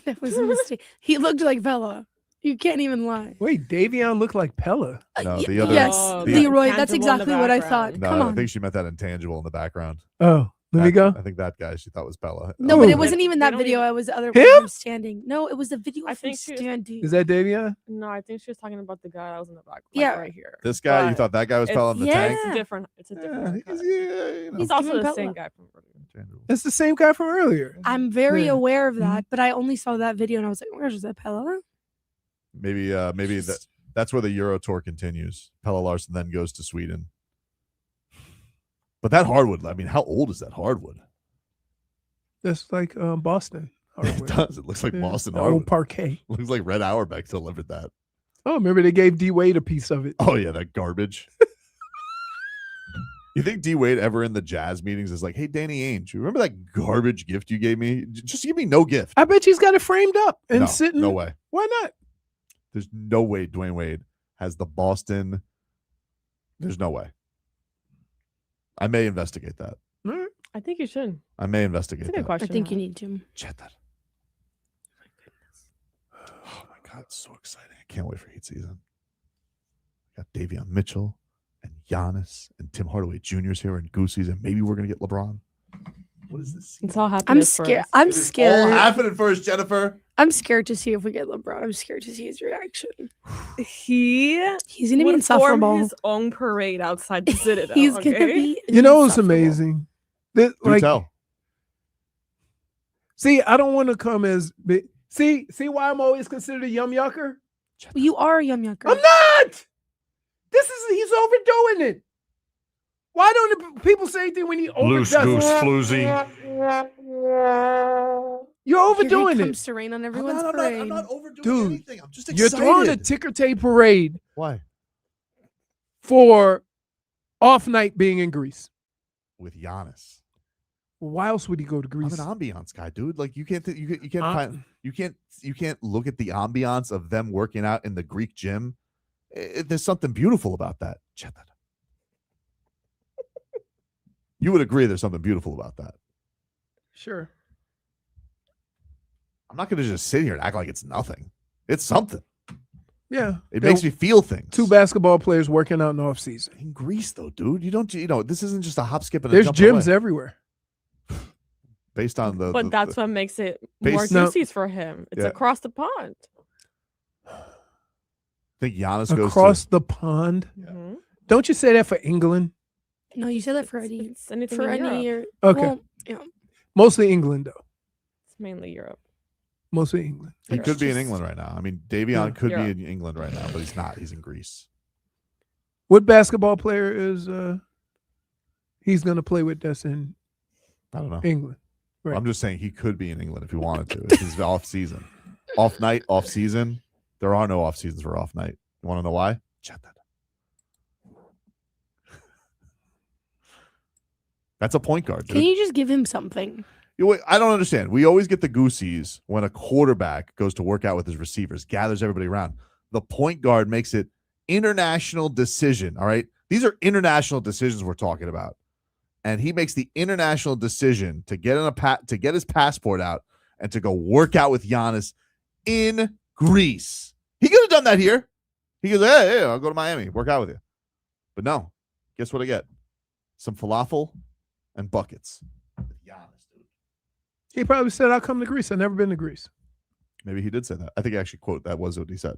That was a mistake. He looked like Bella. You can't even lie. Wait, Davion looked like Pella. No, Y- the other. yes, Oh, the- Leroy. That's Tangible in the exactly what I background. thought. No, Come I on. think she meant that intangible in the background. Oh, let me go. I think that guy she thought was Pella. No, but Oh. it wasn't even They that don't video. even- It was the other Him? one who was standing. No, it was the video I of him think she was- standing. Is that Davion? No, I think she was talking about the guy that was in the back. Like, Yeah. right here. This guy, you But thought that guy was it's- Pella in the yeah. tank? It's different. It's a Yeah, different. guy. he's, you know, He's also giving the same Pella. guy from earlier. intangible. That's the same guy from earlier. I'm very Yeah. aware of that, but I only saw that video and I was like, "Where's that Pella?" Maybe that's where the Euro tour continues. Pella Larson then goes to Sweden. But that hardwood, I mean, how old is that hardwood? That's like Boston. It hardwood. does. It looks like Yeah, Boston the hardwood. old parquet. Looks like Red Auerbach delivered that. Oh, remember they gave D Wade a piece of it. Oh yeah, that garbage. You think D Wade ever in the Jazz meetings is like, hey, Danny Ainge, you remember that garbage gift you gave me? Just give me no gift. I bet he's got it framed up and No, sitting. no way. Why not? There's no way Dwayne Wade has the Boston. There's no way. I may investigate that. I think you should. I may investigate It's a good that. question. I think you need to. Chat that. Oh my God, it's so exciting. I can't wait for heat season. Got Davion Mitchell and Giannis and Tim Hardaway Jr.'s here and Goosey's, and maybe we're gonna get LeBron. What is this? It's all happening. I'm scared. I'm All scared. happening first, Jennifer. I'm scared to see if we get LeBron. I'm scared to see his reaction. He He's gonna be would form insufferable. his own parade outside the Citadel. He's okay? gonna be. You know what's insufferable. amazing? That, Do like, tell. see, I don't want to come as big. See why I'm always considered a yum yucker? You are a yum yucker. I'm not. He's overdoing it. Why don't the people say anything when he Loose overdoes goose it? floozy. You're overdoing Here he it. comes to rain on I'm everyone's not parade. overdoing Dude, anything. I'm just You're excited. throwing a ticker tape parade Why? for off night being in Greece. With Giannis. Why else would he go to I'm Greece? an ambiance guy, dude. Like you can't Uh, find you can't look at the ambiance of them working out in the Greek gym. There's something beautiful about that. Check that. You would agree there's something beautiful about that. Sure. I'm not going to just sit here and act like it's nothing. It's something. Yeah. It makes me feel things. Two basketball players working out in the off season. In Greece, though, dude. This isn't just a hop, skip, and a There's jump gyms away. everywhere. Based on the. But that's what makes it more Based- No. juicy for him. It's Yeah. across the pond. I think Giannis goes Across to. the pond. Yeah. Mhm. Don't you say that for England? No, you said that for It's- any. it's anything For in any Europe. year. Okay. Well, yeah. Mostly England, though. It's mainly Europe. Mostly England. He It's could be in just- England right now. I mean, Davion Yeah. could Yeah. be in England right now, but he's not. He's in Greece. What basketball player is he's going to play with that's in I don't know. England? Right. I'm just saying he could be in England if he wanted to. It's his off season. Off night, off season. There are no off seasons for off night. You want to know why? Chat that. That's a point guard, dude. Can you just give him something? I don't understand. We always get the goosies when a quarterback goes to work out with his receivers, gathers everybody around. The point guard makes it international decision, all right? These are international decisions we're talking about. And he makes the international decision to get to get his passport out and to go work out with Giannis in Greece. He could have done that here. He goes, hey, I'll go to Miami, work out with you. But no, guess what I get? Some falafel and buckets. Giannis, dude. He probably said, I'll come to Greece. I've never been to Greece. Maybe he did say that. I think actually, quote, that was what he said.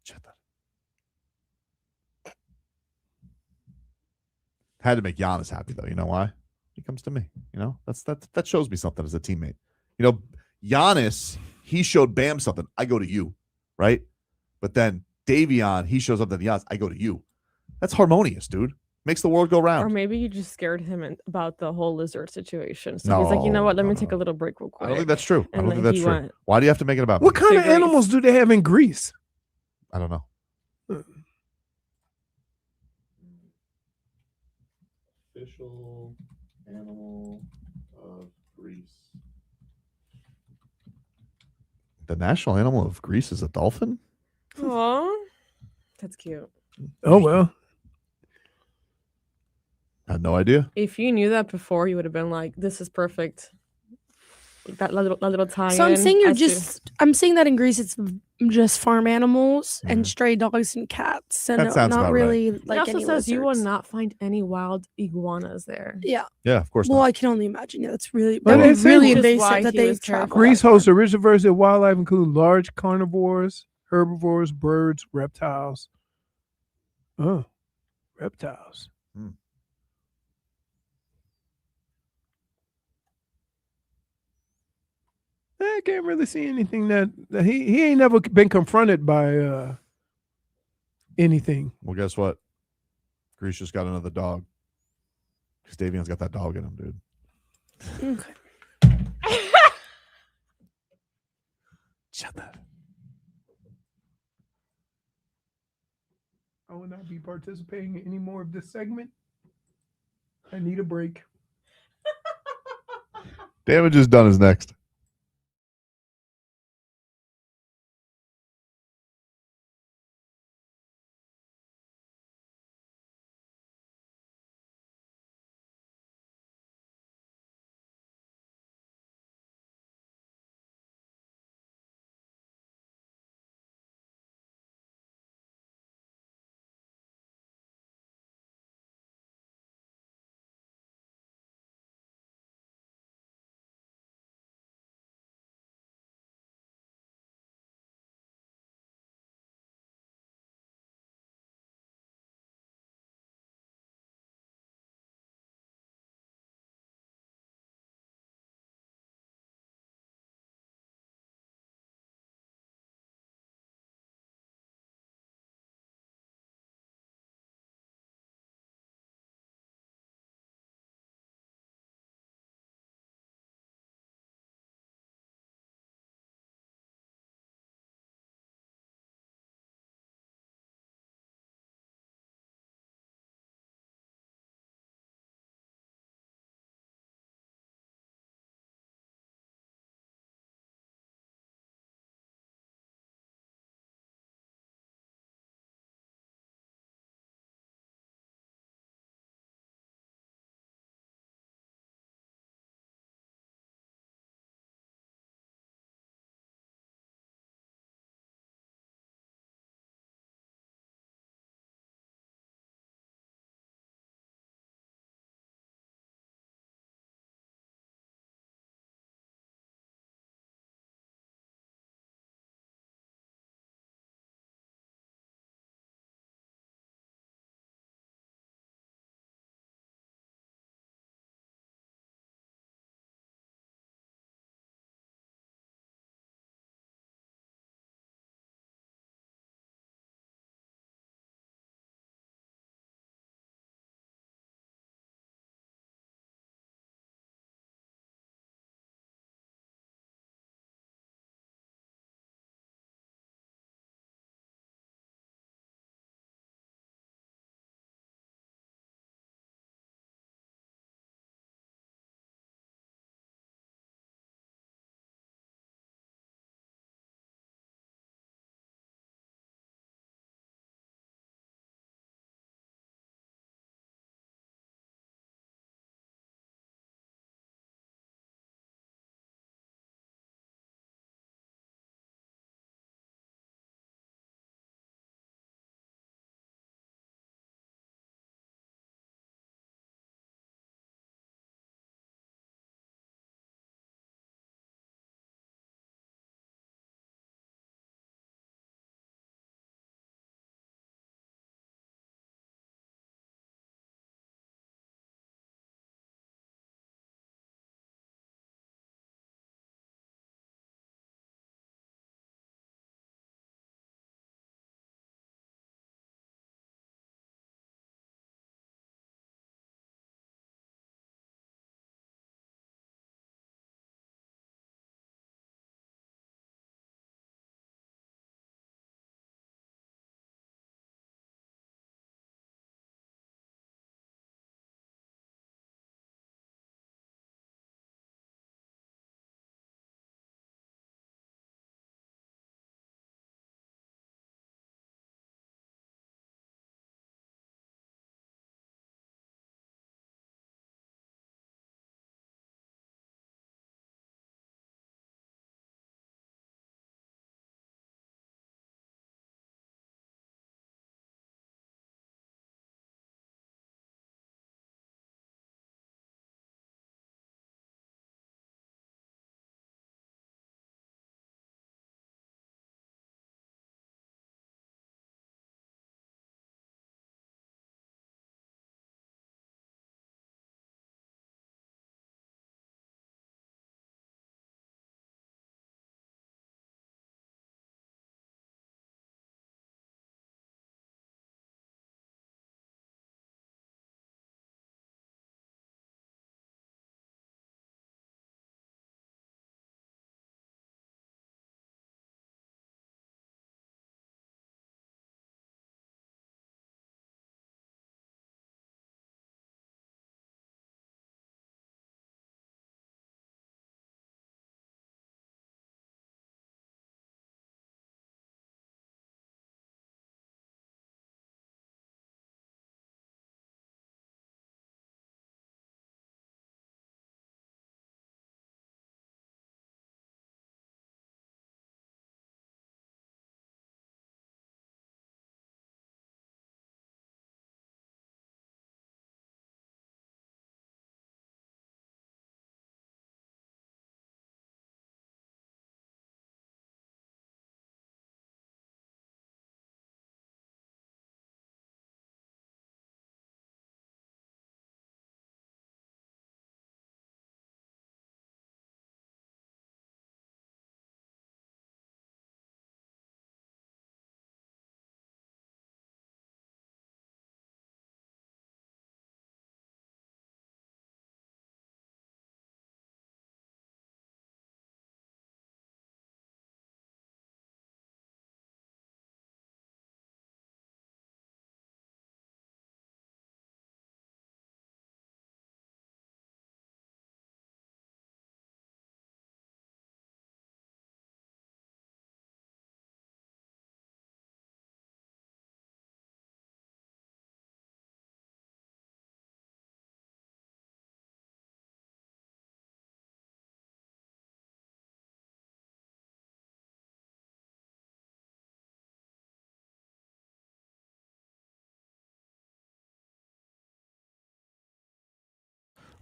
Check that. Had to make Giannis happy, though. You know why? He comes to me. You know, that shows me something as a teammate. You know, Giannis, he showed Bam something. I go to you, right? But then Davion, he shows up to Giannis. I go to you. That's harmonious, dude. Makes the world go round. Or maybe you just scared him about the whole lizard situation. So he's like, you know what? Let me take a little break real quick. I don't think that's true. I And don't think then that's he true. went Why do you have to make it about What me? kind of Greece. animals do they have in Greece? I don't know. Official animal of Greece. The national animal of Greece is a dolphin? Aw, that's cute. Oh, well. I had no idea. If you knew that before, you would have been like, this is perfect. That little tie-in. So I'm saying as to- I'm saying that in Greece it's just farm animals Mhm. and stray dogs and cats, and That sounds not about really It like also any says you will lizards. not find any wild iguanas there. Yeah. Yeah, of course Well, not. I can only imagine. Yeah, that's really But that'd be it's really which is why invasive that he they was travel. careful. Greece that far. hosts a rich diversity of wildlife, including large carnivores, herbivores, birds, reptiles. Oh, reptiles. I can't really see anything that he ain't never been confronted by anything. Well, guess what? Greece just got another dog. Because Davion's got that dog in him, dude. Okay. Shut that. I will not be participating in any more of this segment. I need a break. Damage is done is next.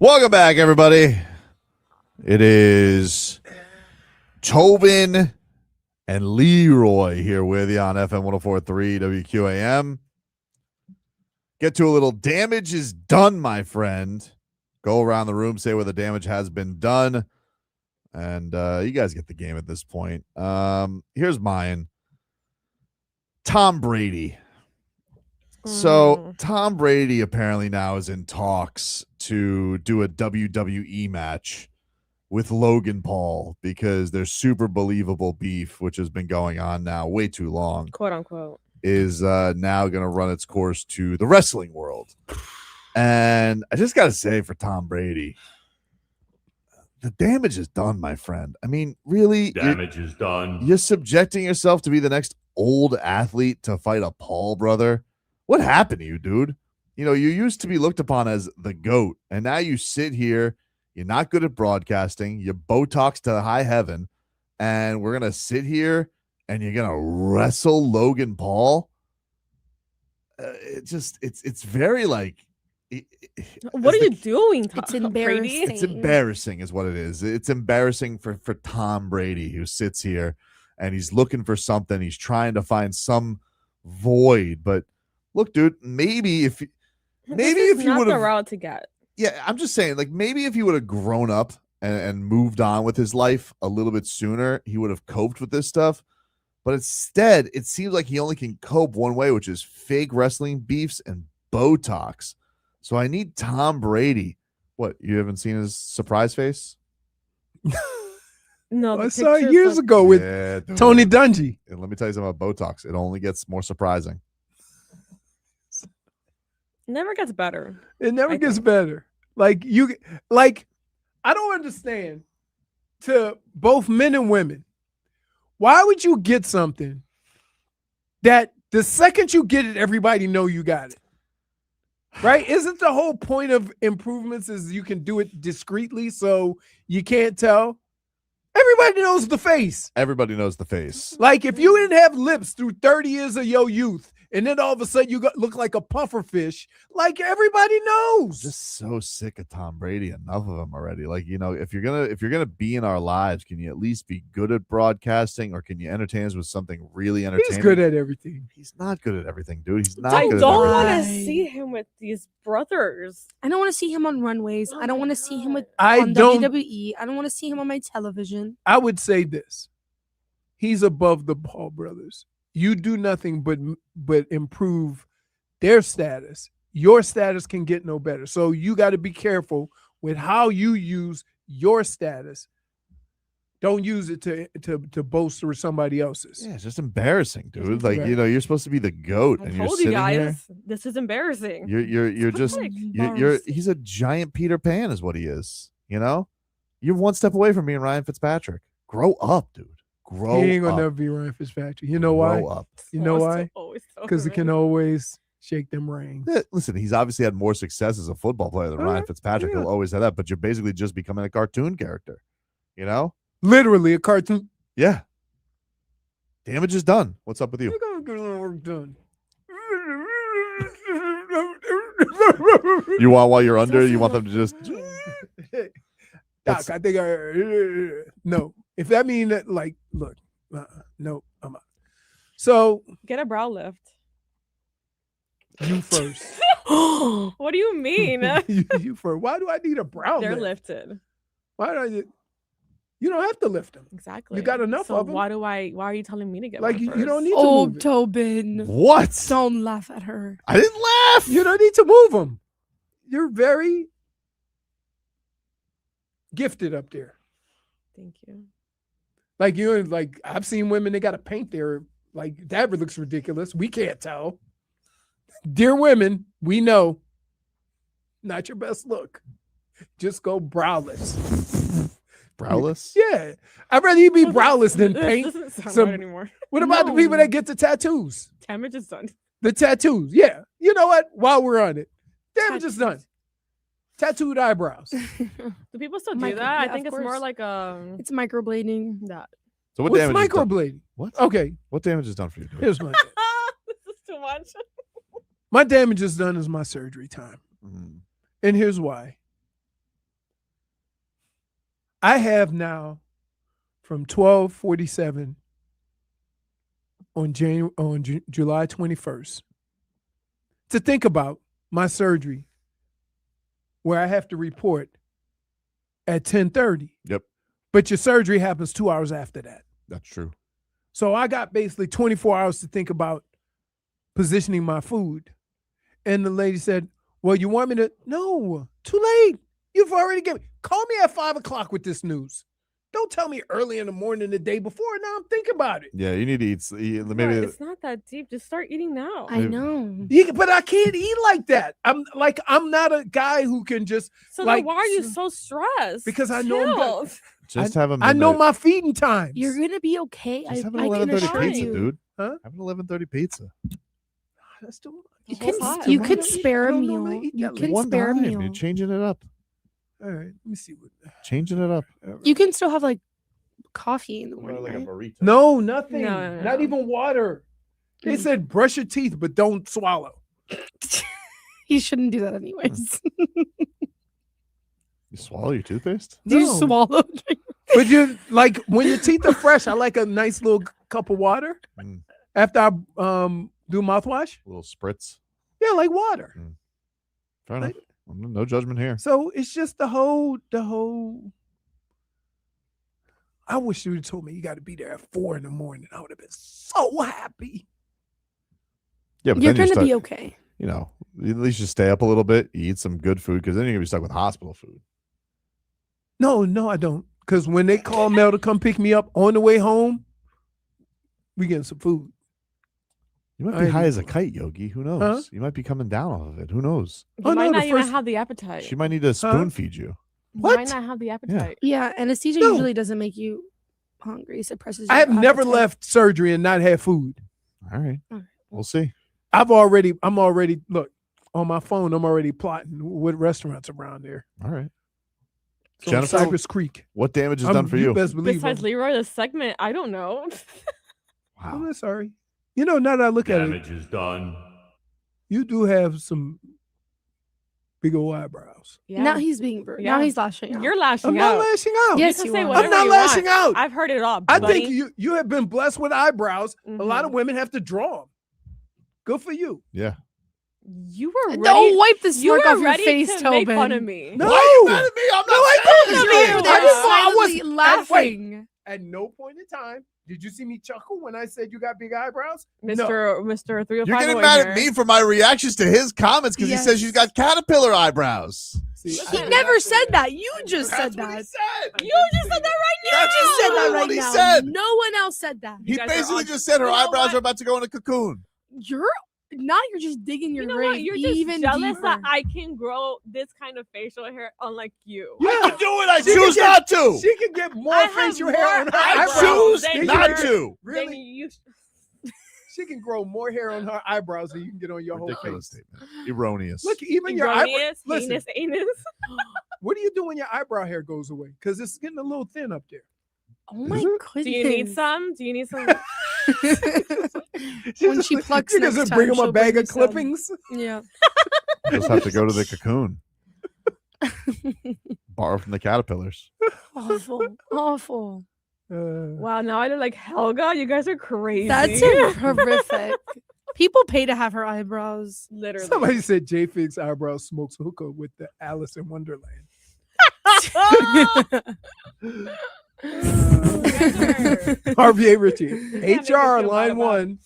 Welcome back, everybody. It is Tobin and Leroy here with you on FM 104.3 WQAM. Get to a little damage is done, my friend. Go around the room, say where the damage has been done. And you guys get the game at this point. Here's mine. Tom Brady. So Tom Brady apparently now is in talks to do a WWE match with Logan Paul because their super believable beef, which has been going on now way too long, quote unquote, is now going to run its course to the wrestling world. And I just got to say, for Tom Brady, the damage is done, my friend. I mean, really, Damage is done. You're subjecting yourself to be the next old athlete to fight a Paul brother. What happened to you, dude? You know, you used to be looked upon as the GOAT, and now you sit here. You're not good at broadcasting. You Botox to high heaven, and we're going to sit here, and you're going to wrestle Logan Paul? It's very like... What are you doing, Tom? It's embarrassing. It's embarrassing is what it is. It's embarrassing for Tom Brady, who sits here, and he's looking for something. He's trying to find some void, but... Look, dude, maybe if you would have, route to get. Yeah, I'm just saying, like, maybe if he would have grown up and moved on with his life a little bit sooner, he would have coped with this stuff. But instead, it seems like he only can cope one way, which is fake wrestling beefs and Botox. So I need Tom Brady. What, you haven't seen his surprise face? No, I saw it years ago with Tony Dungy. And let me tell you something about Botox. It only gets more surprising. Never gets better. It never gets better. I don't understand, to both men and women, why would you get something that the second you get it, everybody know you got it? Right? Isn't the whole point of improvements is you can do it discreetly so you can't tell? Everybody knows the face. Everybody knows the face. Like, if you didn't have lips through 30 years of your youth, and then all of a sudden you look like a puffer fish, like, everybody knows. Just so sick of Tom Brady. Enough of him already. Like, you know, if you're gonna be in our lives, can you at least be good at broadcasting, or can you entertain us with something really entertaining? He's good at everything. He's not good at everything, dude. He's not. I good don't at want everything. to see him with these brothers. I don't want to see him on runways. I don't want to see him on WWE. I don't want to see him on my television. I would say this. He's above the Paul brothers. You do nothing but improve their status. Your status can get no better. So you got to be careful with how you use your status. Don't use it to bolster somebody else's. Yeah, it's just embarrassing, dude. Like, you know, you're supposed to be the GOAT, I and you're told sitting you guys, here. this is embarrassing. You're just he's a giant Peter Pan, is what he is. You know, you're one step away from being Ryan Fitzpatrick. Grow up, dude. Grow He ain't gonna up. never be Ryan Fitzpatrick. You know why? Grow up. You know why? Because he can always shake them reins. Yeah, listen, he's obviously had more success as a football player than Ryan Fitzpatrick. Yeah. He'll always have that, but you're basically just becoming a cartoon character. You know? Literally a cartoon. Yeah. Damage is done. What's up with you? Done. You want while you're under? You want them to just? Doc, I think no. If that mean that, like, look, no, I'm out. So Get a brow lift. you first. What do you mean? you first. Why do I need a brow They're lift? lifted. Why do I? You don't have to lift them. Exactly. You got enough so of them. why are you telling me to get Like, one you don't first? need to Oh, move it. Tobin. What? Don't laugh at her. I didn't laugh. You don't need to move them. You're very gifted up there. Thank you. Like, you're like, I've seen women, they got to paint their, like, that looks ridiculous. We can't tell. Dear women, we know. Not your best look. Just go browless. Browless? Yeah. I'd rather you be browless than paint. This doesn't sound some- right anymore. What about the people that get the tattoos? Damage is done. The tattoos. Yeah. You know what? While we're on it, damage is done. Tattooed eyebrows. Do people still do Micro- that? yeah, I think of it's more course. like It's microblading. that. So what What's damage? Is done? microblading? What? Okay. What damage is done for you, dude? Here's my This is too much. my damage is done is my surgery time. Mm. And here's why. I have now from 12:47 on July 21st to think about my surgery, where I have to report at 10:30. Yep, But your surgery happens 2 hours after that. that's true. So I got basically 24 hours to think about positioning my food. And the lady said, well, you want me to? No, too late. You've already given. Call me at 5 o'clock with this news. Don't tell me early in the morning the day before. Now I'm thinking about it. Yeah, you need to eat. Maybe It's not that deep. Just start eating now. I know. But I can't eat like that. I'm not a guy who can just. So like, then why are you so stressed? Because I know I'm Chill. good. just have a I know midnight- my feeding times. You're gonna be okay. Just have an I can 11:30 assure pizza, you. dude. Huh? Have an 11:30 pizza. That's too You The whole can time. you can I spare a don't know, meal. mate. You Yeah, can One spare a time, meal. you're changing it up. All right, let me see what. Changing it up. You can still have like coffee in the What about, morning. like a Right? burrito? No, nothing. No. Not even water. They Mm. said brush your teeth, but don't swallow. You shouldn't do that anyways. You swallow your toothpaste? Do you No. swallow? But you like when your teeth are fresh, I like a nice little cup of water Mm, after I do mouthwash. a little spritz. Yeah, like water. Fair enough. No judgment here. So it's just the whole. I wish you would have told me you got to be there at 4 a.m. I would have been so happy. Yeah, but You're then you gonna start, be okay. you know, at least you stay up a little bit, you eat some good food, because then you're gonna be stuck with hospital food. No, I don't. Because when they call Mel to come pick me up on the way home, we getting some food. You might I be ain't high eating as a food. kite, Yogi. Who knows? Huh? You might be coming down off of it. Who knows? You Oh, might no, not the even first- have the appetite. She might need to spoon feed you. You What? might not have the appetite. Yeah, anesthesia No. usually doesn't make you hungry. It suppresses. I your have never appetite. left surgery and not had food. All right. All right. We'll see. I'm already look on my phone. I'm already plotting what restaurants around there. All right. So Jennifer, Cypress Creek. What damage is done for you? Best believe. Besides Leroy, the segment, I don't know. I'm Wow. not sorry. You know, now that I look at it, Damage is done. you do have some big old eyebrows. Yeah. Now he's being burnt. Yeah. Now he's lashing out. You're lashing I'm out. not lashing out. Yes, you you can say are. whatever I'm not you lashing want. out. I've heard it all. I buddy. think you have been blessed with eyebrows. A lot of Mhm. women have to draw them. Good for you. Yeah. You were ready. Don't wipe the you smirk were off your ready face, to Tobin. make fun of me. No. Why are you mad at me? I'm not I mad didn't. at you. you. You're I just just- I silently wasn't- laughing. At no point in time did you see me chuckle when I said you got big eyebrows. Mr. 305. You're getting over mad here. at me for my reactions to his comments because he says she's got caterpillar eyebrows. See, He never said that. You just said That's what he that. said. You just said that right You now. just said that literally right what he now. said. No one else said that. He guys are basically on- just said her You know eyebrows what? are about to go in a cocoon. You're just digging your You know grave what? You're just even jealous deeper. that I can grow this kind of facial hair, unlike you. I Yeah. can do it. I She choose can not to. She can get more I have facial more hair on her I eyebrows eyebrows. choose than not your- to. Then Really? you She can grow more hair on her eyebrows than you can get on your Ridiculous whole face. statement. Erroneous. Look, even your eyebrow. erroneous, Listen, heinous, anus. what do you do when your eyebrow hair goes away? Because it's getting a little thin up there. Oh my it? goodness. Do you need some? Do you need some? When she plucks she next doesn't time, bring him she'll a bag bring of you some. clippings. Yeah. Just have to go to the cocoon. Borrow from the caterpillars. Awful. Awful. Wow, now I look like Helga. You guys are crazy. That's horrific. People pay to have her eyebrows. Literally. Somebody said J Fig's eyebrow smokes hookah with the Alice in Wonderland. RVA Richie. make us HR feel line bad about one.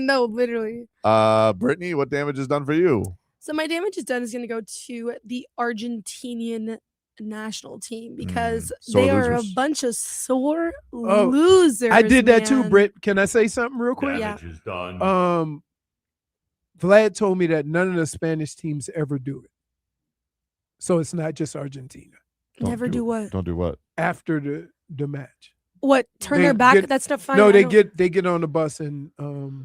No, literally. Brittany, what damage is done for you? So my damage is done is going to go to the Argentinian national team because sore they are losers. a bunch of sore Oh, losers. I did that too, man. Britt. Can I say something real quick? Yeah. Damage is done. Vlad told me that none of the Spanish teams ever do it. So it's not just Argentina Never do what? Don't do what? after the match. What? Turn They their back? get- That's not fine. No, I they don't- get on the bus and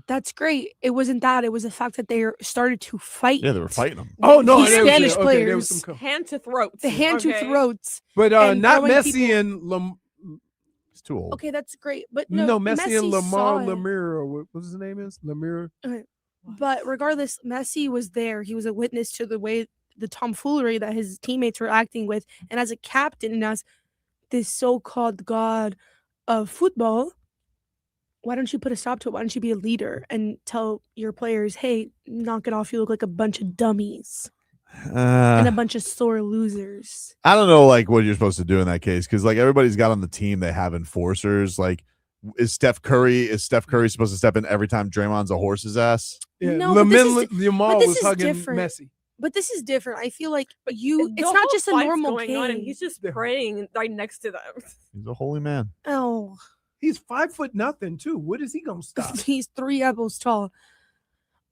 That's great. It wasn't that. It was the fact that they started to fight. Yeah, they were fighting them. oh no, These there was- Spanish okay, there was players. some hand to throat. The hand to okay? throats. but and not throwing Messi people- and It's too old. Okay, that's great. But no, no, Messi and saw Lamar it. Lemire, or what his name is? Lemire. But regardless, Messi was there. He was a witness to the way the tomfoolery that his teammates were acting with. And as a captain and as this so-called god of football, why don't you put a stop to it? Why don't you be a leader and tell your players, hey, knock it off. You look like a bunch of dummies and a bunch of sore losers. I don't know like what you're supposed to do in that case because like everybody's got on the team they have enforcers. Like, is Steph Curry supposed to step in every time Draymond's a horse's ass? Yeah, No, but Jamal this was is hugging different. Messi. But this is different. I feel like The it's whole not just a fight's normal going game. on, and he's just praying right next to them. He's a holy man. Oh, He's 5'0" too. What is he gonna stop? he's 3 apples tall.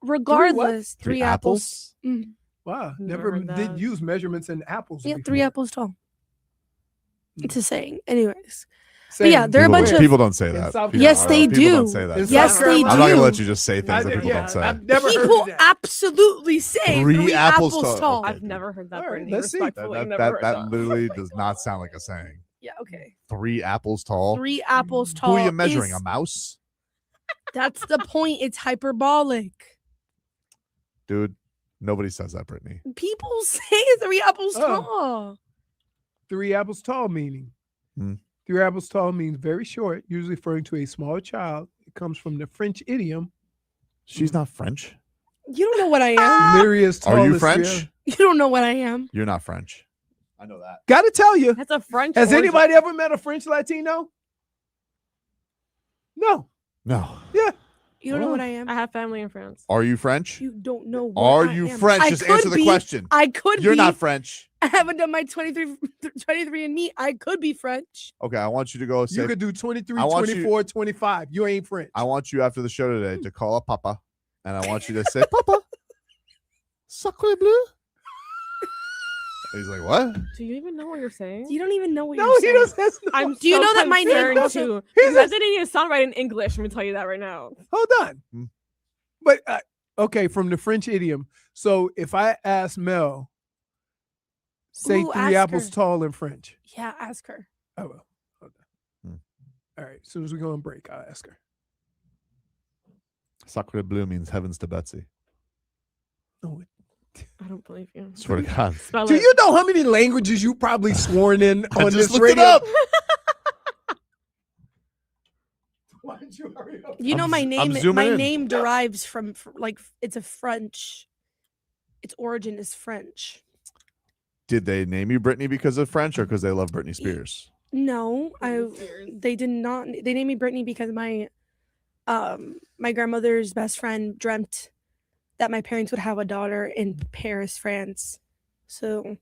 Regardless, Three three apples. Wow, Never never heard did that. use measurements in apples. Yeah, before. 3 apples tall. It's a saying. Anyways. Saying, yeah, they're a bunch of- People don't say In that. South People Yes, don't- they people do. Don't say that. In Yes, South they Carolina- I'm not gonna do. let you just say things I that did- people yeah, don't say. I've never People heard that. absolutely say Three 3 apples apples tall. tall. Okay. I've never heard that, All right, Brittney. let's see. Respectfully, That, never that, heard that literally does not sound like a saying. Yeah, okay. 3 apples tall. 3 apples Who tall. are you measuring? is- A mouse? That's the point. It's hyperbolic. Dude, nobody says that, Brittany. People say 3 apples Oh. tall. 3 apples tall meaning. Hmm. 3 apples tall means very short, usually referring to a small child. It comes from the French idiom. She's not French. You don't know what I am. Lyria's Are you tallest, French? yeah. You don't know what I am. You're not French. I know that. Gotta tell you, That's a French. has origin. anybody ever met a French Latino? No. No. Yeah. You don't know what I am. I have family in France. Are you French? You don't know what Are I you am. French? I Just could answer the be. question. I could You're be. not French. I haven't done my 23 and me. I could be French. Okay, I want you to go say. You could do 23, I want you- 24, 25. You ain't French. I want you after the show today to call up Papa, and I want you to say, Papa, sacre bleu. He's like, what? Do you even know what you're saying? You don't even know what No, you're he saying. doesn't. That's no- I'm Do you so know that my name concerned also- too. He's That didn't even sound right in English. Let me tell you that right now. Hold on. Hmm. But, okay, from the French idiom. So if I ask Mel, say Ooh, 3 ask apples her. tall in French. Yeah, ask her. I will. Hold on. Hmm. All right. As soon as we go on break, I'll ask her. Sacre bleu means heavens to Betsy. Oh, I don't believe you. Swear to God. Spell do it. you know how many languages you probably sworn in I on just this looked it radio? up. Why don't you hurry up? You know I'm my z- I'm name. zooming My in. name derives from like it's a French. Its origin is French. Did they name you Brittany because of French or because they love Britney Spears? No, they did not. They named me Brittany because my grandmother's best friend dreamt that my parents would have a daughter in Paris, France. So,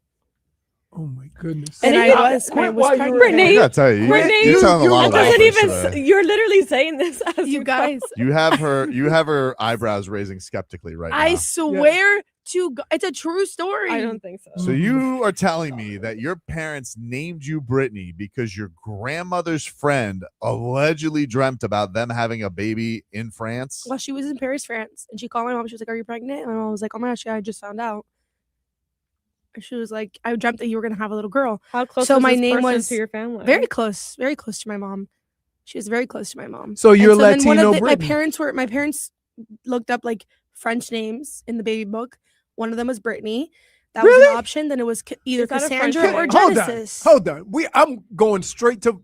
Oh my goodness. and And I you- was while you were- Brittany, I gotta tell you, Brittany, you're telling a lot That about doesn't French even. today. You're literally saying this as you you guys, You have her eyebrows raising skeptically right I now. swear to God, it's a true story. I don't think so. So you are telling me that your parents named you Brittany because your grandmother's friend allegedly dreamt about them having a baby in France? Well, she was in Paris, France, and she called my mom. She was like, "Are you pregnant?" And my mom was like, "Oh my gosh, yeah, I just found out." And she was like, "I dreamt that you were gonna have a little girl." How close So was my this name person was to your family? Very close to my mom. She was very close to my mom. So you're And then one of Latino my Brittany. parents looked up like French names in the baby book. One of them was Brittany. That was Really? an option. Then it was either Is that a French Cassandra or name? Hold Genesis. on. Hold on. I'm going straight to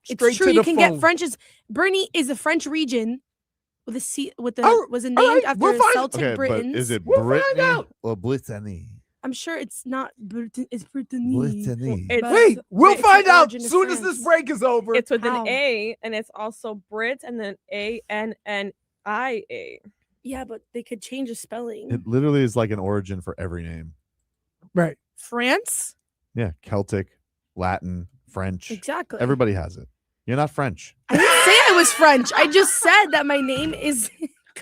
It's true. to You the can phone. get French's. Brittany is a French region with a C with the Oh, was all named right, after we'll find- Celtic Okay, but Britons. is it We'll find Brittany out. or Brittany? I'm sure it's not Brittany. It's Brittany. Brittany. It's, But- Wait, we'll it's the find out origin as of soon as this France. break is over. it's with How? an A, and it's also Brit, and then ANNIA. Yeah, but they could change the spelling. It literally is like an origin for every name. Right. France? Yeah, Celtic, Latin, French. Exactly. Everybody has it. You're not French. I didn't say I was French. I just said that my name is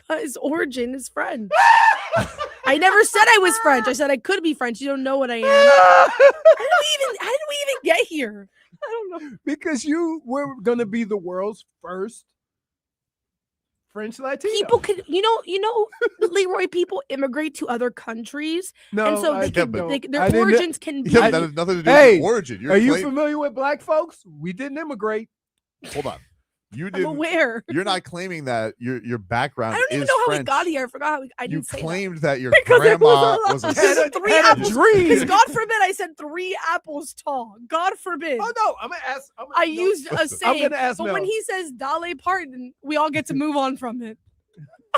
his origin is French. I never said I was French. I said I could be French. You don't know what I am. How did we even get here? I don't know. Because you were gonna be the world's first French Latino. People could, Leroy, people immigrate to other countries, no, and so I they can, but- their I didn't- origins can be. Yeah, that has nothing to do Hey, with the origin. You're Are you claim- familiar with black folks? We didn't immigrate. Hold on. You I'm didn't. aware. You're not claiming that your background. I don't even is know how French. we got here. I forgot how I You didn't say claimed that your Because it grandma was was a a lot. Had Three a apples. dream. Because God forbid I said 3 apples tall. God forbid. Oh no, I'm gonna ask. I used a listen, I'm saying. gonna ask But Mel. when he says Dolly Parton, we all get to move on from it.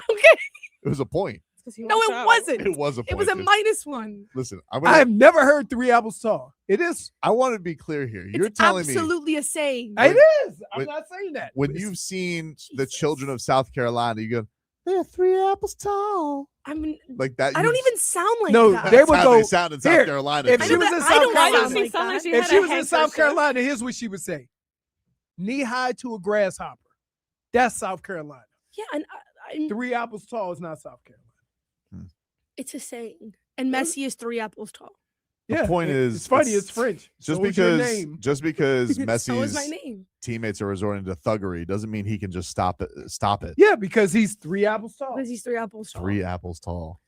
Okay. It was a point. No, it wasn't. It was a point. It was a -1. Listen, I have never heard 3 apples tall. It is. I want to be clear here. You're It's telling me absolutely a saying. It is. I'm when- not saying that. when you've seen the children of South Carolina, you go, they're 3 apples tall. I mean, Like that. I don't even sound like No, that. they That's would how go, they sound in South "Here, Carolina. if too." she was in I South don't Why sound does she Carolina, like sound that. like she if had she a was in handkerchief? South Carolina, here's what she would say: knee high to a grasshopper. That's South Carolina. Yeah, and 3 apples tall is not South Carolina. it's a saying. And Messi is 3 apples tall. The point is, it's funny. It's French. Just So is your because name. So is my Messi's name. teammates are resorting to thuggery doesn't mean he can just stop it. Yeah, because he's 3 apples tall. Because he's 3 apples tall. 3 apples tall.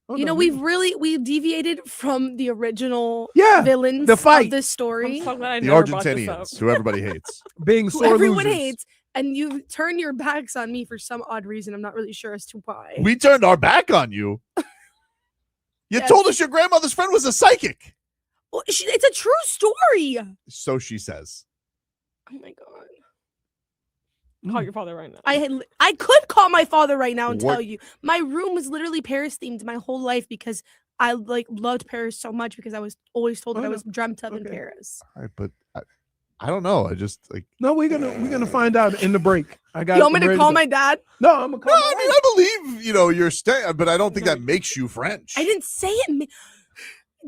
Oh, You no, know, we've deviated from the original Yeah, villains the fight. of this story. I'm so glad I The never brought this up. Argentinians, who everybody hates. being Who sore everyone losers. hates, and you turn your backs on me for some odd reason. I'm not really sure as to why. We turned our back on you. You Yes. told us your grandmother's friend was a psychic. Well, it's a true story. So she says. Oh my god. Call your father right now. I could call my father right now and What- tell you. My room was literally Paris themed my whole life because I loved Paris so much because I was always told that Oh, I no. was dreamt of in Okay. Paris. All right, but I don't know. I just like. No, we're gonna find out in the break. I got. You want me I'm to ready call go. my dad? No, I'm gonna No, call. I mean, I believe you're staying, but I don't think that makes you French. I didn't say it.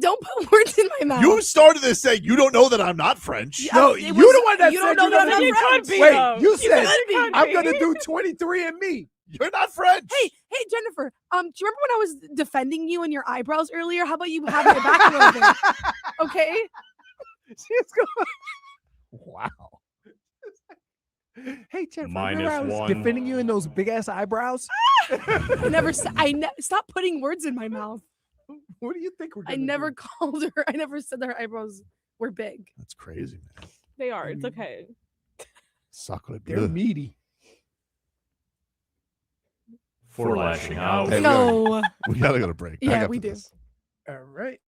Don't put words in my mouth. You started this saying you don't know that I'm not French. Yeah, No, it you're was- the one that you said don't know you that don't I'm You French. could be, Wait, though. you said could be. I'm gonna do 23 and me. You're not French. Hey, Jennifer. Do you remember when I was defending you and your eyebrows earlier? How about you have my back a little bit? Okay. She's going. Wow. Hey, Jennifer, Minus remember I was 1. defending you in those big ass eyebrows? I never said. Stop putting words in my mouth. What do you think we're I gonna never do? called her. I never said that her eyebrows were big. That's crazy, man. They are. It's okay. Sacre They're bleu. meaty. For lashing out. Hey, No. We gotta go to break. Yeah, Back after we do. this. All right.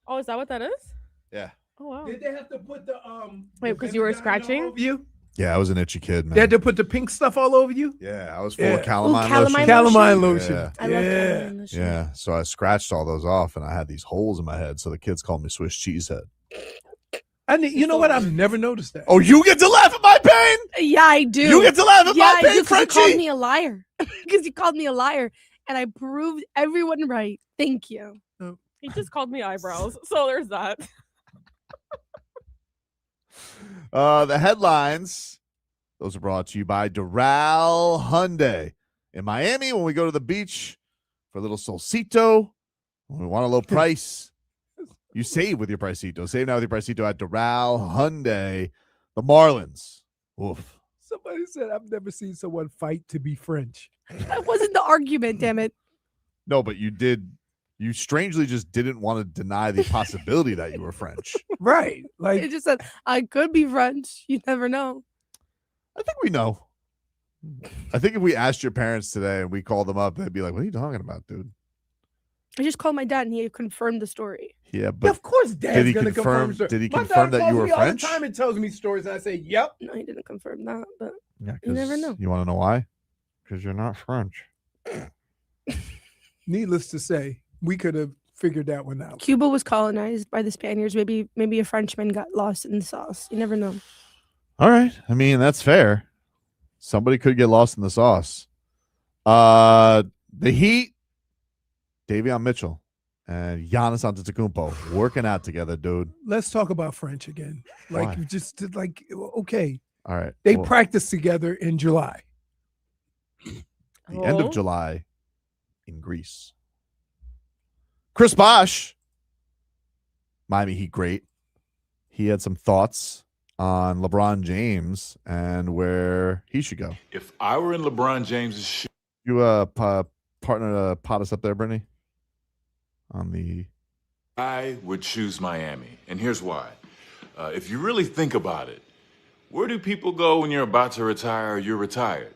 Oh, is that what that is? Yeah. Oh wow. Did they have to put the Wait, because you were scratching? all over you? Yeah, I was an itchy kid, man. They had to put the pink stuff all over you? Yeah, I was full Yeah. of calamine calamine lotion. Calamine lotion? lotion. Yeah. I love calamine lotion. Yeah, so I scratched all those off, and I had these holes in my head, so the kids called me Swiss cheesehead. You know what? I've never noticed that. Oh, you get to laugh at my pain? Yeah, I do. You get to laugh at yeah, my I pain, do, 'cause you Frenchie? called me a liar. Because you called me a liar, and I proved everyone right. Thank you. He just called me eyebrows. So there's that. The headlines, those are brought to you by Doral Hyundai. In Miami, when we go to the beach for a little solcito, when we want a low price, you save with your Pricito. Save now with your Pricito at Doral Hyundai. The Marlins. Oof. Somebody said, I've never seen someone fight to be French. That wasn't the argument, damn it. No, but you did. You strangely just didn't want to deny the possibility that you were French. Right. It Like, just said, I could be French. You never know. I think we know. I think if we asked your parents today and we called them up, they'd be like, what are you talking about, dude? I just called my dad, and he confirmed the story. Yeah, yeah, but of course Dad's he going to confirm- confirm. did he My confirm dad that you calls were me all French? the time and tells me stories, and I say, yep. No, he didn't confirm that, but yeah, you never 'cause know. You want to know why? Because you're not French. Needless to say, we could have figured that one out. Cuba was colonized by the Spaniards. Maybe a Frenchman got lost in the sauce. You never know. All right. I mean, that's fair. Somebody could get lost in the sauce. The Heat, Davion Mitchell and Giannis Antetokounmpo working out together, dude. Let's talk about French again. Like, Why? just like, okay. All right. They well, practiced together in July. the end of Oh. July in Greece. Chris Bosh, Miami Heat great. He had some thoughts on LeBron James and where he should go. If I were in LeBron James's shoes, You partner pot us up there, Brittney? On the I would choose Miami. And here's why. If you really think about it, where do people go when you're about to retire or you're retired?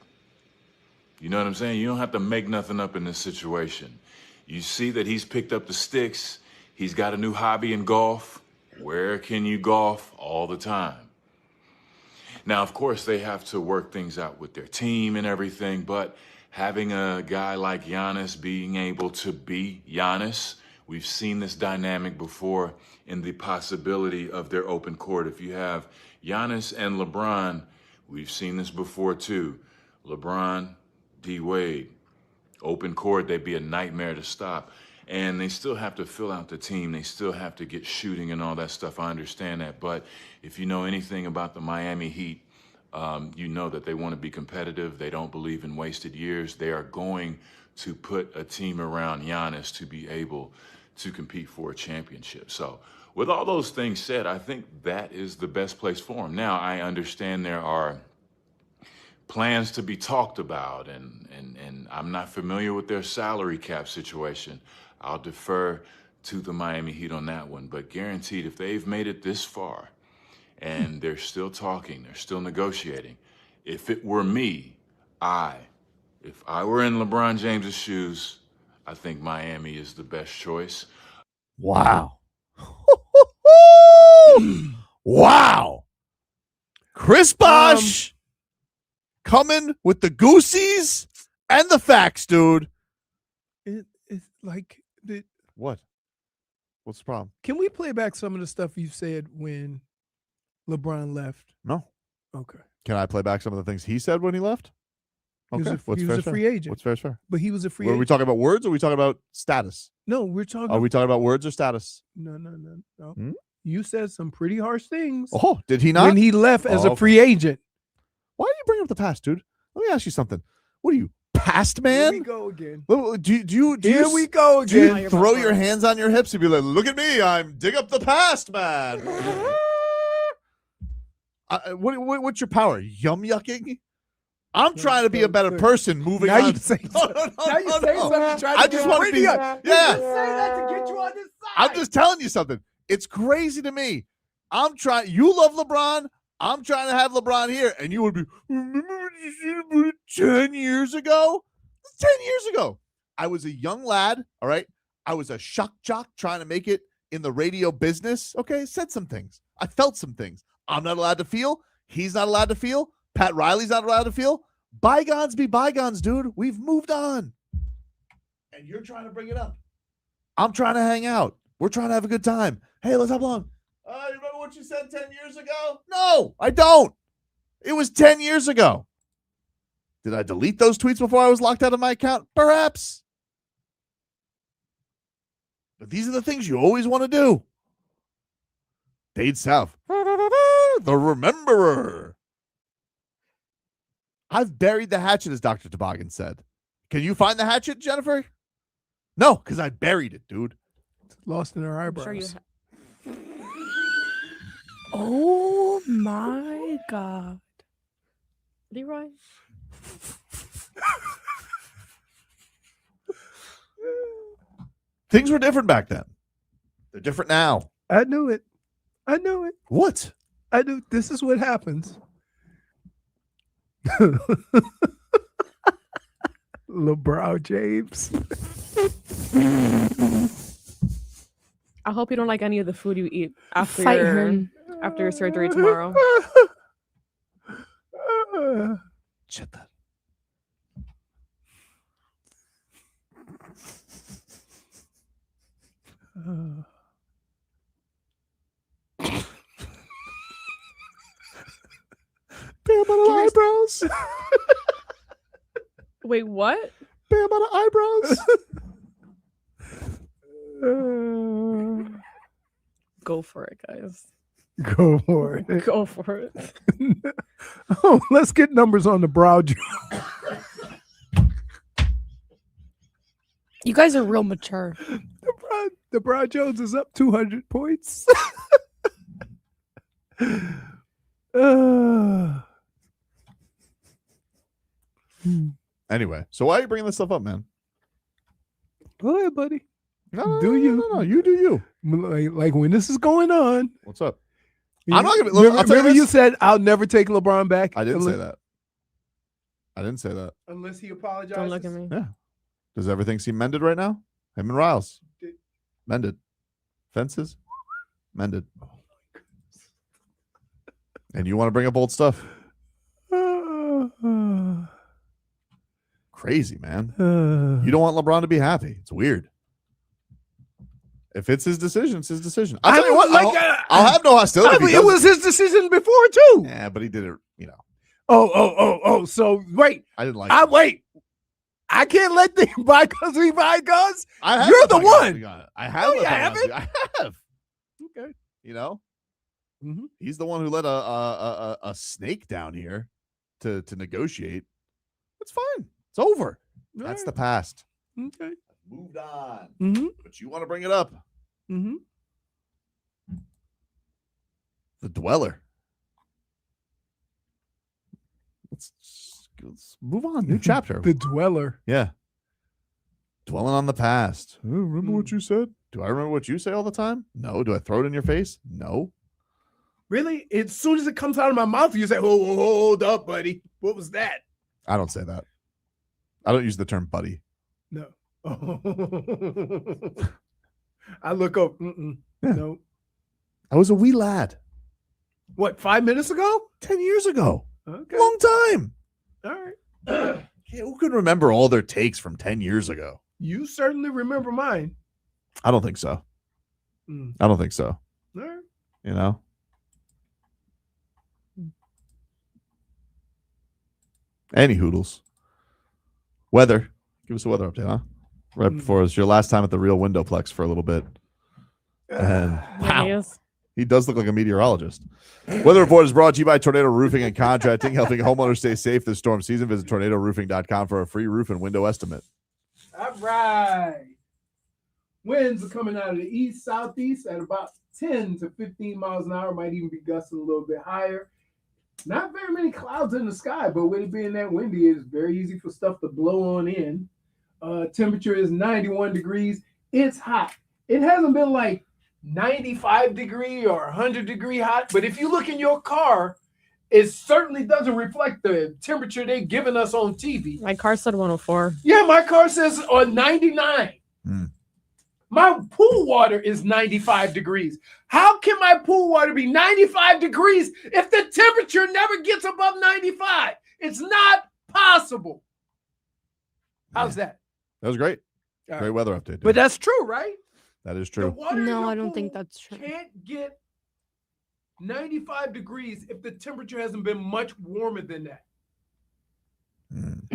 You know what I'm saying? You don't have to make nothing up in this situation. You see that he's picked up the sticks. He's got a new hobby in golf. Where can you golf all the time? Now, of course, they have to work things out with their team and everything, but having a guy like Giannis being able to be Giannis, we've seen this dynamic before in the possibility of their open court. If you have Giannis and LeBron, we've seen this before too. LeBron, D. Wade, open court, they'd be a nightmare to stop. And they still have to fill out the team. They still have to get shooting and all that stuff. I understand that. But if you know anything about the Miami Heat, you know that they want to be competitive. They don't believe in wasted years. They are going to put a team around Giannis to be able to compete for a championship. So with all those things said, I think that is the best place for him. Now, I understand there are plans to be talked about, and I'm not familiar with their salary cap situation. I'll defer to the Miami Heat on that one, but guaranteed if they've made it this far and they're still talking, they're still negotiating, if it were me, if I were in LeBron James's shoes, I think Miami is the best choice. wow. Wow. Chris Bosh coming with the goosies and the facts, dude. It's like, What? What's the problem? can we play back some of the stuff you said when LeBron left? No. Okay. Can I play back some of the things he said when he left? He was Okay. a- What's he fair was a is fair? free agent. What's fair is fair? But he was a free Are we agent. talking about words or are we talking about status? No, we're talking. Are we talking about words or status? No. Hmm? You said some pretty harsh things Oh, did he not? when he left as Oh, a free agent. Why do you bring up the past, dude? Let me ask you something. What are you, past Here we man? go again. Do you Here we go do you again. You're throw my your friend. hands on your hips and be like, look at me, I'm dig up the past, man? What's your power? Yum yucking? I'm trying to be a better person moving Now on. you say No, no, Now you no, say no. something. Trying I to just get want to be, Brittney on. You yeah. just say that to get you on this side. I'm just telling you something. It's crazy to me. I'm trying. You love LeBron. I'm trying to have LeBron here, and you would be. Remember what you said about it 10 years ago? 10 years ago, I was a young lad. All right, I was a shock jock trying to make it in the radio business, okay, said some things. I felt some things. I'm not allowed to feel. He's not allowed to feel. Pat Riley's not allowed to feel. Bygones be bygones, dude. We've moved on. And you're trying to bring it up. I'm trying to hang out. We're trying to have a good time. Hey, let's hop along. You remember what you said 10 years ago? No, I don't. It was 10 years ago. Did I delete those tweets before I was locked out of my account? Perhaps. But these are the things you always want to do. Dade South. The Rememberer. I've buried the hatchet, as Dr. Toboggan said. Can you find the hatchet, Jennifer? No, because I buried it, dude. Lost in her eyebrows. Sure you Oh my God. Leroy. Things were different back then. They're different now. I knew it. I knew it. What? I knew this is what happens. LeBron James. I hope you don't like any of the food you eat after Fight your him. after your surgery tomorrow. Shut that. Bam on the eyebrows. Wait, what? Bam on the eyebrows. Go for it, guys. Go for it. Go for it. Oh, let's get numbers on the brow. You guys are real mature. The Brown Jones is up 200 points. Anyway, so why are you bringing this stuff up, man? Go ahead, buddy. No, Do you? No, you do you. Like when this is going on. What's up? I'm not gonna. I'll tell Remember you you this. said I'll never take LeBron back. I didn't say that. I didn't say that. Unless he apologizes. Don't look at me. Yeah. Does everything seem mended right now? Him and Riles. Mended. Fences. Mended. Oh my goodness. And you want to bring up old stuff? Crazy, man. You don't want LeBron to be happy. It's weird. If it's his decision, it's his decision. I'll tell you what. I'll have no hostility. I mean, it was his decision before too. Yeah, but he did it. You know. Oh. So wait. I didn't like. Wait. I can't let the bygones be bygones. I have You're the the one. I have. No, you haven't. I have. Okay. You know. Mm-hmm. He's the one who let a snake down here to negotiate. It's fine. It's over. That's the past. Okay. Moved on. Mm-hmm. But you want to bring it up. Mm-hmm. The Dweller. Let's move on. New chapter. The Dweller. Yeah. Dwelling on the past. Oh, remember what you said? Do I remember what you say all the time? No. Do I throw it in your face? No. Really? As soon as it comes out of my mouth, you say, "Oh, hold up, buddy. What was that?" I don't say that. I don't use the term buddy. No. I look up. Yeah. No. I was a wee lad. What, 5 minutes ago? 10 years ago. Okay. Long time. All right. Yeah, who can remember all their takes from 10 years ago? You certainly remember mine. I don't think so. Mm. I don't think so. All right. You know? Any hoodles. Weather. Give us a weather update, huh? Right before it's your last time at the Real Windowplex for a little bit. And Yeah, he is. he does look like a meteorologist. Weather report is brought to you by Tornado Roofing and Contracting, helping homeowners stay safe this storm season. Visit tornadoroofing.com for a free roof and window estimate. All right. Winds are coming out of the east, southeast at about 10 to 15 miles an hour. Might even be gusting a little bit higher. Not very many clouds in the sky, but with it being that windy, it's very easy for stuff to blow on in. Temperature is 91 degrees. It's hot. It hasn't been like 95 degree or 100 degree hot, but if you look in your car, it certainly doesn't reflect the temperature they're giving us on TV. My car said 104. Yeah, my car says on 99. My pool water is 95 degrees. How can my pool water be 95 degrees if the temperature never gets above 95? It's not possible. How's that? That was great. All Great right. weather update. But dude. that's true, right? That is The true. water in No, your I don't think pool that's true. can't get 95 degrees if the temperature hasn't been much warmer than that.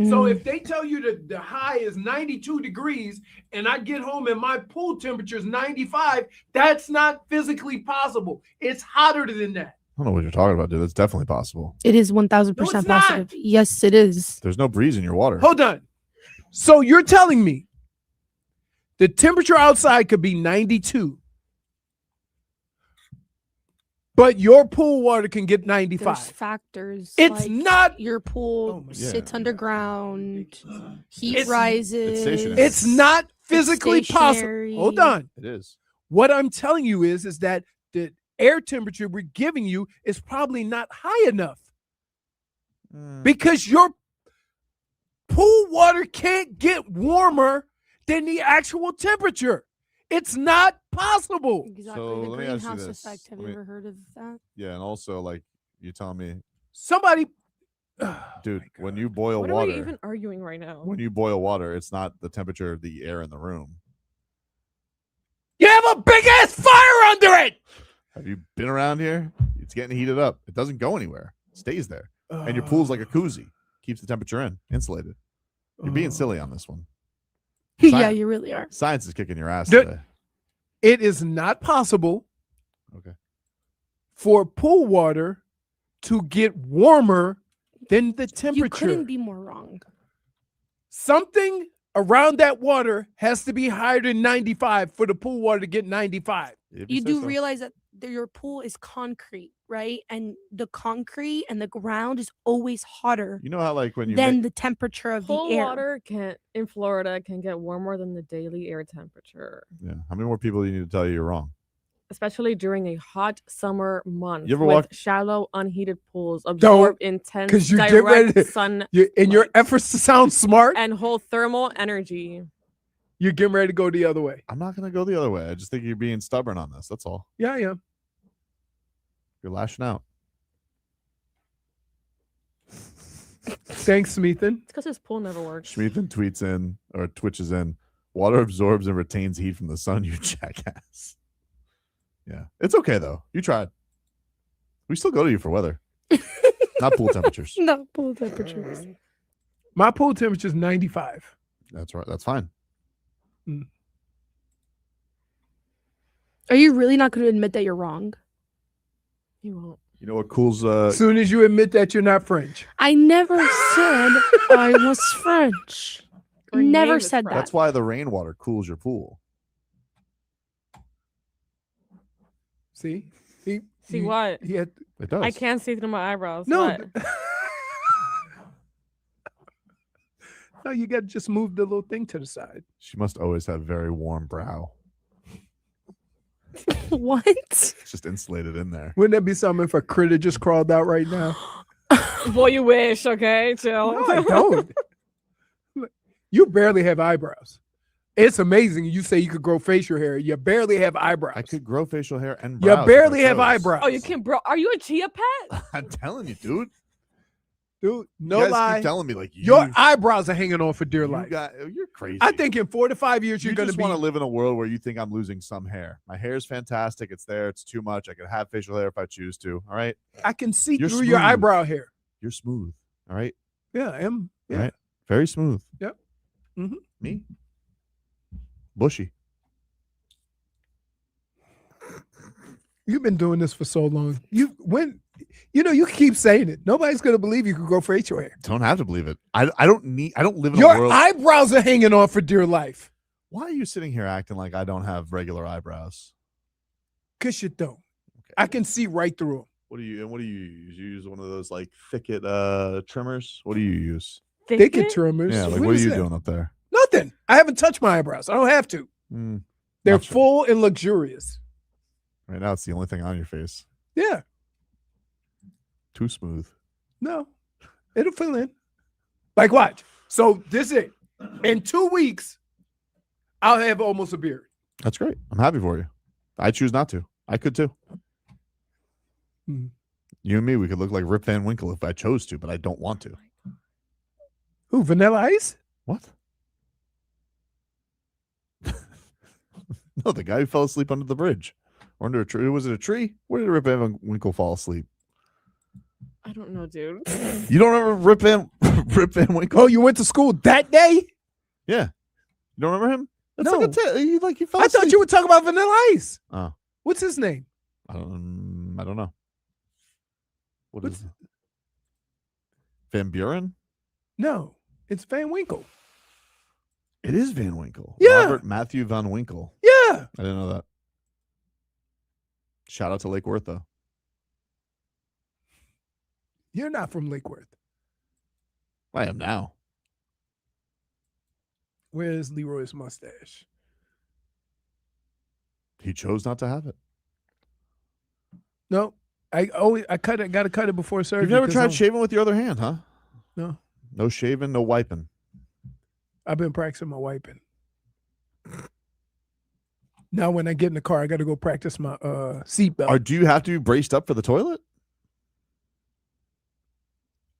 So if they tell you that the high is 92 degrees and I get home and my pool temperature is 95, that's not physically possible. It's hotter than that. I don't know what you're talking about, dude. That's definitely possible. It is 1000% No, it's not. positive. Yes, it is. There's no breeze in your water. Hold on. So you're telling me the temperature outside could be 92, but your pool water can get 95. There's factors. It's like not. your pool my sits God. underground, heat It's- rises. It's stationary. It's not physically possible. stationary. Hold on. It is. What I'm telling you is that the air temperature we're giving you is probably not high enough because your pool water can't get warmer than the actual temperature. It's not possible. Exactly. So the let me ask you greenhouse this. effect. Have Let you me- ever heard of that? Yeah, and also like you telling me, Somebody, dude, when you boil What are water, we even arguing right now? when you boil water, it's not the temperature of the air in the room. you have a big ass fire under it. Have you been around here? It's getting heated up. It doesn't go anywhere. It stays there. And your pool's like a koozie. Keeps the temperature in, insulated. You're being silly on this one. Yeah, Science- you really are. Science is kicking your ass Dude. today. It is not possible Okay. for pool water to get warmer than the You temperature. couldn't be more wrong. Something around that water has to be higher than 95 for the pool water to get 95. If You say do so. realize that your pool is concrete, right? And the concrete and the ground is always hotter You know how like when you than make, the temperature of Pool the air. water in Florida can get warmer than the daily air temperature, yeah, how many more people do you need to tell you you're wrong? especially during a hot summer month. You ever with walk- shallow, unheated pools absorb intense 'cause you get direct ready to- sun In your light efforts to sound smart, and hold thermal energy. you're getting ready to go the other way. I'm not gonna go the other way. I just think you're being stubborn on this. That's all. Yeah, yeah. You're lashing out. Thanks, Smeathan. It's because his pool never works. Schmeathan tweets in or twitches in. Water absorbs and retains heat from the sun, you jackass. Yeah. It's okay though. You tried. We still go to you for weather. Not pool temperatures. No pool temperatures. My pool temperature is 95. That's right. That's fine. Are you really not going to admit that you're wrong? You won't. You know what cools As soon as you admit that you're not French. I never said I was French. Her Never name is said French. that's why the rainwater cools your pool. See? See what? He had, It does. I can't see through my eyebrows. no. What? No, you got to just move the little thing to the side. She must always have very warm brow. What? It's just insulated in there. Wouldn't that be something if a critter just crawled out right now? Boy, you wish. Okay, chill. No, I don't. You barely have eyebrows. It's amazing. You say you could grow facial hair. You barely have eyebrows. I could grow facial hair and You brows. if barely I have chose. eyebrows. Oh, you can, bro. Are you a chia pet? I'm telling you, dude. Dude, no you guys lie. keep telling me like Your eyebrows are hanging on for dear life. You're crazy. I think in 4 to 5 years, you're you going to just be. want to live in a world where you think I'm losing some hair. My hair is fantastic. It's there. It's too much. I could have facial hair if I choose to. All right. I can see You're through your smooth. eyebrow hair. You're smooth. All right. Yeah, I am. Yeah. Right. Very smooth. Yep. Mhm. Me. Bushy. You've been doing this for so long. You keep saying it. Nobody's going to believe you could grow facial hair. Don't have to believe it. I don't live in a Your world. eyebrows are hanging on for dear life. Why are you sitting here acting like I don't have regular eyebrows? Because you don't. Okay. I can see right through them. What do you use? You use one of those like thicket trimmers? What do you use? Thicket trimmers. Yeah, like what are is you that? doing up there? Nothing. I haven't touched my eyebrows. I don't have to. They're Not sure. full and luxurious. Right now it's the only thing on your face. Yeah. Too smooth. No. It'll fill in. Like watch. So this is it. In 2 weeks, I'll have almost a beard. That's great. I'm happy for you. I choose not to. I could too. Hmm. You and me, we could look like Rip Van Winkle if I chose to, but I don't want to. Who, Vanilla Ice? What? No, the guy who fell asleep under the bridge. Or under a tree. Was it a tree? Where did Rip Van Winkle fall asleep? I don't know, dude. You don't remember Rip Van Winkle? Oh, you went to school that day? Yeah. You don't remember him? That's No. like he fell I asleep. thought you were talking about Vanilla Ice. Oh. What's his name? I don't know. What What's- is it? Van Buren? No, it's Van Winkle. It is Van Winkle. Yeah. Robert Matthew Van Winkle. Yeah. I didn't know that. Shout out to Lake Worth, though. You're not from Lake Worth. I am now. Where's Leroy's mustache? He chose not to have it. No, I cut it. Got to cut it before surgery. You've never 'cause tried I'm- shaving with your other hand, huh? No, No shaving, no wiping. I've been practicing my wiping. Now, when I get in the car, I got to go practice my seatbelt. Or do you have to be braced up for the toilet?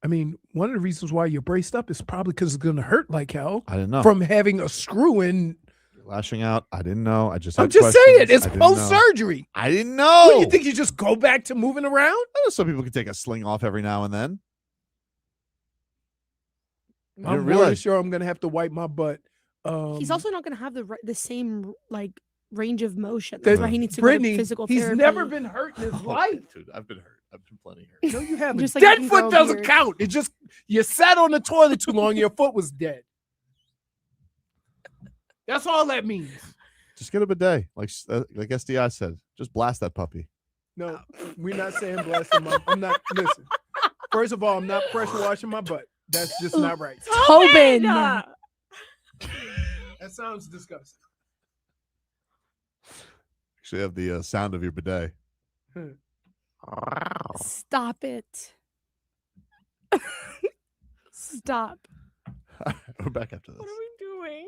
I mean, one of the reasons why you're braced up is probably because it's going to hurt like hell I didn't know. from having a screw in. You're lashing out. I didn't know. I just I'm had just questions. saying, it's I didn't know. post surgery. I didn't know. What, you think you just go back to moving around? I know some people can take a sling off every now and then. I I'm didn't really realize. sure I'm going to have to wipe my butt. He's also not going to have the same like range of motion. That's That why he needs to go Brittney, to physical he's therapy. never been hurt in his life. Dude, I've been hurt. I've been plenty hurt. No, you haven't. Just like you Dead can foot grow a doesn't beard. count. It just you sat on the toilet too long. Your foot was dead. That's all that means. Just get a bidet, like SDI said. Just blast that puppy. No, we're not saying blessing my. I'm not. Listen. First of all, I'm not pressure washing my butt. That's just not right. Tobin. That sounds disgusting. Actually, have the sound of your bidet. Stop it. Stop. We're back after this. What are we doing?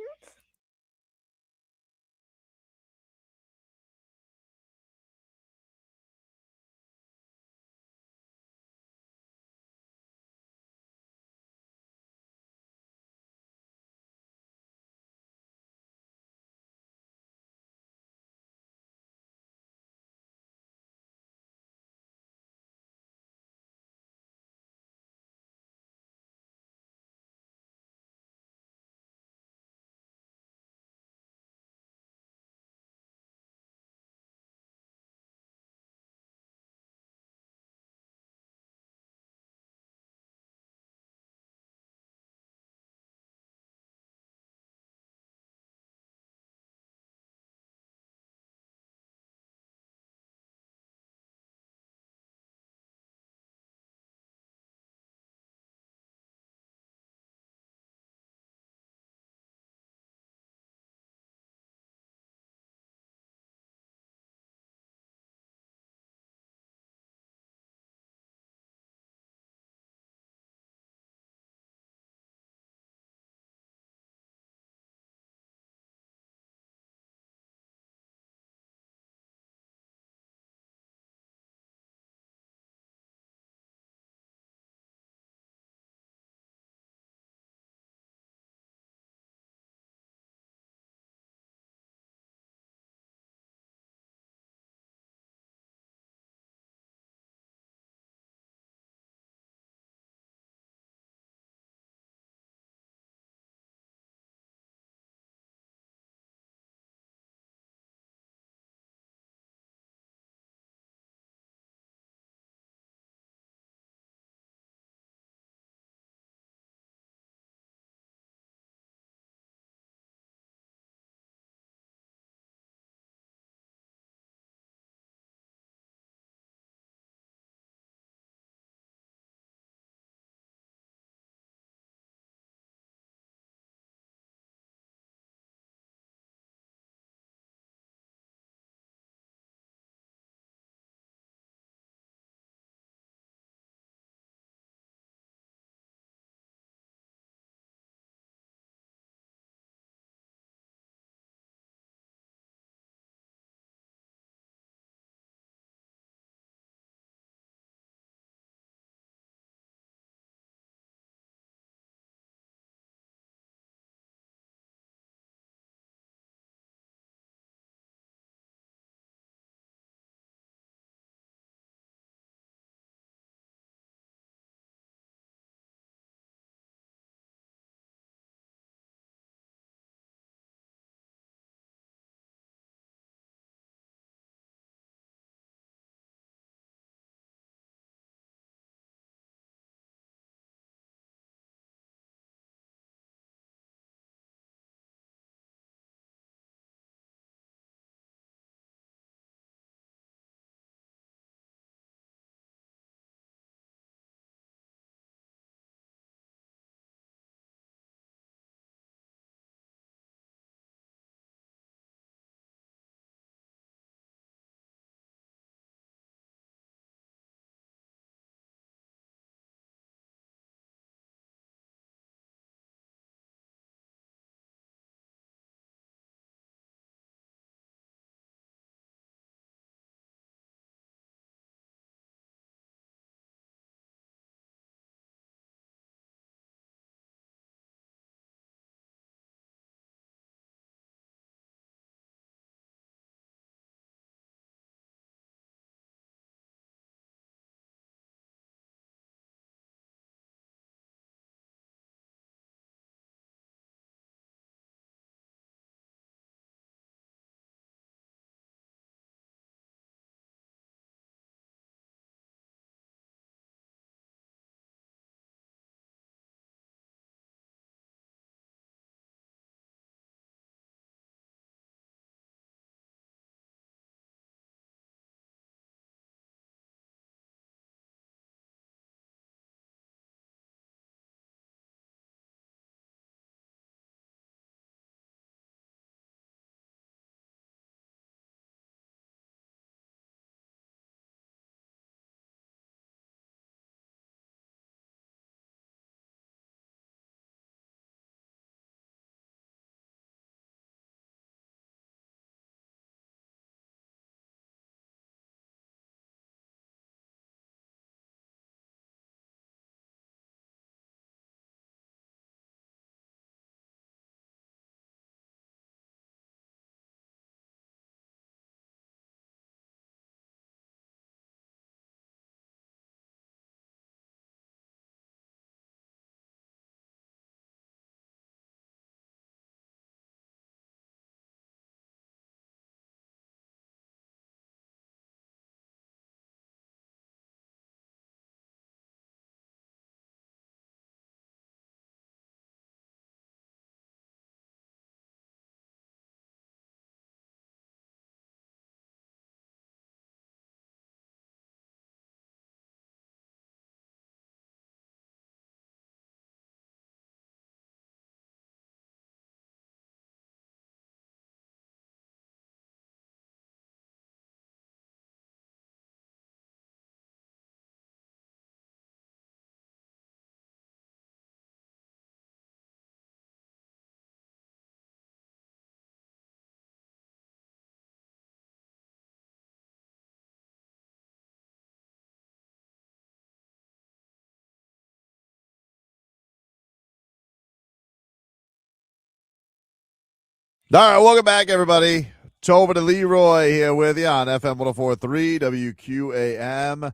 All right, welcome back, everybody. Tobin and Leroy here with you on FM 104.3 WQAM.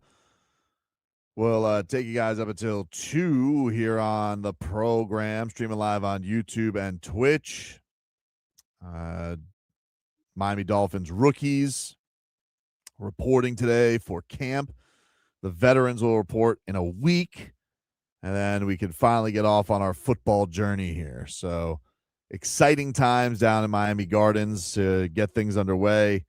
We'll take you guys up until 2 here on the program, streaming live on YouTube and Twitch. Miami Dolphins rookies reporting today for camp. The veterans will report in a week, and then we can finally get off on our football journey here. So exciting times down in Miami Gardens to get things underway.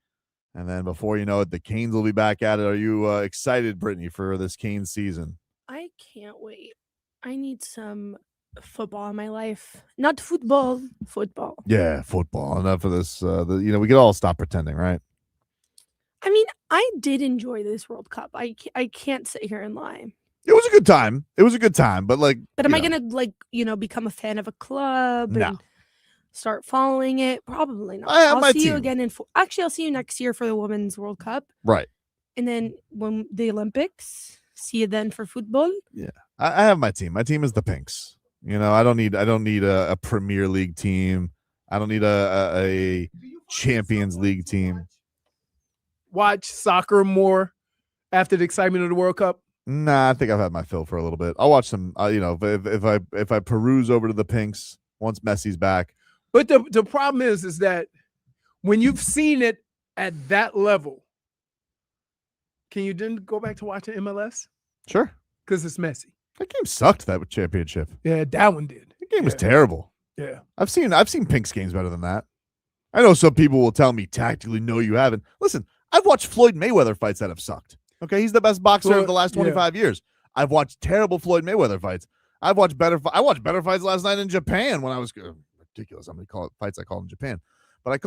And then before you know it, the Canes will be back at it. Are you excited, Brittney, for this Canes season? I can't wait. I need some football in my life. Not football, football. Yeah, football. Enough of this. We could all stop pretending, right? I mean, I did enjoy this World Cup. I can't sit here and lie. It was a good time. But But am I gonna become a fan of a club No. and start following it? Probably not. I have I'll my see you team. again actually, I'll see you next year for the Women's World Cup. Right. And then when the Olympics, see you then for football. Yeah. I have my team. My team is the Pinks. I don't need a Premier League team. I don't need a Champions League team. Watch soccer more after the excitement of the World Cup. Nah, I think I've had my fill for a little bit. I'll watch some. If I peruse over to the Pinks once Messi's back. But the problem is that when you've seen it at that level, can you then go back to watching MLS? Sure. Because it's messy. That game sucked. That championship. Yeah, that one did. The game was terrible. Yeah. I've seen Pinks games better than that. I know some people will tell me tactically, no, you haven't. Listen, I've watched Floyd Mayweather fights that have sucked. Okay, he's the best boxer of the last 25 years. I've watched terrible Floyd Mayweather fights. I watched better fights last night in Japan when I was ridiculous. I'm gonna call it fights I call in Japan, but I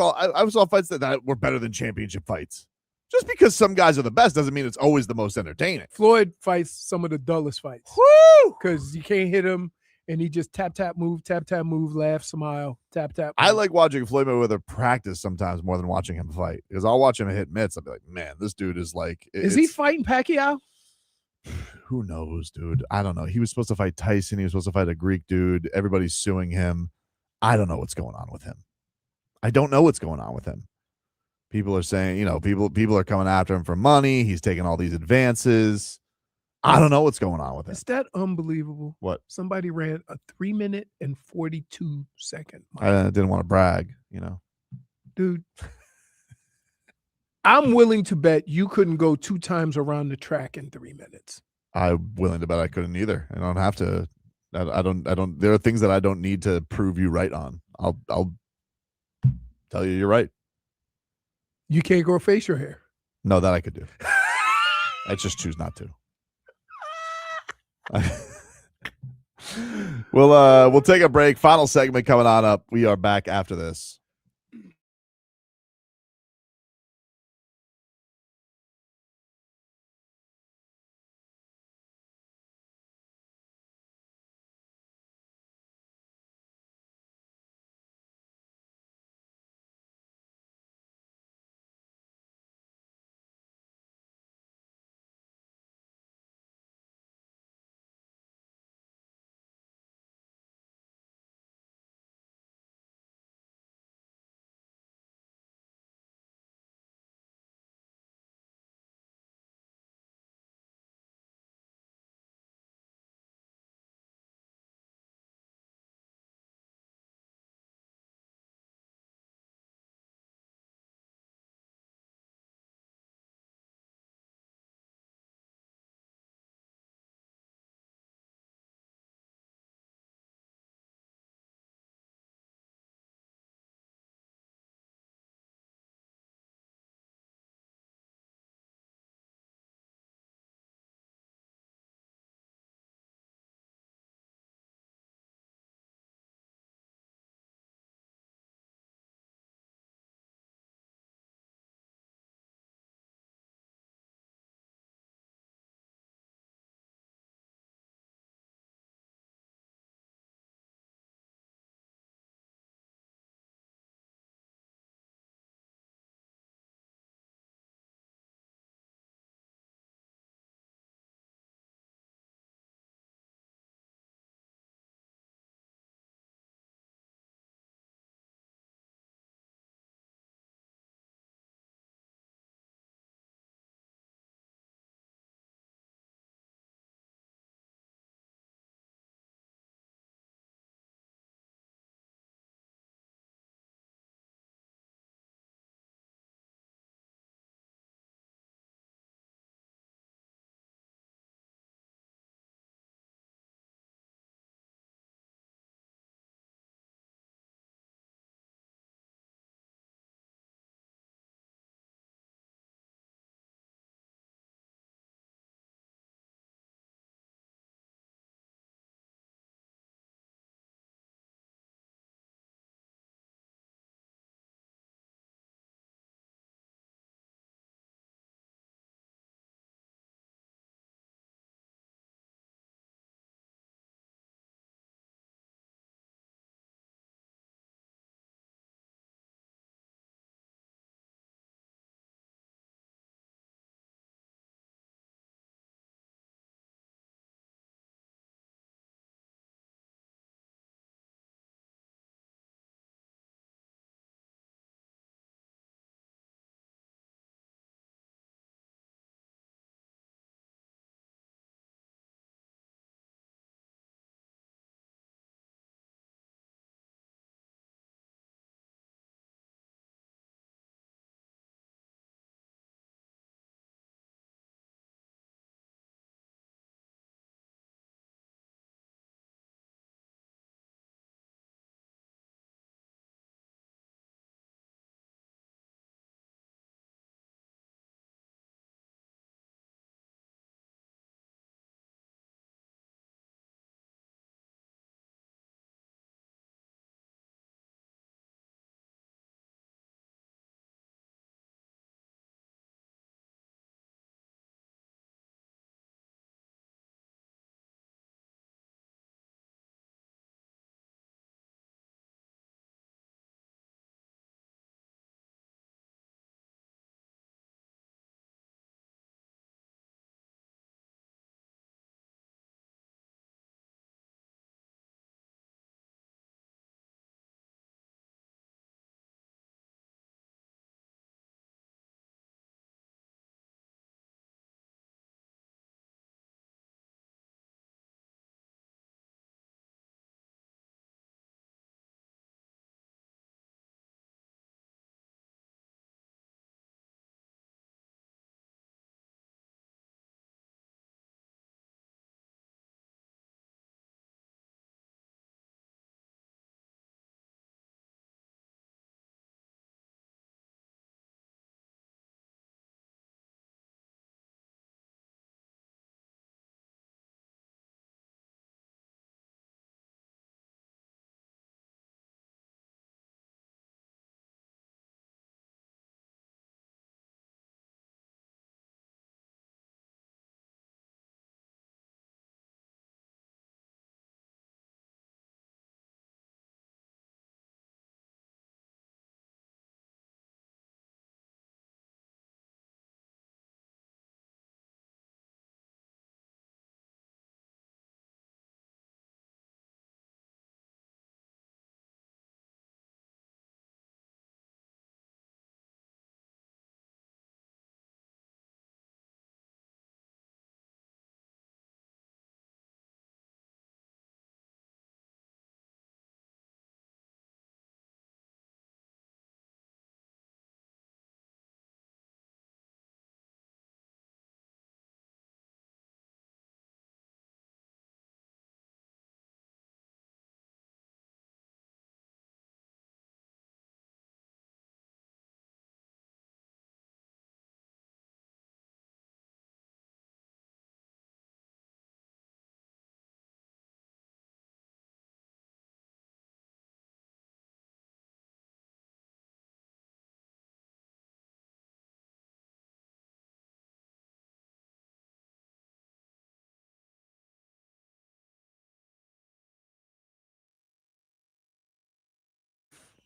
saw fights that were better than championship fights. Just because some guys are the best doesn't mean it's always the most entertaining. Floyd fights some of the dullest fights. Woo! Because you can't hit him, and he just tap, move, laugh, smile, tap. Move. I like watching Floyd Mayweather practice sometimes more than watching him fight, because I'll watch him hit mitts. I'll be like, man, this dude is like. Is he fighting Pacquiao? Who knows, dude? I don't know. He was supposed to fight Tyson. He was supposed to fight a Greek dude. Everybody's suing him. I don't know what's going on with him. I don't know what's going on with him. People are saying, people are coming after him for money. He's taking all these advances. I don't know what's going on with him. Is that unbelievable? What? Somebody ran a 3-minute and 42-second mile. I didn't want to brag, Dude, I'm willing to bet you couldn't go 2 times around the track in 3 minutes. I'm willing to bet I couldn't either. I don't have to. I don't. There are things that I don't need to prove you right on. I'll tell you're right. You can't grow facial hair. No, that I could do. I just choose not to. We'll take a break. Final segment coming on up. We are back after this.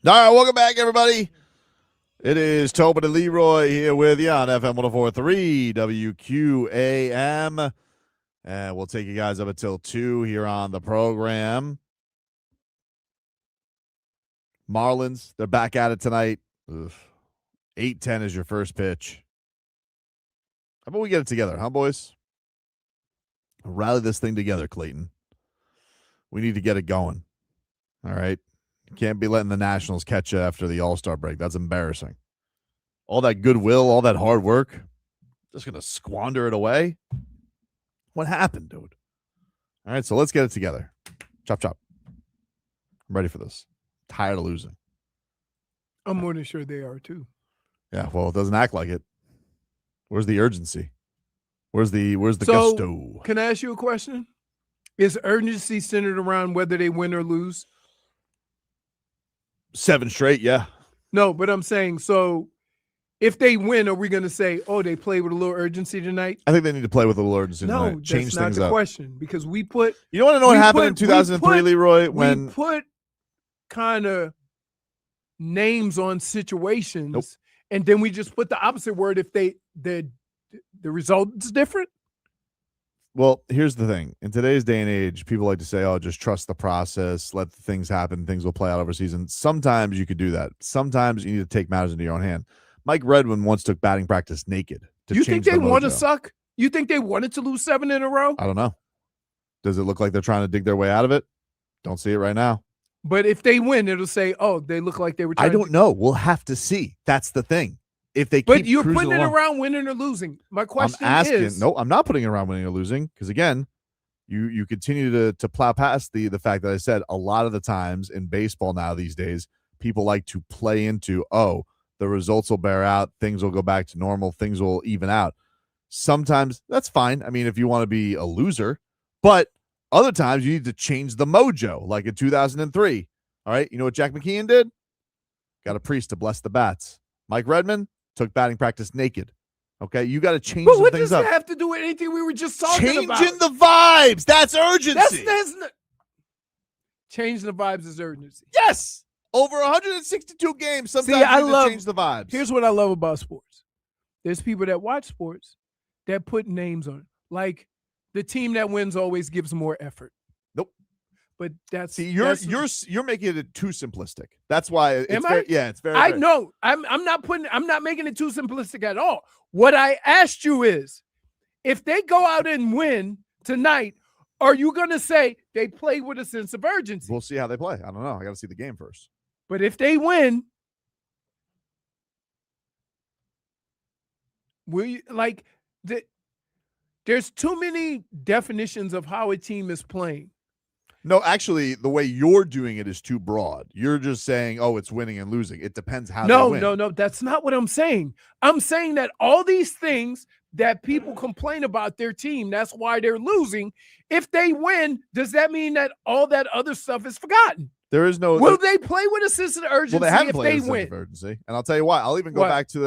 All right, welcome back, everybody. It is Tobin and Leroy here with you on FM 104.3 WQAM. And we'll take you guys up until 2 here on the program. Marlins, they're back at it tonight. 8-10 is your first pitch. How about we get it together, huh, boys? Rally this thing together, Clayton. We need to get it going. All right? You can't be letting the Nationals catch you after the All-Star break. That's embarrassing. All that goodwill, all that hard work, just going to squander it away? What happened, dude? All right, so let's get it together. Chop, chop. I'm ready for this. Tired of losing. I'm more than sure they are, too. Yeah, well, it doesn't act like it. Where's the urgency? Where's the So, gusto? Can I ask you a question? Is urgency centered around whether they win or lose? 7 straight, yeah. No, but I'm saying, so if they win, are we going to say, oh, they played with a little urgency tonight? I think they need to play with a little urgency No, tonight. Change that's not things the up. question, because we put You want to know what we happened put- in 2003, we put- Leroy? When we put kind of names on situations, Nope. and then we just put the opposite word if the result's different. Well, here's the thing. In today's day and age, people like to say, oh, just trust the process, let things happen, things will play out over season. Sometimes you could do that. Sometimes you need to take matters into your own hand. Mike Redmond once took batting practice naked to You change think they the want to mojo. suck? You think they wanted to lose 7 in a row? I don't know. Does it look like they're trying to dig their way out of it? Don't see it right now. But if they win, it'll say, oh, they look like they were trying I don't know. We'll have to see. That's the thing. If they But keep you're cruising putting it along, around winning or losing. My question I'm asking. is, No, I'm not putting it around winning or losing because again, you continue to plow past the fact that I said a lot of the times in baseball now these days, people like to play into, oh, the results will bear out, things will go back to normal, things will even out. Sometimes that's fine. I mean, if you want to be a loser, but other times you need to change the mojo, like in 2003. All right, you know what Jack McKeon did? Got a priest to bless the bats. Mike Redmond took batting practice naked. Okay, you got to change but some what things does up. that have to do with anything we were just talking Changing about? the vibes. That's urgency. That's not, changing the vibes is urgency. Yes. Over 162 games. Sometimes I you need to change the vibes. Here's what I love about sports. There's people that watch sports that put names on it. Like the team that wins always gives more effort. Nope. But that's you're making it too simplistic. That's why it's Am very, I? yeah, it's very I very- know. I'm not making it too simplistic at all. What I asked you is, if they go out and win tonight, are you going to say they play with a sense of urgency? We'll see how they play. I don't know. I got to see the game first. But if they win, there's too many definitions of how a team is playing. No, actually, the way you're doing it is too broad. You're just saying, oh, it's winning and losing. It depends how they win. No. That's not what I'm saying. I'm saying that all these things that people complain about their team, that's why they're losing. If they win, does that mean that all that other stuff is forgotten? There is no. Will they play with a sense of urgency Well, they haven't if played they with a sense win? of urgency, and I'll tell you why. I'll even go What? back to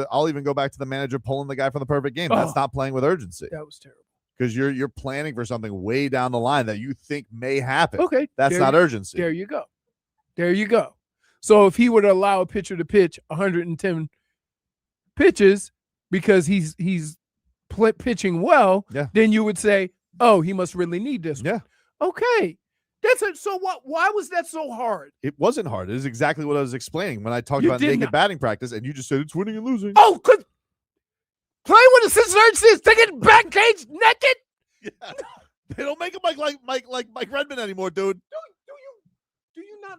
the manager pulling the guy from the perfect game. That's Oh. not playing with urgency That was terrible. because you're planning for something way down the line that you think may happen. Okay. That's not urgency. There you go. There you go. So if he would allow a pitcher to pitch 110 pitches because he's pitching well, Yeah. then you would say, oh, he must really need this. Yeah. Okay. That's it. So what? Why was that so hard? It wasn't hard. It is exactly what I was explaining when I talked You about did naked not. batting practice, and you just said it's winning and losing. Oh, could play with a sense of urgency is taking back cage naked? Yeah. They don't make him like Mike Redmond anymore, dude. Do you not?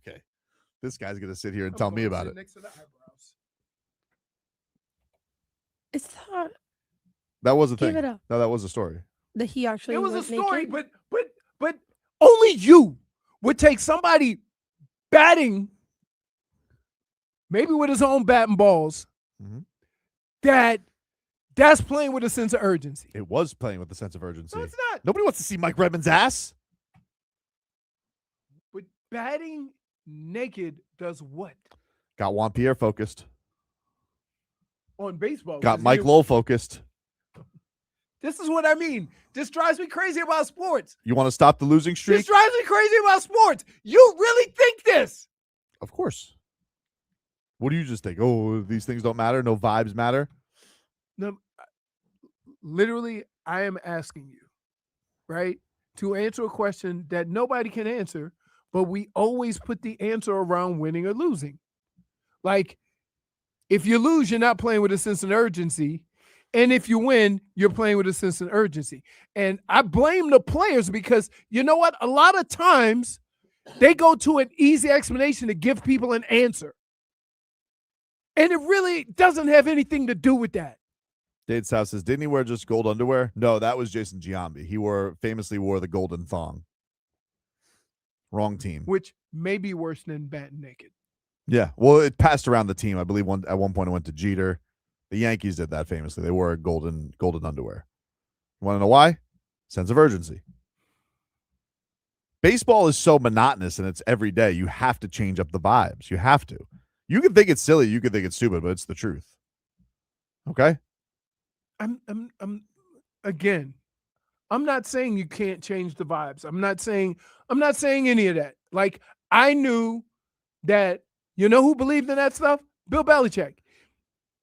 Okay. This guy's gonna sit here and I'm tell me going to about sit it. Next to the eyebrows. It's not That was a give thing. it up No, that was a story. that he actually It was a went story, naked. but only you would take somebody batting, maybe with his own bat and balls, Mhm. that's playing with a sense of urgency. It was playing with a sense of urgency. No, it's not. Nobody wants to see Mike Redmond's ass. But batting naked does what Got Juan Pierre focused. on baseball? Got Because Mike you- Lowell focused. This is what I mean. This drives me crazy about sports. You want to stop the losing This streak? drives me crazy about sports. You really think this? Of course. What do you just think? Oh, these things don't matter. No vibes matter. No, literally, I am asking you, right, to answer a question that nobody can answer, but we always put the answer around winning or losing. Like, if you lose, you're not playing with a sense of urgency. And if you win, you're playing with a sense of urgency. And I blame the players because you know what? A lot of times they go to an easy explanation to give people an answer. And it really doesn't have anything to do with that. Dade's house says, didn't he wear just gold underwear? No, that was Jason Giambi. He famously wore the golden thong. Wrong team. Which may be worse than batting naked. Yeah. Well, it passed around the team. I believe at one point it went to Jeter. The Yankees did that famously. They wore golden underwear. You want to know why? Sense of urgency. Baseball is so monotonous and it's every day. You have to change up the vibes. You have to. You can think it's silly. You can think it's stupid, but it's the truth. Okay? I'm not saying you can't change the vibes. I'm not saying any of that. Like, I knew that, you know who believed in that stuff? Bill Belichick.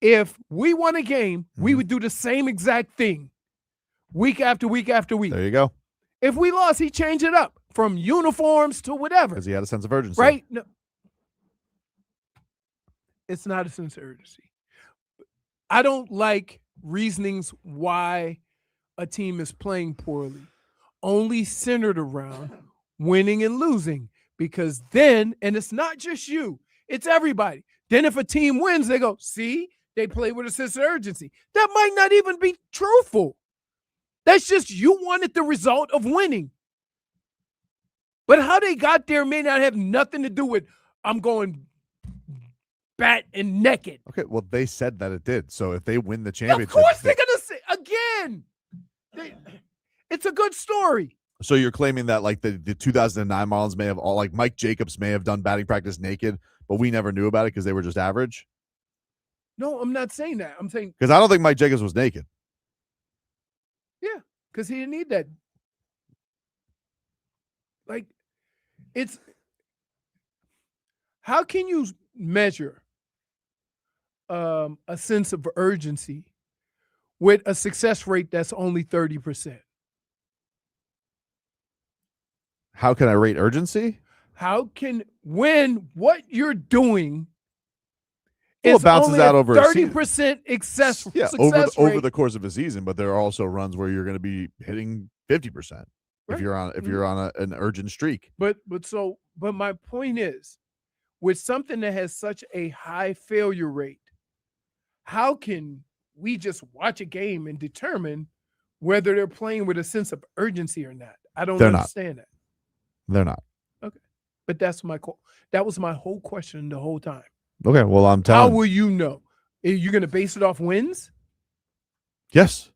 If we won a game, we would do the same exact thing week after week after week. There you go. If we lost, he'd change it up from uniforms to whatever. Because he had a sense of urgency. Right? No. It's not a sense of urgency. I don't like reasonings why a team is playing poorly, only centered around winning and losing. Because then, and it's not just you, it's everybody. Then if a team wins, they go, see, they play with a sense of urgency. That might not even be truthful. That's just you wanted the result of winning. But how they got there may not have nothing to do with I'm going bat and naked. Okay, well, they said that it did. So if they win the championship. Of course they're going to say, again, it's a good story. So you're claiming that like the 2009 Marlins may have all, like Mike Jacobs may have done batting practice naked, but we never knew about it because they were just average? No, I'm not saying that. I'm saying. Because I don't think Mike Jacobs was naked. Yeah, because he didn't need that. Like, it's. How can you measure a sense of urgency with a success rate that's only 30%? How can I rate urgency? When what you're doing it bounces only out over 30% success over rate. the course of a season, but there are also runs where you're going to be hitting 50% Right. if you're on an urgent streak. But my point is, with something that has such a high failure rate, how can we just watch a game and determine whether they're playing with a sense of urgency or not? I don't understand that. They're not. Okay. But that was my whole question the whole time. Okay, well, I'm telling How will you know? Are you going to base it off wins? Yes.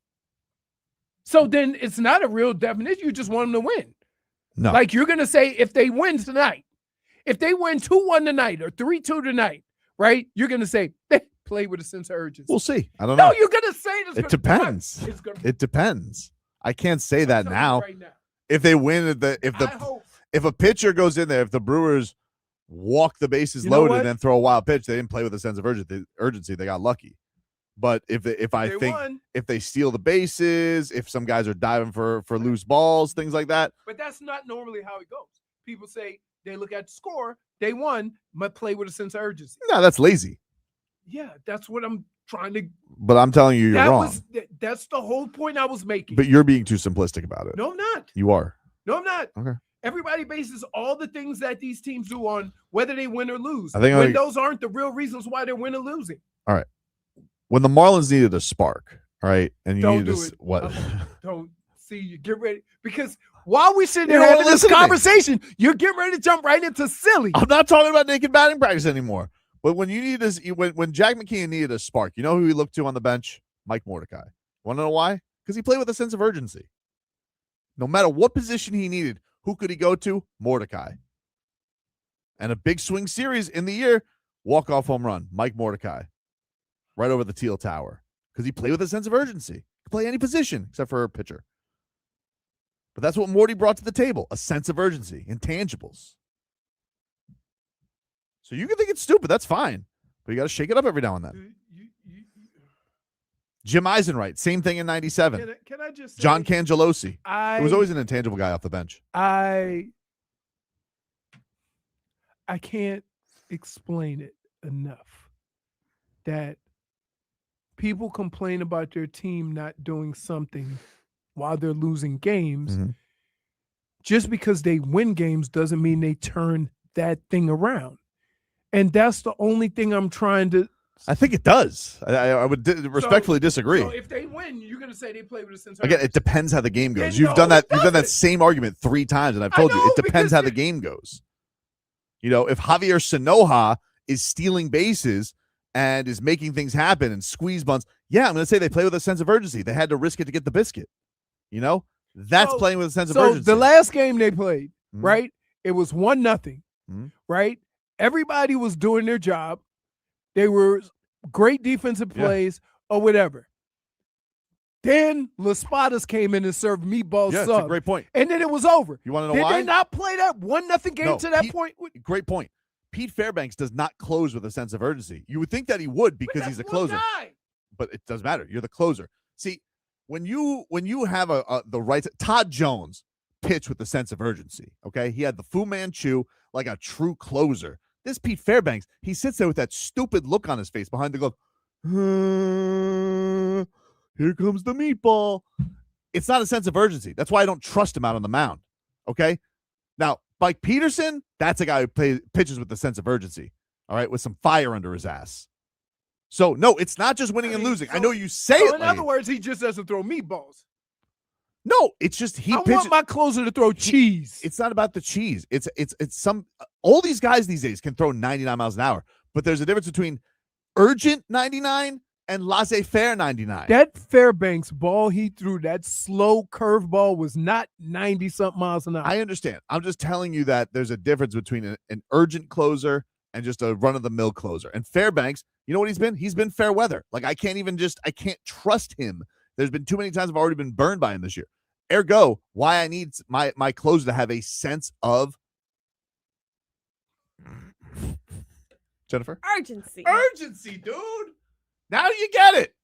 So then it's not a real definition. You just want them to win. No. Like you're going to say if they win tonight, if they win 2-1 tonight or 3-2 tonight, right? You're going to say they play with a sense of urgency. We'll see. I don't know. No, you're going to say this. It depends. It depends. I can't say that now. Right now. If they win, if a pitcher goes in there, if the Brewers walk the bases loaded and then throw a wild pitch, they didn't play with a sense of urgency. They got lucky. But if they steal the bases, if some guys are diving for loose balls, things like that. But that's not normally how it goes. People say they look at the score, they won, but play with a sense of urgency. No, that's lazy. Yeah, that's what I'm trying to. But I'm telling you, you're wrong. That's the whole point I was making. But you're being too simplistic about it. No, I'm not. You are. No, I'm not. Okay. Everybody bases all the things that these teams do on whether they win or lose. Those aren't the real reasons why they're winning or losing. All right. When the Marlins needed a spark, right? And you don't needed do it. What? Don't see you get ready because while we're sitting here having this conversation, you're getting ready to jump right into silly. I'm not talking about naked batting practice anymore. But when you need this, when Jack McKeon needed a spark, you know who he looked to on the bench? Mike Mordecai. Want to know why? Because he played with a sense of urgency. No matter what position he needed, who could he go to? Mordecai. And a big swing series in the year, walk-off home run, Mike Mordecai. Right over the Teal Tower. Because he played with a sense of urgency. He could play any position except for a pitcher. But that's what Morty brought to the table, a sense of urgency, intangibles. So you can think it's stupid. That's fine. But you got to shake it up every now and then. Jim Eisenreich, same thing in 97. Can I just say, John Cangelosi. It was always an intangible guy off the bench. I can't explain it enough that people complain about their team not doing something while they're losing games. Mhm. Just because they win games doesn't mean they turn that thing around. And that's the only thing I'm trying to. I think it does. I would respectfully disagree. So if they win, you're going to say they play with a sense of Again, urgency. it depends how the game goes. Yeah, You've done that. no, it You've done that doesn't. same argument 3 times, and I've told you it depends how the game goes. You know, if Javier Sanoja is stealing bases and is making things happen and squeeze bunts, yeah, I'm going to say they play with a sense of urgency. They had to risk it to get the biscuit. You know, that's playing with a sense of urgency. So the last game they played, Mhm. right? It was 1-0, Mhm. right? Everybody was doing their job. They were great defensive plays or whatever. Then Las Espadas came in and served meatball Yeah, sub. it's a great point. And then it was over. You want to know Did why? they not play that 1-0 game No, to that Pete- point? Great point. Pete Fairbanks does not close with a sense of urgency. You would think that he would because he's a closer, but it doesn't matter. You're the closer. See, when you have the right, Todd Jones pitched with a sense of urgency. Okay, he had the Fu Manchu like a true closer. This Pete Fairbanks, he sits there with that stupid look on his face behind the glove. Here comes the meatball. It's not a sense of urgency. That's why I don't trust him out on the mound. Okay, now Mike Peterson, that's a guy who pitches with a sense of urgency. All right, with some fire under his ass. So no, it's not just winning and losing. I know you say it. In other words, he just doesn't throw meatballs. No, it's just I want my closer to throw cheese. It's not about the cheese. It's some all these guys these days can throw 99 miles an hour, but there's a difference between urgent 99 and laissez-faire 99. That Fairbanks ball he threw, that slow curve ball, was not 90-something miles an hour. I understand. I'm just telling you that there's a difference between an urgent closer and just a run-of-the-mill closer. And Fairbanks, you know what he's been? He's been fair weather. Like, I can't trust him. There's been too many times I've already been burned by him this year. Ergo, why I need my closer to have a sense of Jennifer? Urgency. Urgency, dude. Now you get it.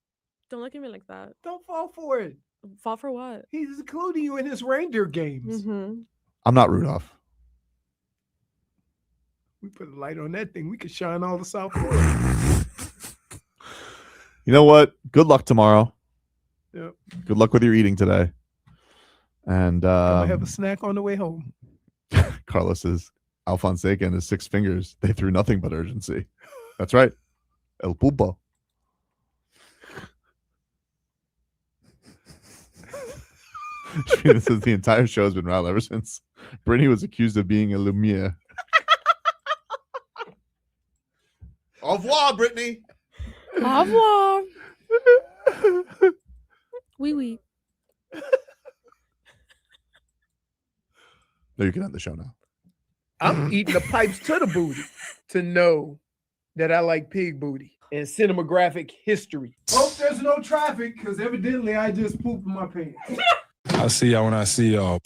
Don't look at me like that. Don't fall for it. Fall for what? He's including you in his reindeer games. Mm-hmm. I'm not Rudolph. We put a light on that thing. We could shine all the South Florida. You know what? Good luck tomorrow. Yep. Good luck with your eating today. And I have a snack on the way home. Carlos's Alfonseca and his 6 fingers. They threw nothing but urgency. That's right. El Pulpo. This is the entire show has been wild ever since Brittney was accused of being a Lumiere. Au revoir, Brittney. Au revoir. Oui, oui. No, you can end the show now. I'm eating the pipes to the booty to know that I like pig booty and cinematographic history. Hope there's no traffic because evidently I just pooped in my pants. I'll see y'all when I see y'all.